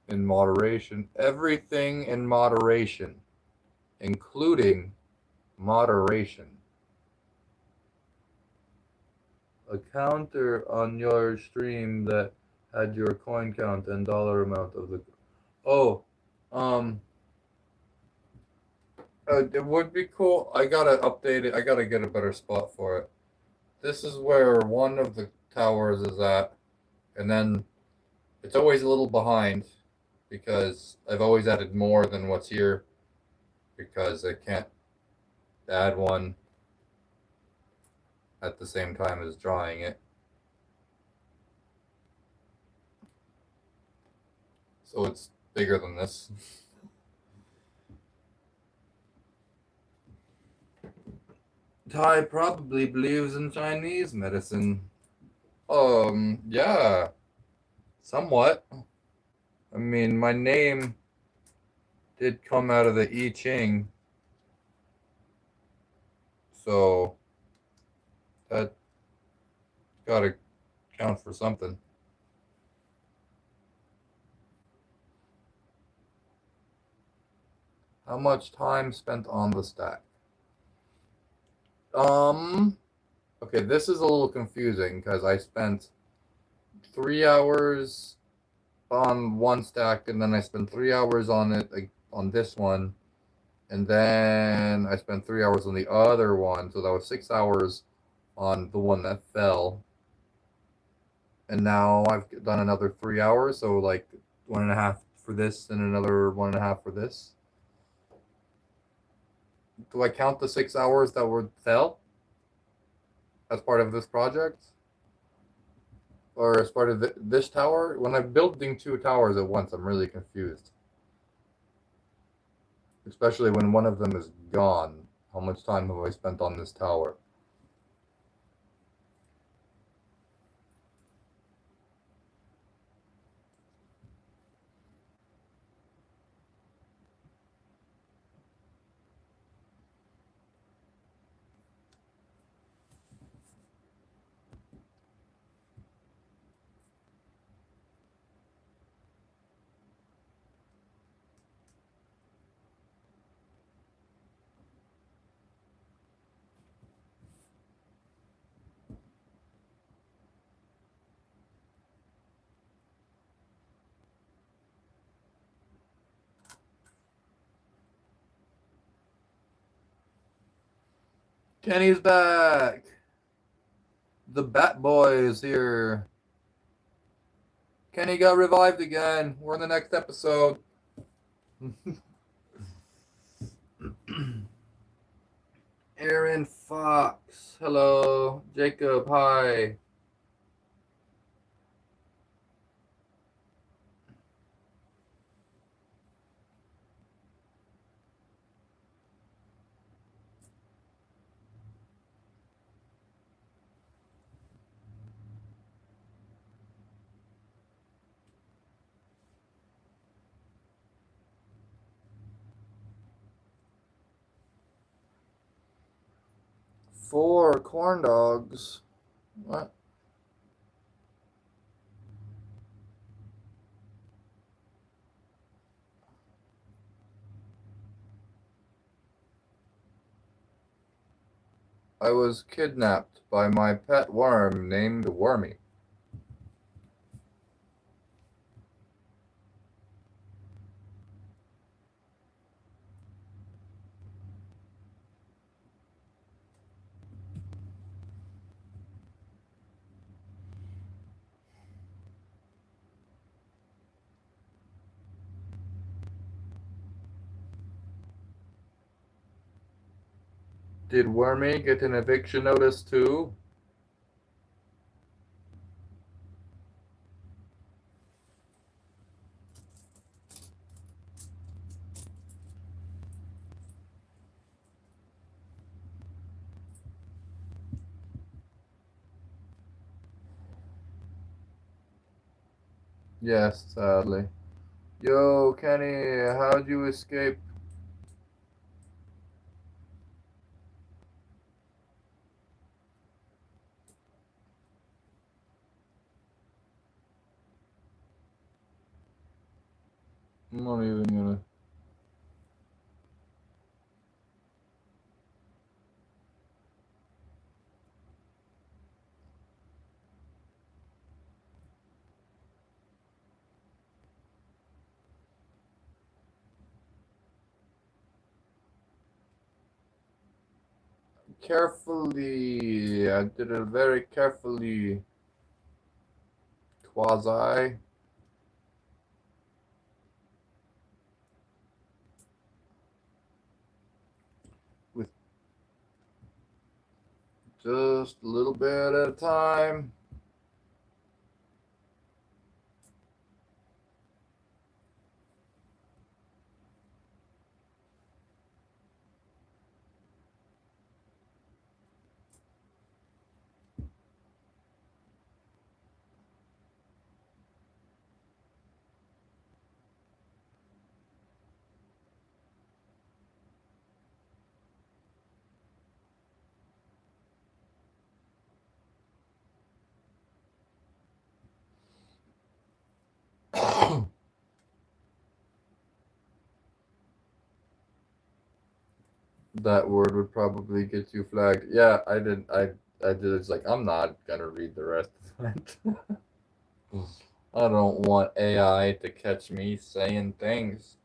in moderation. Everything in moderation, including moderation. A counter on your stream that had your coin count and dollar amount of the. Oh, um, it would be cool. I gotta update it. I gotta get a better spot for it. This is where one of the towers is at, and then it's always a little behind because I've always added more than what's here because I can't add one at the same time as drawing it. So it's bigger than this. Tai probably believes in Chinese medicine. Yeah, somewhat. I mean, my name did come out of the I Ching, so that gotta count for something. How much time spent on the stack? Um, okay, this is a little confusing because I spent 3 hours on one stack and then I spent 3 hours on it, like, on this one, and then I spent 3 hours on the other one, so that was 6 hours on the one that fell. And now I've done another 3 hours, so like 1.5 for this and another 1.5 for this. Do I count the 6 hours that were fell as part of this project? Or as part of this tower? When I'm building two towers at once, I'm really confused. Especially when one of them is gone. How much time have I spent on this tower? Kenny's back! The Bat Boy is here. Kenny got revived again. We're in the next episode. Aaron Fox. Hello. Jacob, hi. Four corn dogs. What? I was kidnapped by my pet worm named Wormy. Did Wormy get an eviction notice too? Yes, sadly. Yo, Kenny, how'd you escape? I'm not even gonna. Carefully. I did it very carefully. Quasi. With just a little bit at a time. That word would probably get you flagged. Yeah, I did. I did. It's like I'm not gonna read the rest of it. I don't want AI to catch me saying things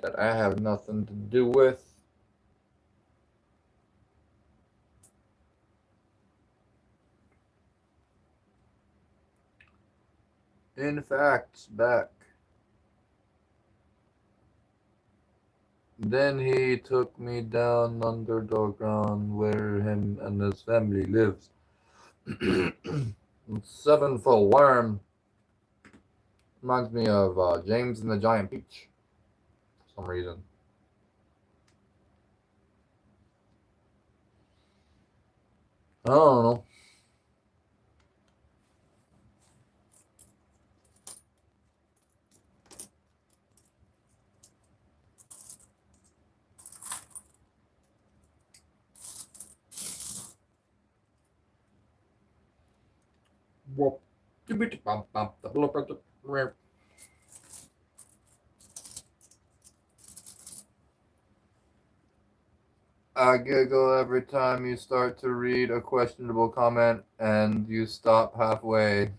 that I have nothing to do with. In fact, back. Then he took me down under the ground where him and his family lives. 7-foot worm reminds me of James and the Giant Peach for some reason. I don't know. I giggle every time you start to read a questionable comment and you stop halfway.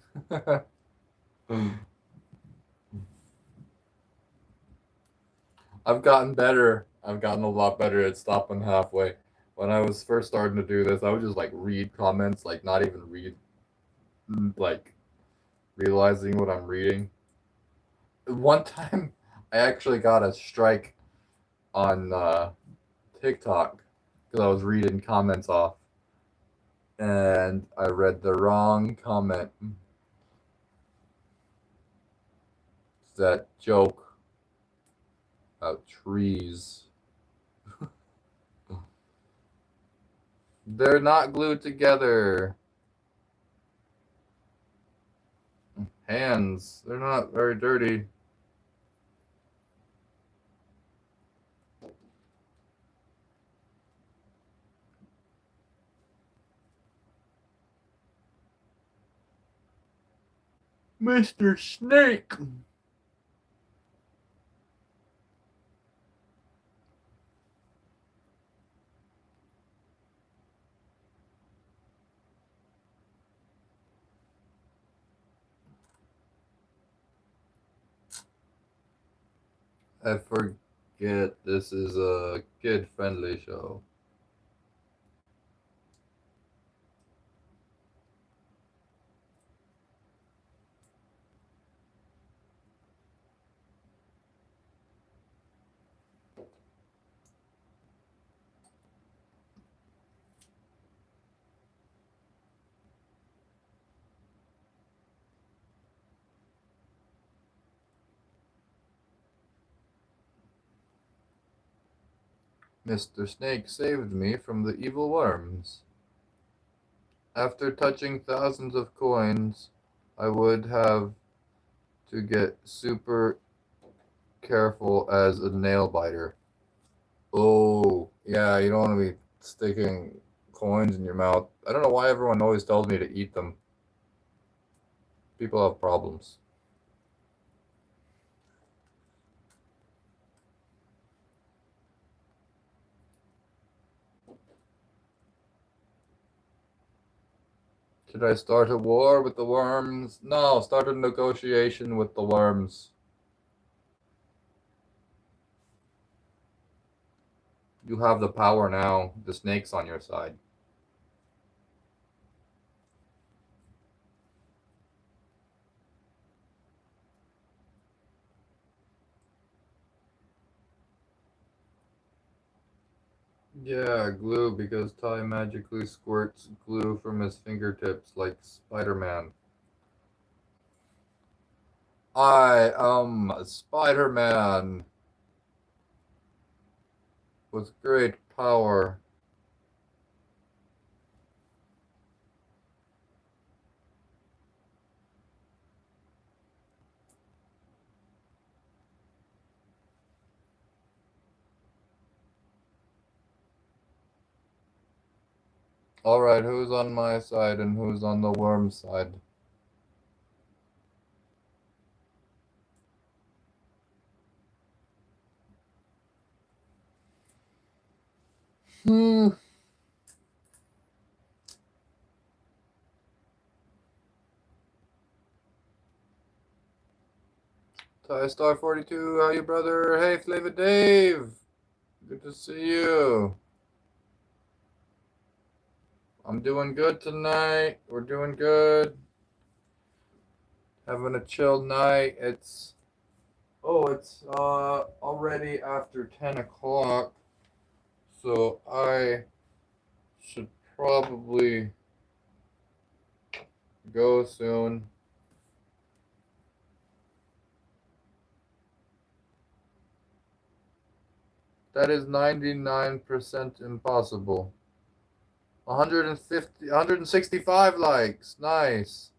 I've gotten better. I've gotten a lot better at stopping halfway. When I was first starting to do this, I would just like read comments, like not even read, like realizing what I'm reading. One time, I actually got a strike on TikTok because I was reading comments off, and I read the wrong comment. It's that joke about trees. They're not glued together. Hands. They're not very dirty. Mr. Snake. I forget this is a kid friendly show. Mr. Snake saved me from the evil worms. After touching thousands of coins, I would have to get super careful as a nail biter. Oh, yeah, you don't want to be sticking coins in your mouth. I don't know why everyone always tells me to eat them. People have problems. Should I start a war with the worms? No, start a negotiation with the worms. You have the power now. The snake's on your side. Yeah, glue, because Tai magically squirts glue from his fingertips like Spider-Man. I am Spider-Man with great power. Alright, who's on my side and who's on the worm side? Hmm. TaiStar42, how you, brother? Hey, Flavor Dave! Good to see you. I'm doing good tonight. We're doing good. Having a chill night. It's already after 10 o'clock. So I should probably go soon. That is 99% impossible. 150, 165 likes. Nice.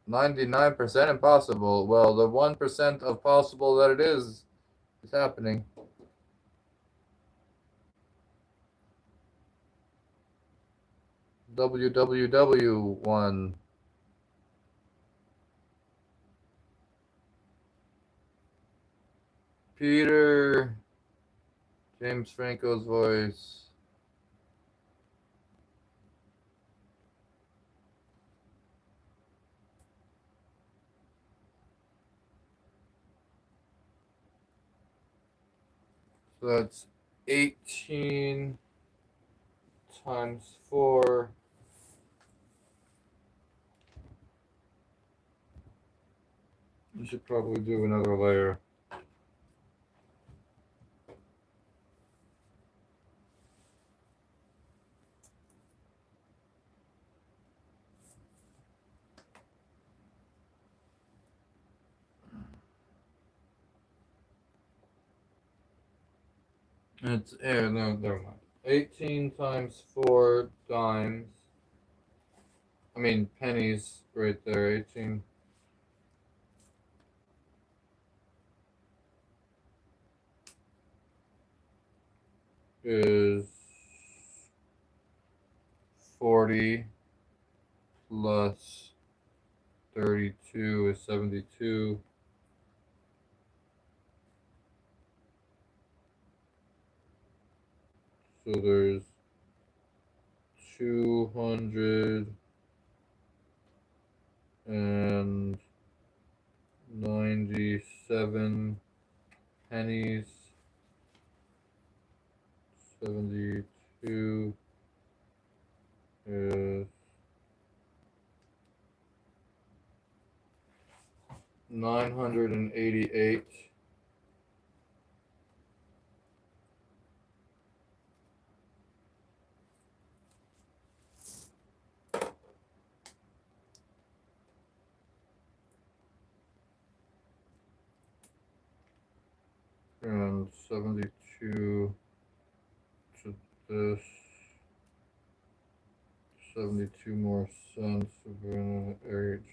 99% impossible. Well, the 1% of possible that it is happening. WWW1. Peter. James Franco's voice. So that's 18 times 4. You should probably do another layer. It's no, never mind. 18 times 4 dimes. I mean pennies right there. 18. Is 40 plus 32 is 72. So there's 297 pennies. 72 is 988. and 72 to this. 72 more cents of an age.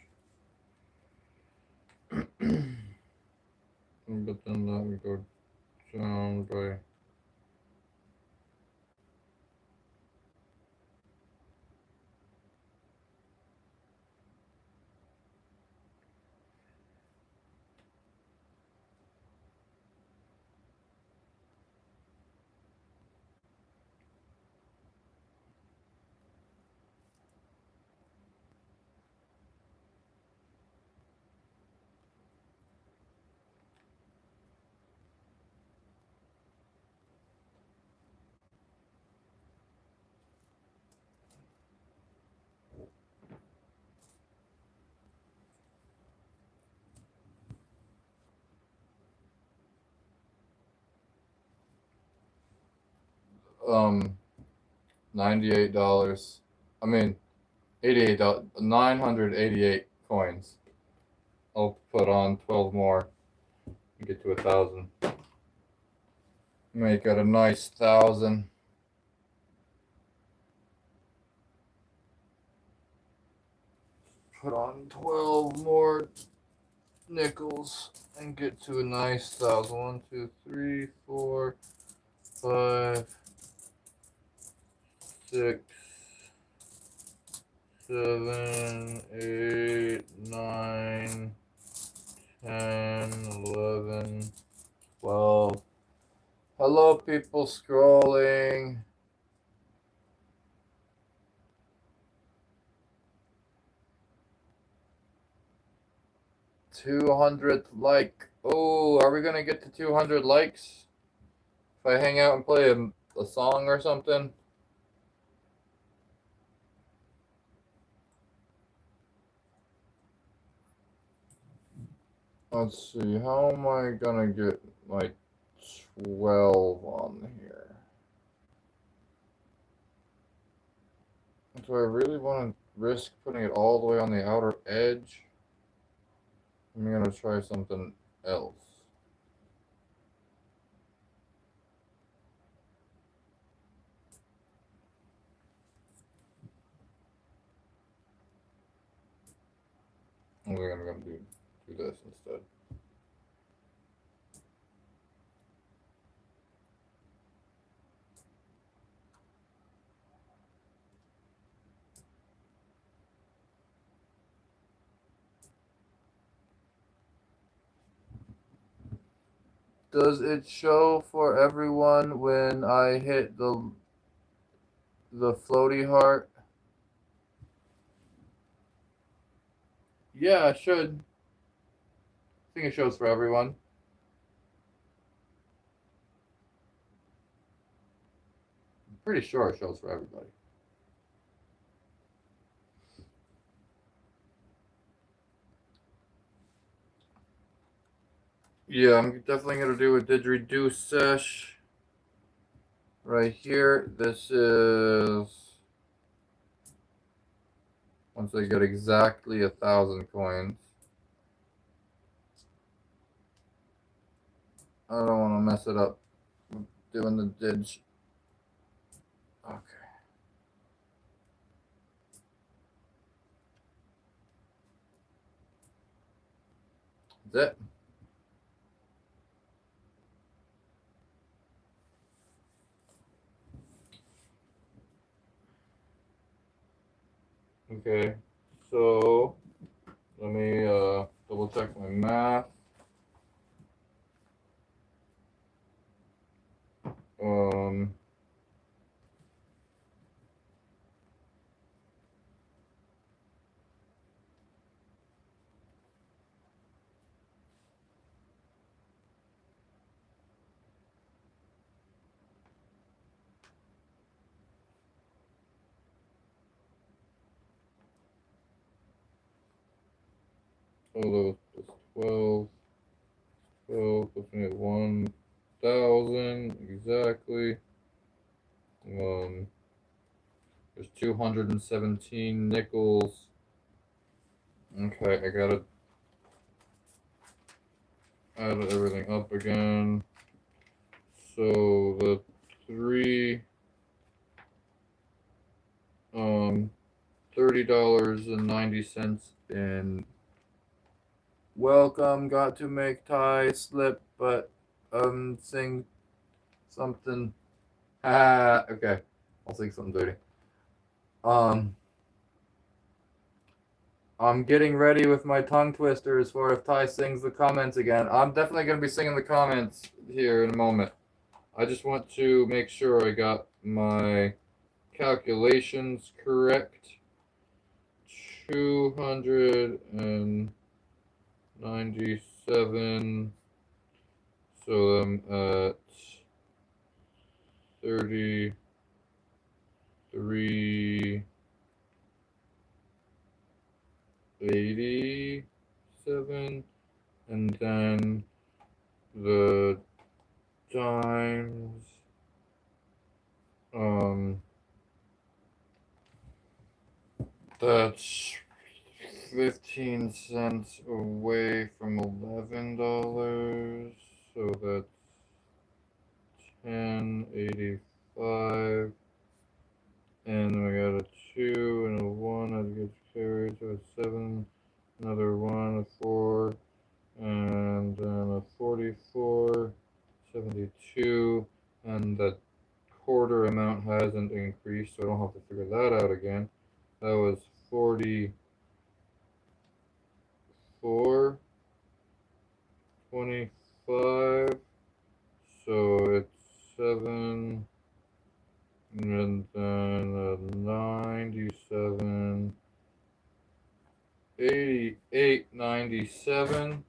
But then that would go down by um $98. I mean $88, 988 coins. I'll put on 12 more and get to 1,000. Make it a nice 1,000. Put on 12 more nickels and get to a nice 1,000. 1, 2, 3, 4, 5, 6, 7, 8, 9, 10, 11, 12. Hello, people scrolling. 200th like. Oh, are we gonna get to 200 likes? If I hang out and play a song or something? Let's see, how am I gonna get my 12 on here? Do I really want to risk putting it all the way on the outer edge? I'm gonna try something else. I think I'm gonna do this instead. Does it show for everyone when I hit the floaty heart? Yeah, it should. I think it shows for everyone. I'm pretty sure it shows for everybody. Yeah, I'm definitely gonna do a didgeridoo sesh right here. This is once I get exactly 1,000 coins. I don't want to mess it up doing the didge. Okay. That's it. Okay, so let me double check my math. Um, although it's 12, 12 puts me at 1,000 exactly. There's 217 nickels. Okay, I gotta add everything up again. So the three $30.90 in welcome. Got to make Ty slip, but sing something. Ah, okay. I'll sing something dirty. I'm getting ready with my tongue twisters for if Ty sings the comments again. I'm definitely gonna be singing the comments here in a moment. I just want to make sure I got my calculations correct. 297. So I'm at 3387, and then the times that's 15 cents away from $11, so that's 10.85, and then I got a 2 and a 1 that gets carried, so it's 7, another 1, a 4, and then a 44.72, and the quarter amount hasn't increased, so I don't have to figure that out again. That was 44.25, so it's 7, and then 97, 88.97.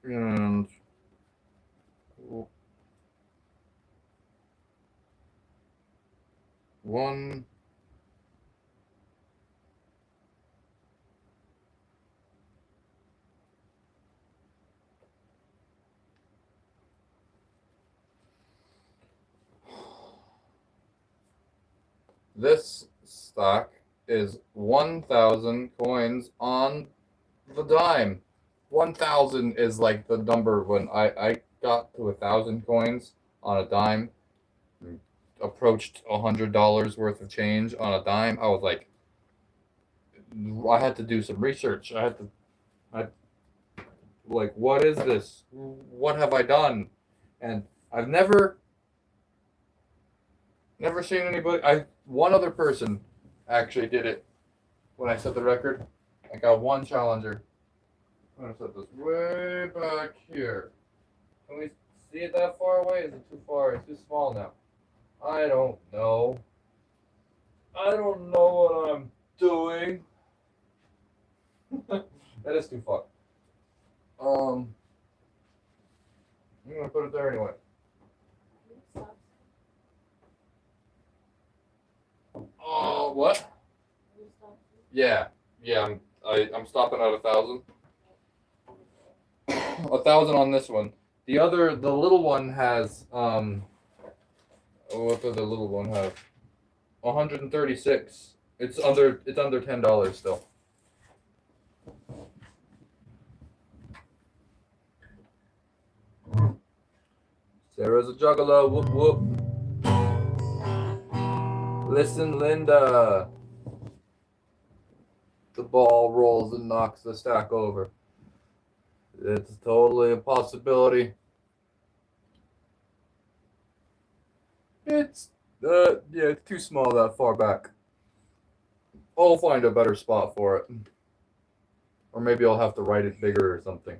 And one this stock is 1,000 coins on the dime. 1,000 is like the number when I got to 1,000 coins on a dime, approached $100 worth of change on a dime. I was like, I had to do some research. I like, what is this? What have I done? And I've never seen anybody. One other person actually did it when I set the record. I got one challenger. I'm gonna set this way back here. Can we see it that far away? Is it too far? It's too small now. I don't know. I don't know what I'm doing. That is too far. I'm gonna put it there anyway. Oh, what? Yeah, I'm stopping at 1,000. 1,000 on this one. The little one has what does the little one have? 136. It's under $10 still. Sarah's a juggalo. Whoop whoop. Listen, Linda. The ball rolls and knocks the stack over. It's totally a possibility. It's it's too small that far back. I'll find a better spot for it. Or maybe I'll have to write it bigger or something.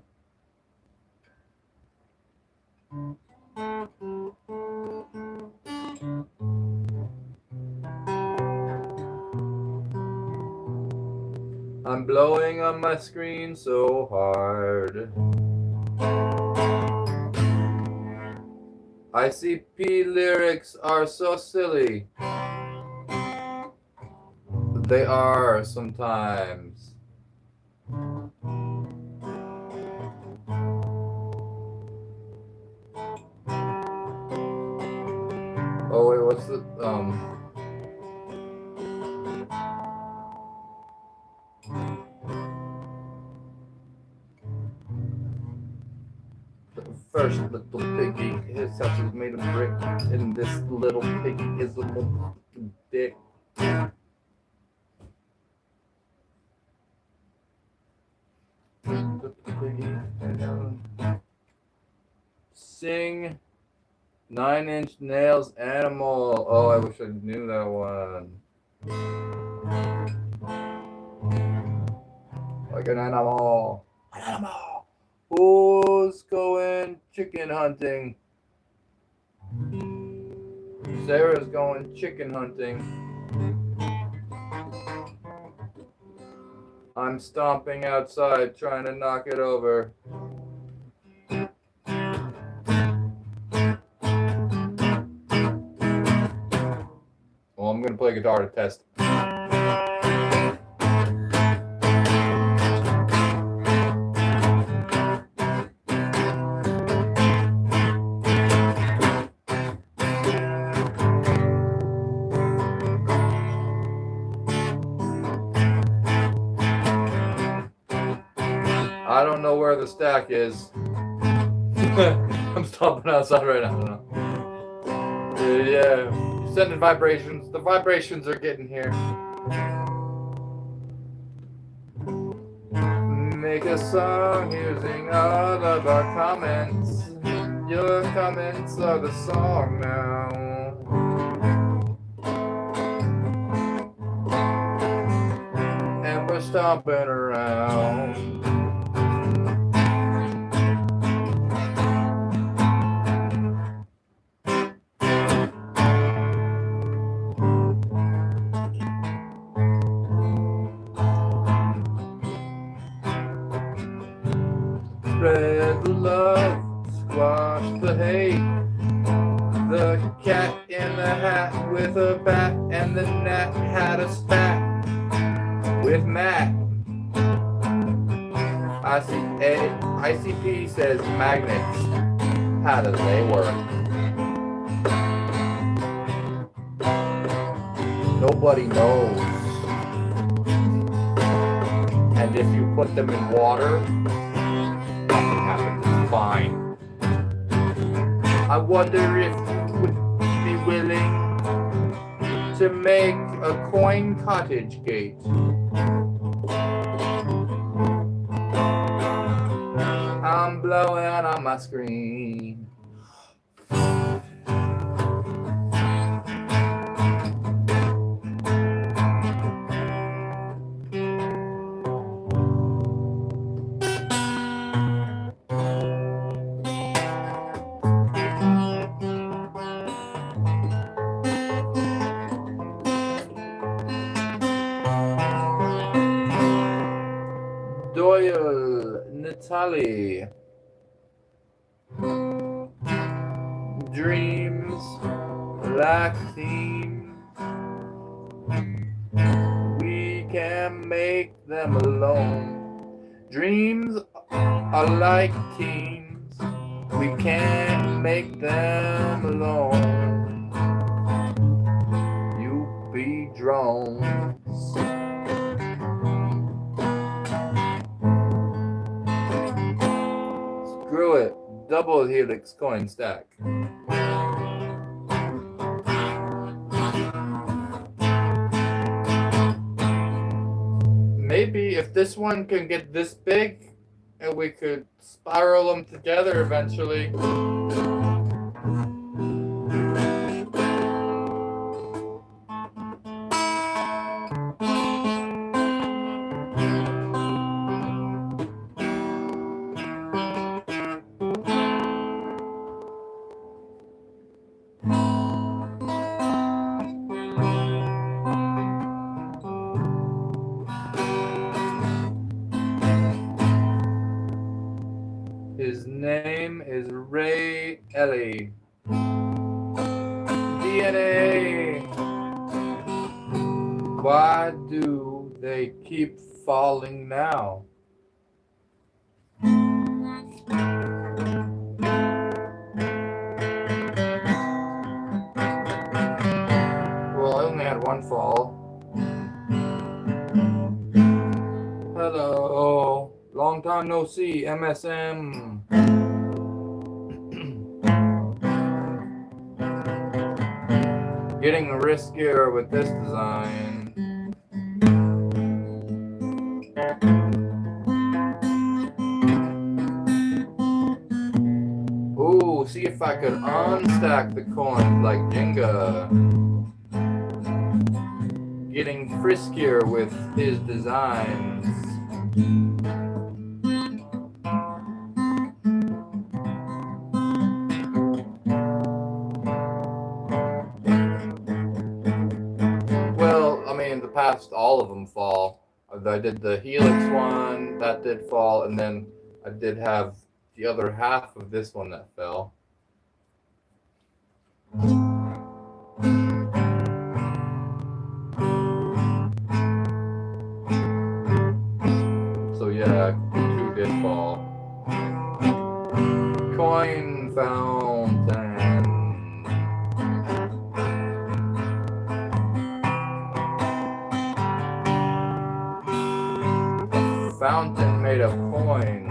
I'm blowing on my screen so hard. ICP lyrics are so silly. They are sometimes. what's the first little piggy, his house is made of brick, and this little piggy is a little dick. Little piggy, sing 9-inch nails animal. Oh, I wish I knew that one. Like an animal. An animal. Who's going chicken hunting? Sarah's going chicken hunting. I'm stomping outside trying to knock it over. Well, I'm going to play guitar to test. I don't know where the stack is. I'm stomping outside right now. I don't know. Yeah, sending vibrations. The vibrations are getting here. Make a song using all of our comments. Your comments are the song now. And we're stomping around. Spread the love, squash the hate. The cat in the hat with a bat, and the gnat had a spat with Matt. ICP says magnets. How do they work? Nobody knows. And if you put them in water, nothing happens. It's fine. I wonder if you would be willing to make a coin cottage gate. I'm blowing on my screen. Doyle, Natalie. Dreams, like teams. We can make them alone. Dreams are like teams. We can't make them alone. You be drones. Screw it. Double helix coin stack. Maybe if this one can get this big, and we could spiral them together eventually. His name is Ray Ellie. DNA. Why do they keep falling now? one fall. Hello, long time no see, MSM. Getting riskier with this design. Ooh, see if I could unstack the coins like Jenga. Getting friskier with his designs. Well, I mean, the past, all of them fall. I did the Helix one, that did fall, and then I did have the other half of this one that fell. So yeah, two did fall. Coin fountain. A fountain made of coins.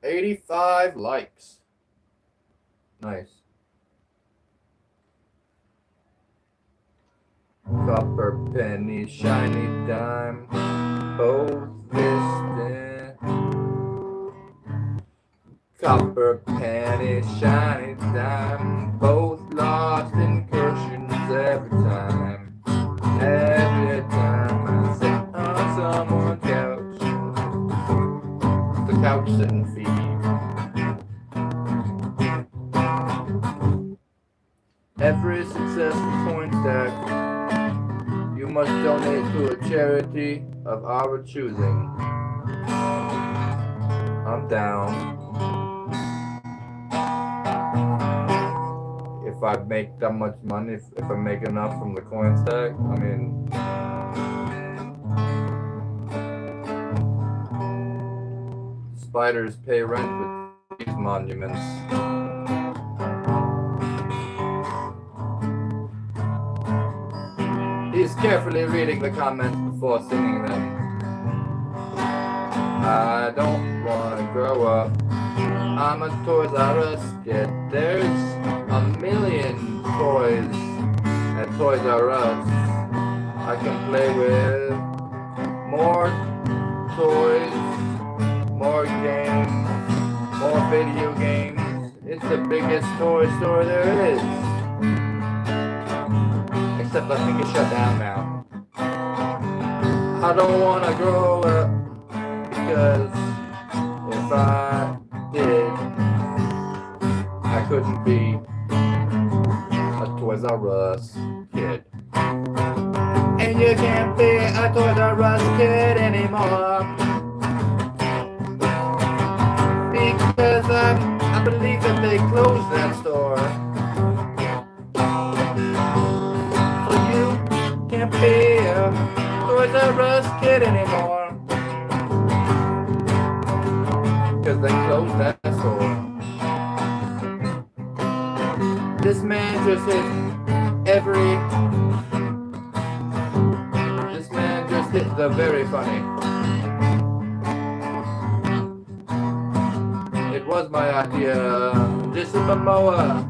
$85 likes. Nice. Copper penny, shiny dime, both listed. Copper penny, shiny dime, both lost incursions every time. Every time I sit on someone's couch, the couch sitting feed. Every successful coin stack, you must donate to a charity of our choosing. I'm down. If I make that much money, if I make enough from the coin stack, I mean, spiders pay rent with these monuments. He's carefully reading the comments before singing them. I don't wanna grow up. I'm a Toys R Us kid. There's a million toys at Toys R Us. I can play with more toys, more games, more video games. It's the biggest toy store there is. Except I think it's shut down now. I don't wanna grow up because if I did, I couldn't be a Toys R Us kid. And you can't be a Toys R Us kid anymore. Because I believe that they closed that store. So you can't be a Toys R Us kid anymore. Because they closed that store. This man just hit every. This man just hit the very funny. It was my idea. Jason Momoa.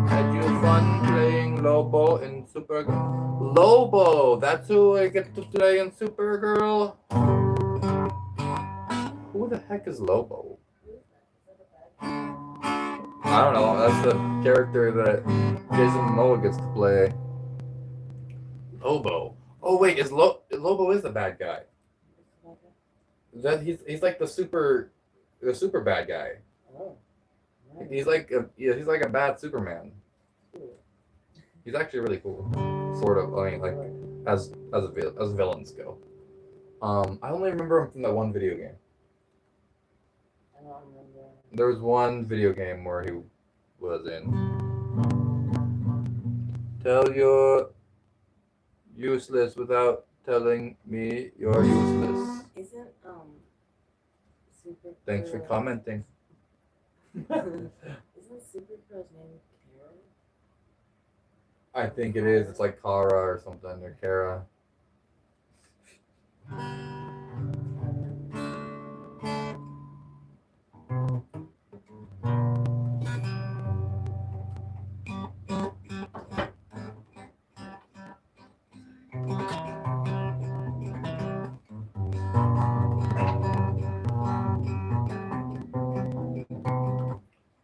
Had you fun playing Lobo in Supergirl? Lobo! That's who I get to play in Supergirl? Who the heck is Lobo? I don't know. That's the character that Jason Momoa gets to play. Lobo. Oh wait, Lobo is the bad guy? That he's like the super bad guy. Oh, nice. He's like a bad Superman. He's actually really cool. Sort of. I mean, like as villains go. I only remember him from that one video game. I don't remember. There was one video game where he was in. Tell your useless without telling me you're useless. Isn't Super Thanks for Crow- commenting. Isn't Super Crow's name Kara? I think it is. It's like Kara or something, or Kara.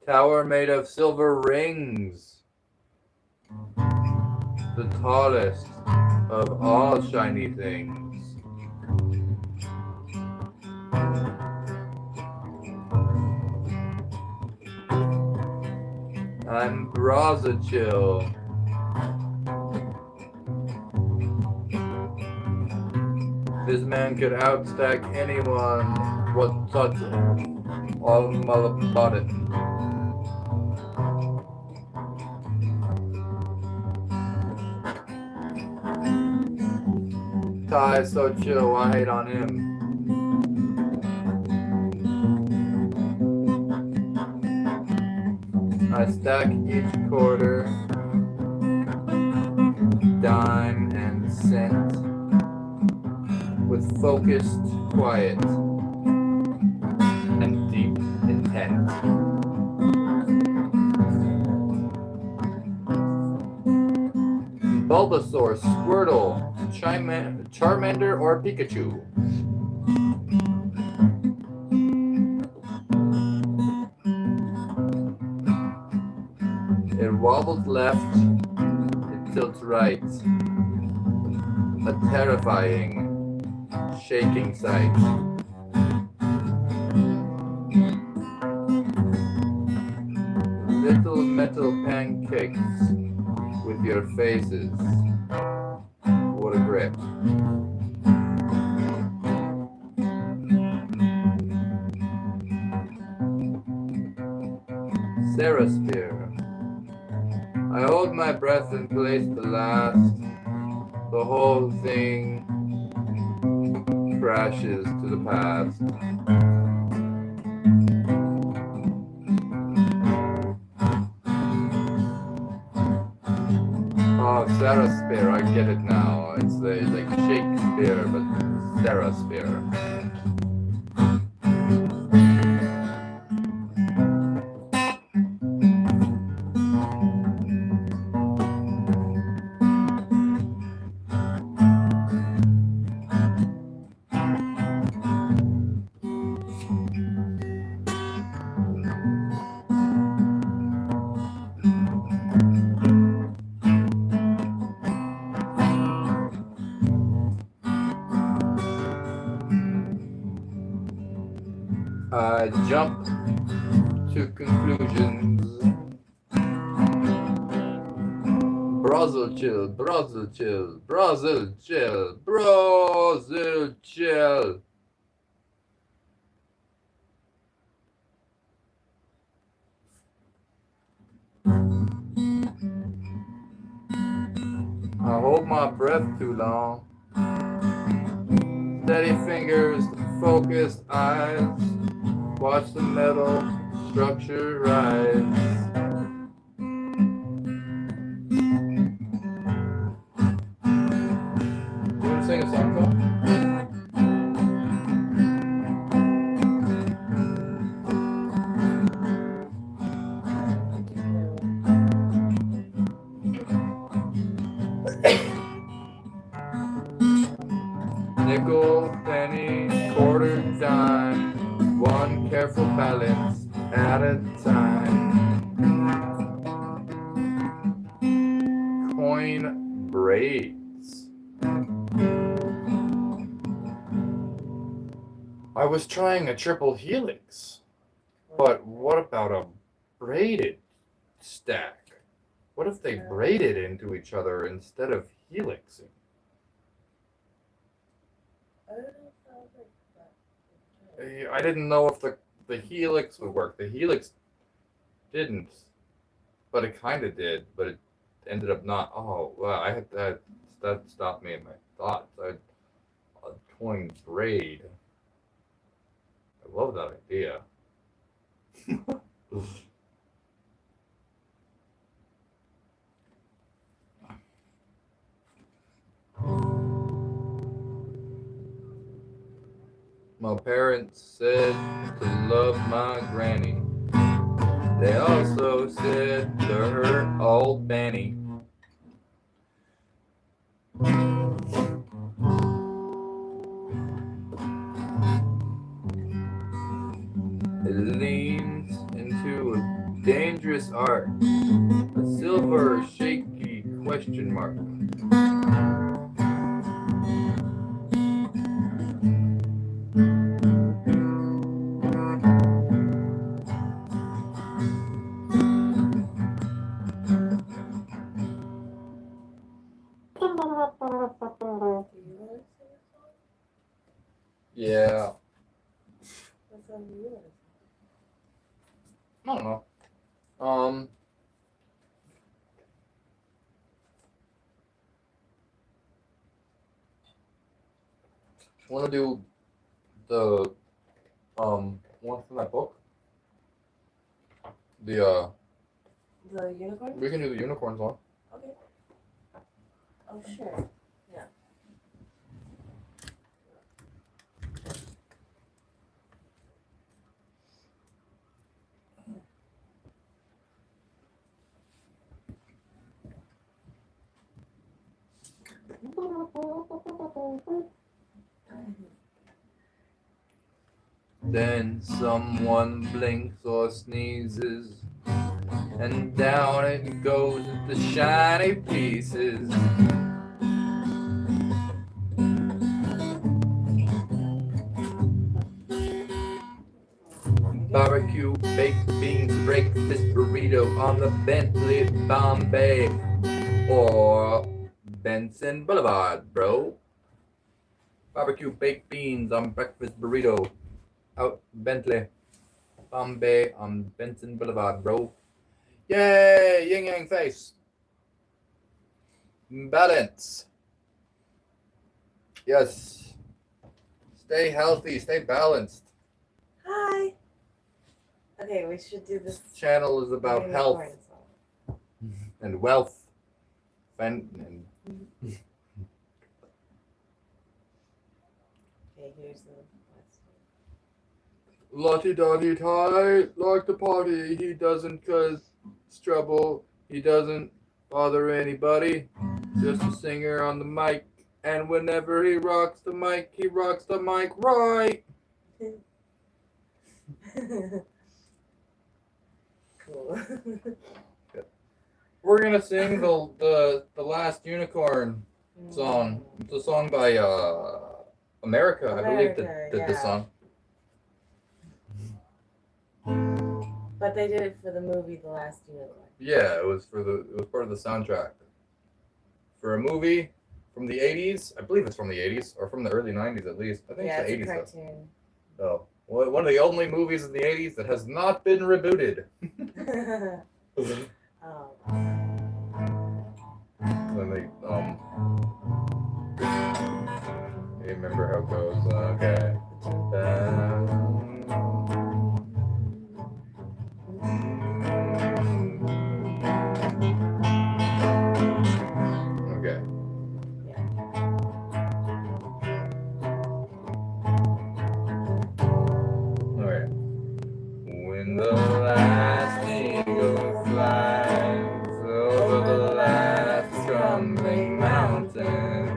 Tower made of silver rings. The tallest of all shiny things. I'm Brazachill. This man could outstack anyone. What such all about it. Tai is so chill, I hate on him. I stack each quarter, dime, and cent with focused quiet and deep intent. Bulbasaur, Squirtle, Charmander, or Pikachu? It wobbles left, it tilts right. A terrifying, shaking sight. Little metal pancakes with your faces. What a grip. Sarah Spear. I hold my breath and place the last. The whole thing crashes to the past. Oh, Sarah Spear, I get it now. It's like Shakespeare, but Sarah Spear. I jump to conclusions. Brazil chill, Brazil chill, Brazil chill, Brazil chill. I hold my breath too long. Steady fingers, focused eyes. Watch the metal structure rise. You want to sing a song, Phil? Nickel, penny, quarter, dime. One careful balance at a time. Coin braids. I was trying a triple helix, but what about a braided stack? What if they braided into each other instead of helixing? I didn't know if the helix would work. The helix didn't, but it kind of did, but it ended up not. Oh, wow, I had that that stopped me in my thoughts. A coin braid. I love that idea. My parents said to love my granny. They also said to hurt old Benny. It leans into a dangerous art, a silver shaky question mark. Do you want to sing a song? Yeah, What song do you want to sing? I don't know. Um, want to do the one from that book? The The unicorn? we can do the unicorn song. Okay. Oh, sure. Yeah. Then someone blinks or sneezes, and down it goes with the shiny pieces. Barbecue, baked beans, breakfast burrito on the Bentley Bombay or Benson Boulevard, bro. Barbecue, baked beans on breakfast burrito out Bentley Bombay on Benson Boulevard, bro. Yay! Yin yang face. Balance. Yes. Stay healthy, stay balanced. Hi. Okay, we should do this. This channel is about health unicorn song. and wealth. And Okay, here's the last one. Lottie Dottie Tie, like the party, he doesn't cause it's trouble, he doesn't bother anybody, just a singer on the mic, and whenever he rocks the mic right. Cool. We're gonna sing the last unicorn song. It's a song by America, I believe, that did this song. But they did it for the movie The Last Unicorn. Yeah, it was part of the soundtrack for a movie from the 80s. I believe it's from the 80s or from the early 90s at least. I think Yeah, it's the it's 80s. a cartoon. Though. Well, one of the only movies in the 80s that has not been rebooted. Oh. When they you remember how it goes? Okay. Okay. Alright. When the last eagle flies over the last crumbling mountain,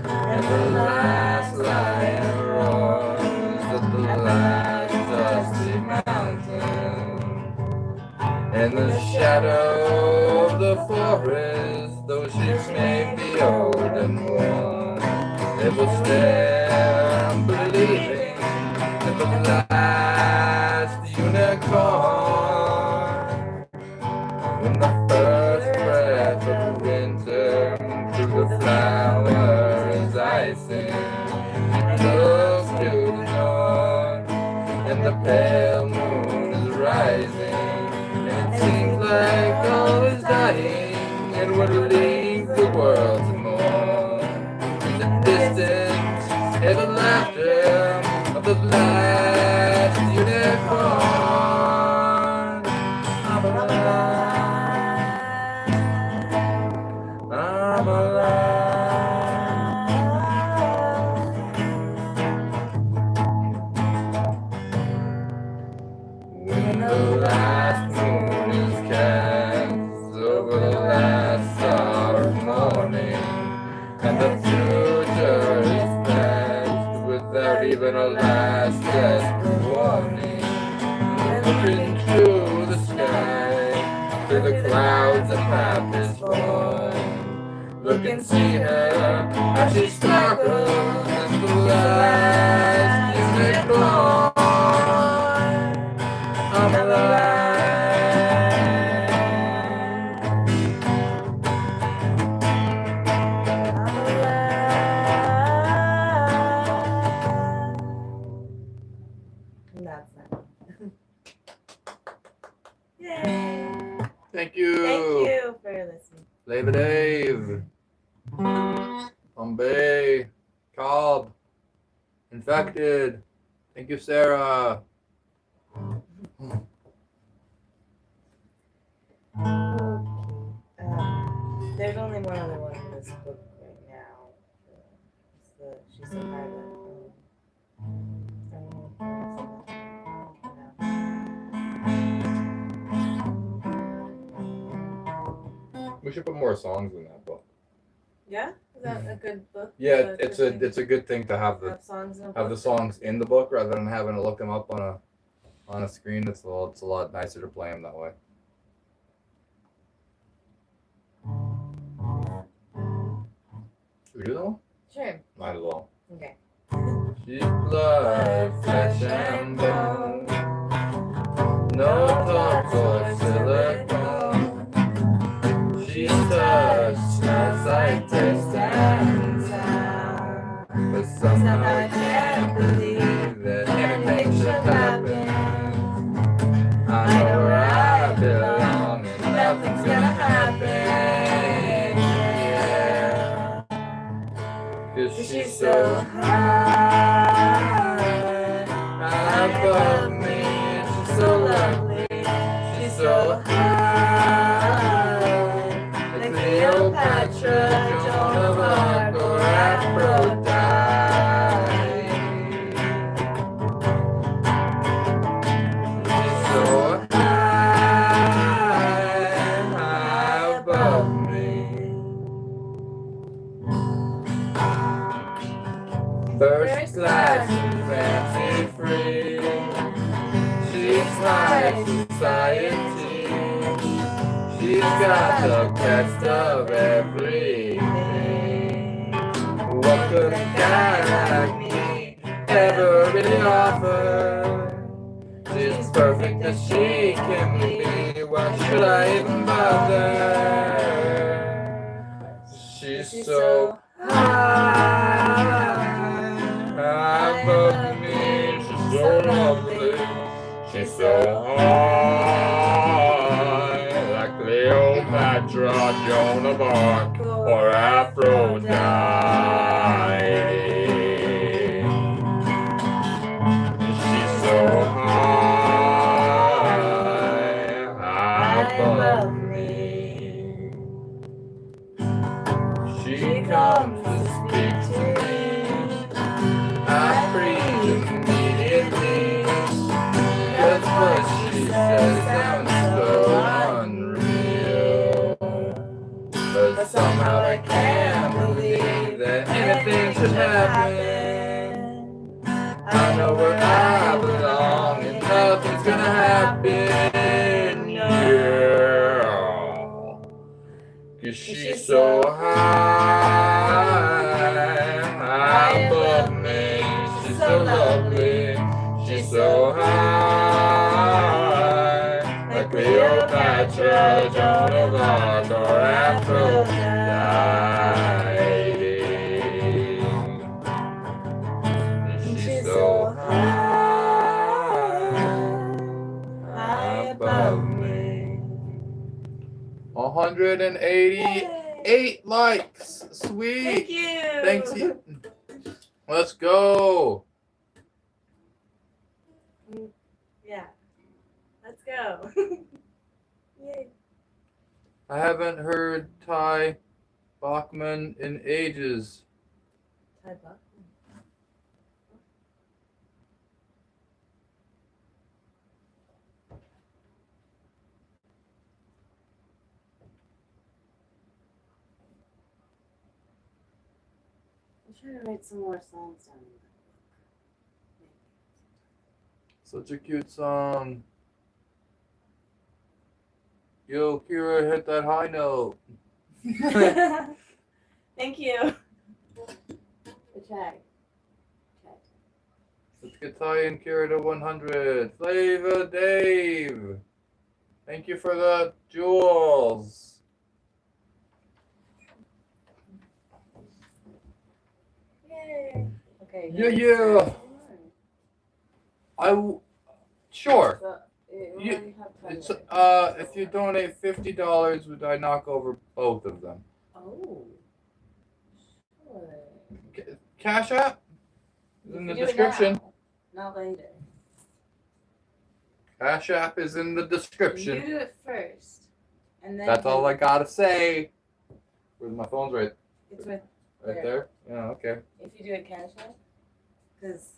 and the last lion roars at the last dusty mountain, in the shadow of the forest, those ships may be old and worn, they will stare unbelieving at the last unicorn. When the first breath of winter through the flower is icing, looks to the north, and the pale moon is rising, and it seems like all is dying, and would leave the world to mourn. the last moon is cast over the last hour of morning, and the future is past without even a last desperate warning. Looking through the sky, through the clouds of happiness born. Look and see her as she sparkles as the last is born. I'm And that's that. Yay! Thank you. Thank you for listening. Labor Dave. Bombay. Cobb. Infected. Thank you, Sarah. There's only one other one in this book right now. She's so private. We should put more songs in that book. Yeah, is that a good book? Yeah, it's a good thing to have have songs in a have book? the songs in the book rather than having to look them up on a screen. It's a lot nicer to play them that way. Should we do that one? Sure. Might as well. Okay. She's blood, flesh and bone. No thoughts or silicone. She's touch, smells like taste and sound. But somehow I can't believe that anything should happen. I know where I belong and nothing's gonna happen. Yeah. 'Cause she's so high above me. She's so lovely. She's so high. Like Cleopatra, Joan of Arc, or Aphrodite. She's so high above me. First class and fancy free. She's high society. She's got the best of everything. What could a guy like me ever really offer? She's perfect as she can be. Why should I even bother? She's so high above me. She's so lovely. She's so high, like Cleopatra, Joan of Arc, or Aphrodite. She's so high above me. She comes to speak to me. I preach immediately. That's what she says sounds so unreal. But somehow I can't believe that anything should happen. I know where I belong and nothing's gonna happen. Yeah. 'Cause she's so high above me. She's so lovely. She's so high, like Cleopatra, Joan of Arc, or Aphrodite. She's so high above me. 188 likes. Sweet. Thank you. Thanks. Let's go. Yeah. Let's go. Yay. I haven't heard Ty Bachman in ages. Ty Bachman. trying to write some more songs down in Such a cute song. Yo, Kira, hit that high note. that book. Thank you. Good try. Let's get Ty and Kira to 100. Flavor Dave. Thank you for the jewels. Yay. Okay. Yeah. Sure. So, You- have It's if you donate $50, would I knock over both of them? Oh. Sure. Cash app is You in can the do it description. now, not later. Cash app is in the description. You do it first, and then That's all I gotta say. Where's my phone's right? It's right There. Yeah. Okay. if you do it cash out, because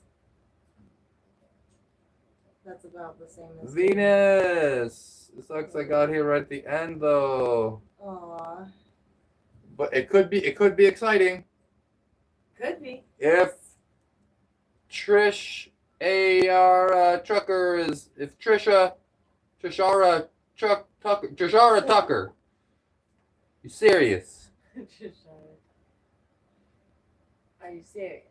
that's about the same as Venus. It sucks I got here right at the end though. Aw, But it could be exciting could be. if Trish A.R. Trucker is if Trishara Tucker. You serious? Are you serious?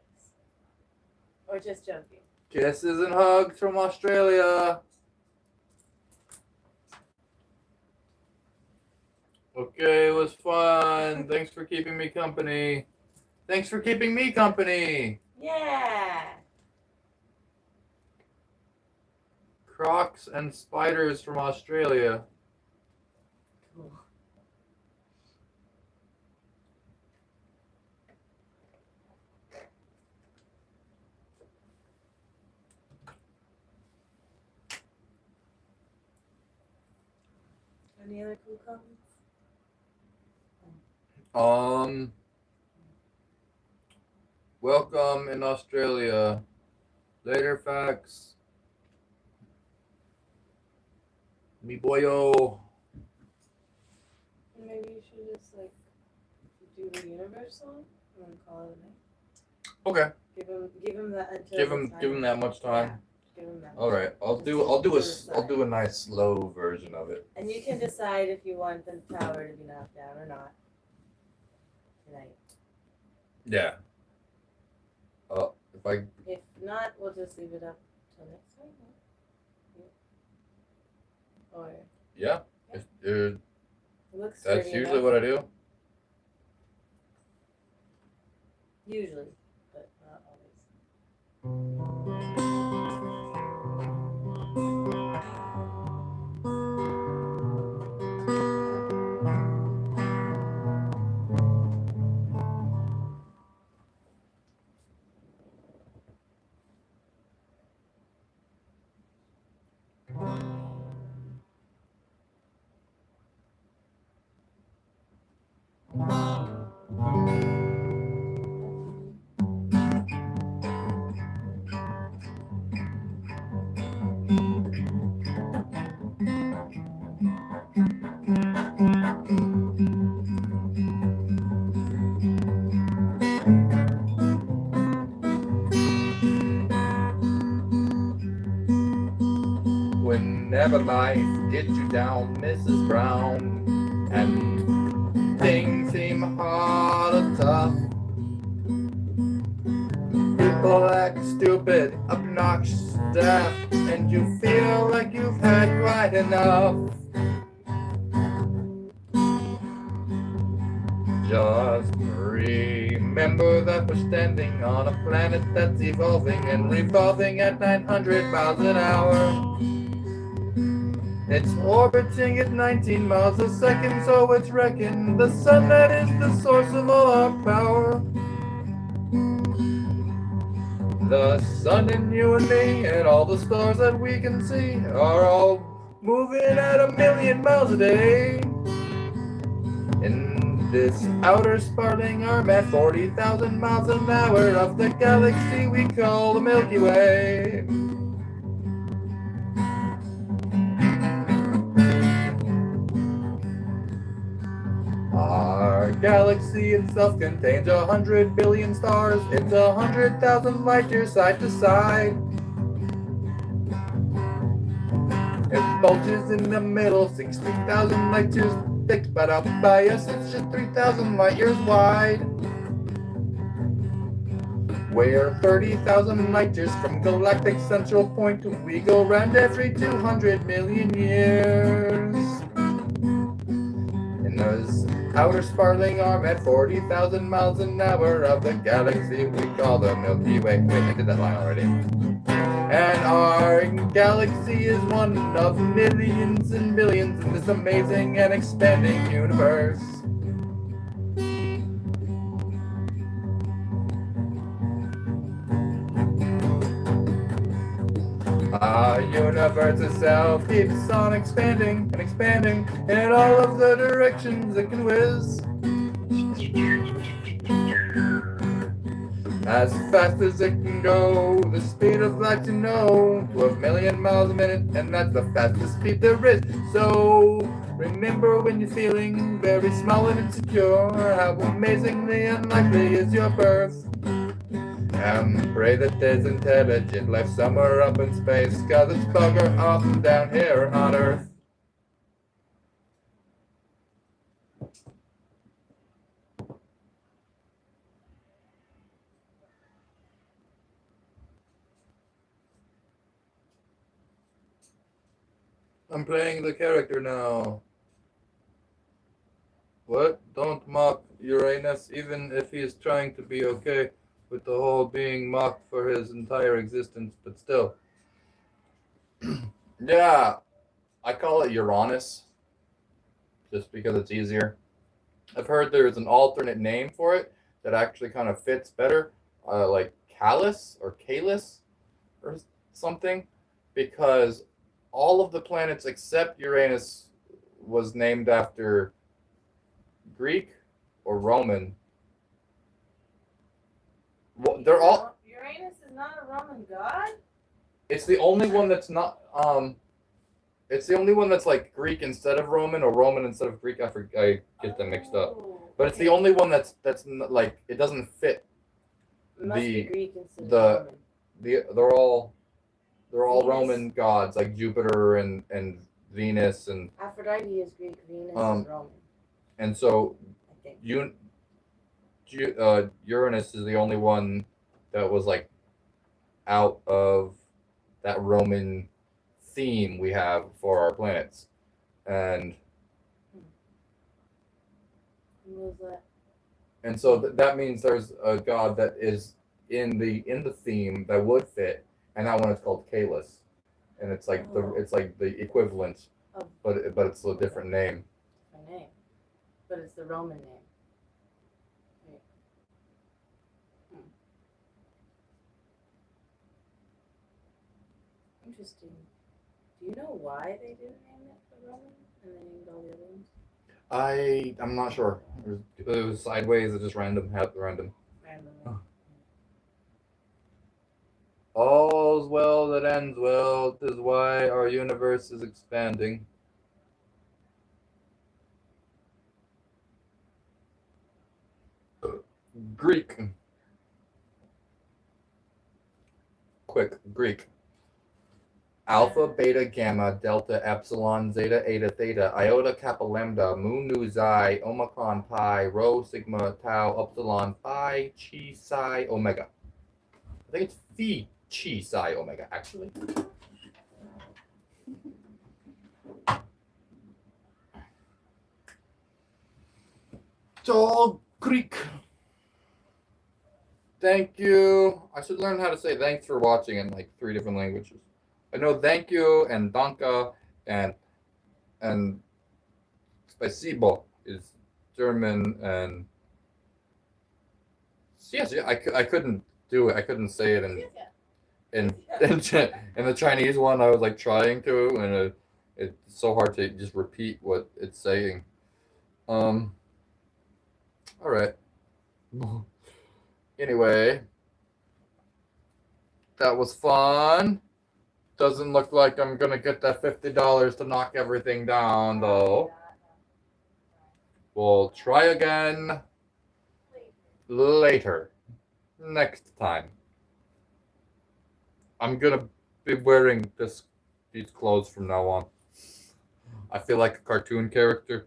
Or just joking? Kisses and hugs from Australia. Okay, it was fun. Thanks for keeping me company. Thanks for keeping me company. Yeah. Crocs and spiders from Australia. Cool. Any other cool comments? Welcome in Australia. Later facts. Me boyo. Maybe you should just like do the universe song and then call it a night. Okay. Give him that. Give him that much time. Yeah, give him that. All right. I'll do a nice slow version of it. And you can decide if you want the tower to be knocked down or not tonight. Yeah. If not, we'll just leave it up till next time. Huh? Or Yeah. it looks That's sturdy usually enough. what I do. Usually, but not always. Whenever life gets you down, Mrs. Brown, and things seem hard or tough. People act stupid, obnoxious, deaf, and you feel like you've had quite enough. Just remember that we're standing on a planet that's evolving and revolving at 900 miles an hour. It's orbiting at 19 miles a second, so it's wrecking the sun that is the source of all our power. The sun and you and me and all the stars that we can see are all moving at 1,000,000 miles a day. In this outer sparkling arm at 40,000 miles an hour of the galaxy we call the Milky Way. Our galaxy itself contains 100 billion stars. It's 100,000 light years side to side. It bulges in the middle, 60,000 light years thick, but out by us it's just 3,000 light years wide. We're 30,000 light years from galactic central point. We go round every 200 million years. In those outer sparkling arm at 40,000 miles an hour of the galaxy we call the Milky Way. Wait, I did that line already. And our galaxy is one of millions and billions in this amazing and expanding universe. Our universe itself keeps on expanding and expanding in all of the directions it can whiz. As fast as it can go, the speed of light, 12 million miles a minute, and that's the fastest speed there is. So remember when you're feeling very small and insecure, how amazingly unlikely is your birth. And pray that there's intelligent life somewhere up in space, 'cause it's bugger off down here on Earth. I'm playing the character now. What? Don't mock Uranus, even if he's trying to be okay with the whole being mocked for his entire existence, but still. Yeah, I call it Uranus, just because it's easier. I've heard there's an alternate name for it that actually kind of fits better, like Callus or Calis or something, because all of the planets except Uranus was named after Greek or Roman. Well, they're all. Uranus is not a Roman god? It's the only one that's not. It's the only one that's like Greek instead of Roman or Roman instead of Greek. I get them mixed up. But it's the only one that's like it doesn't fit. It must be Greek instead the of Roman. They're all Venus? Roman gods like Jupiter and Venus and Aphrodite is Greek, Venus is Roman. And so I think. Uranus is the only one that was like out of that Roman theme we have for our planets, and What was that? and so that means there's a god that is in the theme that would fit, and that one is called Caelus, and it's like the equivalent, but it's a different name. Different name, but it's the Roman name. Right. Interesting. Do you know why they didn't name it the Roman and they named all the other ones? I'm not sure. It was sideways. It's just random. Random. Randomly. All's well that ends well. 'Tis why our universe is expanding. Greek. Quick. Greek. Alpha, beta, gamma, delta, epsilon, zeta, eta, theta, iota, kappa, lambda, mu, nu, xi, omicron, pi, rho, sigma, tau, epsilon, phi, chi, psi, omega. I think it's phi, chi, psi, omega, actually. It's all Greek. Thank you. I should learn how to say thanks for watching in like 3 different languages. I know thank you and danke and spasibo is German, and yes, yeah, I couldn't do it. I couldn't say it in the Chinese one. I was like trying to, and it's so hard to just repeat what it's saying. All right. Anyway, that was fun. Doesn't look like I'm gonna get that $50 to knock everything down, though. We'll try again later. Next time. I'm gonna be wearing these clothes from now on. I feel like a cartoon character,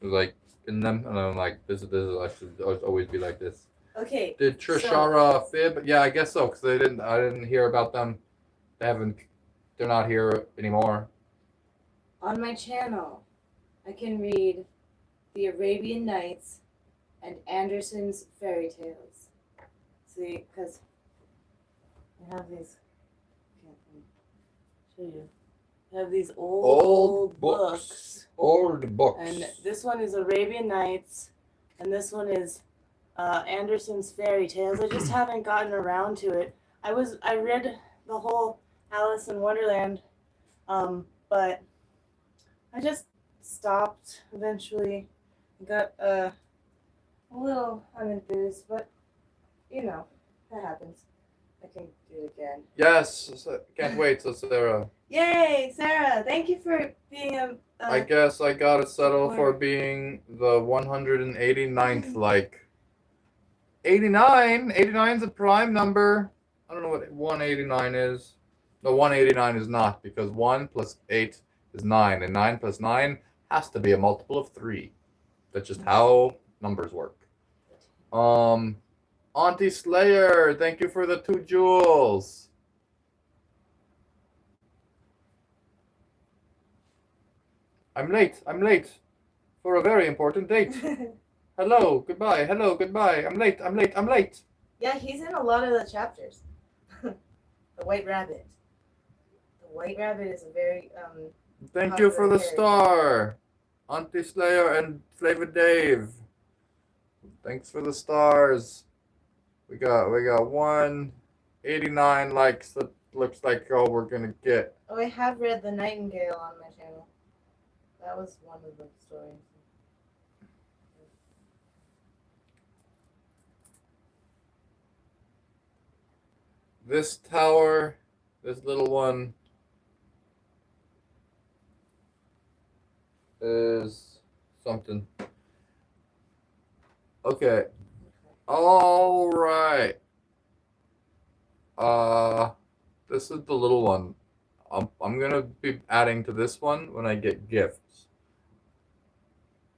like in them, and I'm like, this is I should always be like this. Okay. Did Trishara fib? Yeah, I guess so, because I didn't hear about them. They're not here anymore. On my channel, I can read The Arabian Nights and Andersen's Fairy Tales. See, because I have these. Can't show you. I have these old books. Old books. And this one is Arabian Nights, and this one is Andersen's Fairy Tales. I just haven't gotten around to it. I read the whole Alice in Wonderland, but I just stopped eventually. Got a little unenthused, but you know, that happens. I can do it again. Yes, can't wait. So Sarah. Yay, Sarah! Thank you for being a. I guess I gotta settle for being the 189th like. 89? 89 is a prime number. I don't know what 189 is. No, 189 is not, because 1 plus 8 is 9, and 9 plus 9 has to be a multiple of 3. That's just how numbers work. Auntie Slayer, thank you for the 2 jewels. I'm late for a very important date. Hello, goodbye, I'm late. Yeah, he's in a lot of the chapters. The White Rabbit. The White Rabbit is a very Thank you for the star, Auntie Slayer and Flavor Dave. Thanks for the stars. We got 189 likes. That looks like all we're gonna get. Oh, I have read The Nightingale on my channel. That was one of the stories. This tower, this little one, is something. Okay. All right. This is the little one. I'm gonna be adding to this one when I get gifts.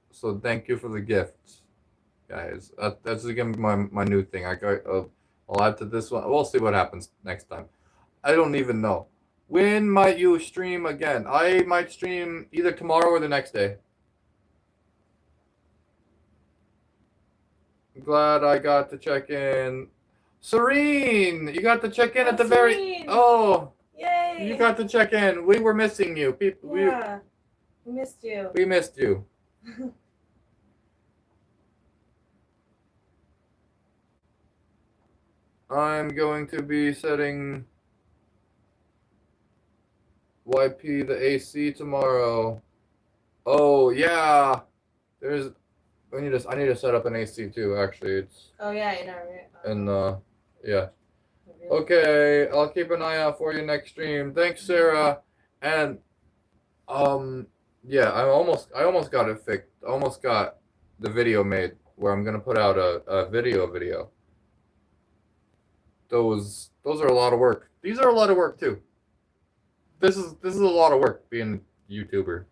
So thank you for the gifts, guys. That's again my new thing. I'll add to this one. We'll see what happens next time. I don't even know. When might you stream again? I might stream either tomorrow or the next day. Glad I got to check in. Serene, you got to check in at the Serene. Yay! You got to check in. We were missing you. We missed you. We missed you. I'm going to be setting YP the AC tomorrow. Oh yeah, I need to set up an AC too. Actually, yeah. Okay, I'll keep an eye out for you next stream. Thanks, Sarah. And yeah, I almost got it fixed. Almost got the video made where I'm gonna put out a video. Those are a lot of work. These are a lot of work too. This is a lot of work being a YouTuber.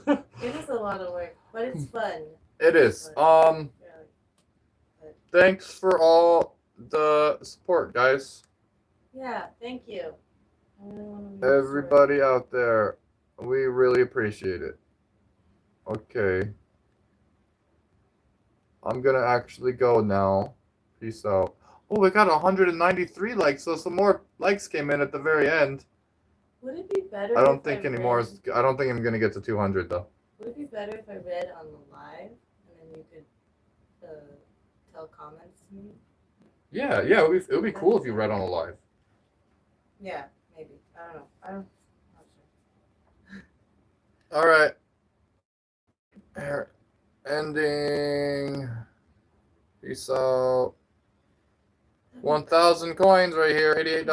It is a lot of work, but it's fun. It is. Thanks for all the support, guys. Yeah, thank you. Everybody out there, we really appreciate it. Okay. I'm gonna actually go now. Peace out. Oh, we got 193 likes, so some more likes came in at the very end. Would it be better? I don't think anymore. I don't think I'm gonna get to 200 though. Would it be better if I read on the live and then you could tell comments to me? Yeah. It would be cool if you read on the live. Yeah, maybe. I don't know. I'm not sure. All right. Ending. Peace out. 1,000 coins right here. $88.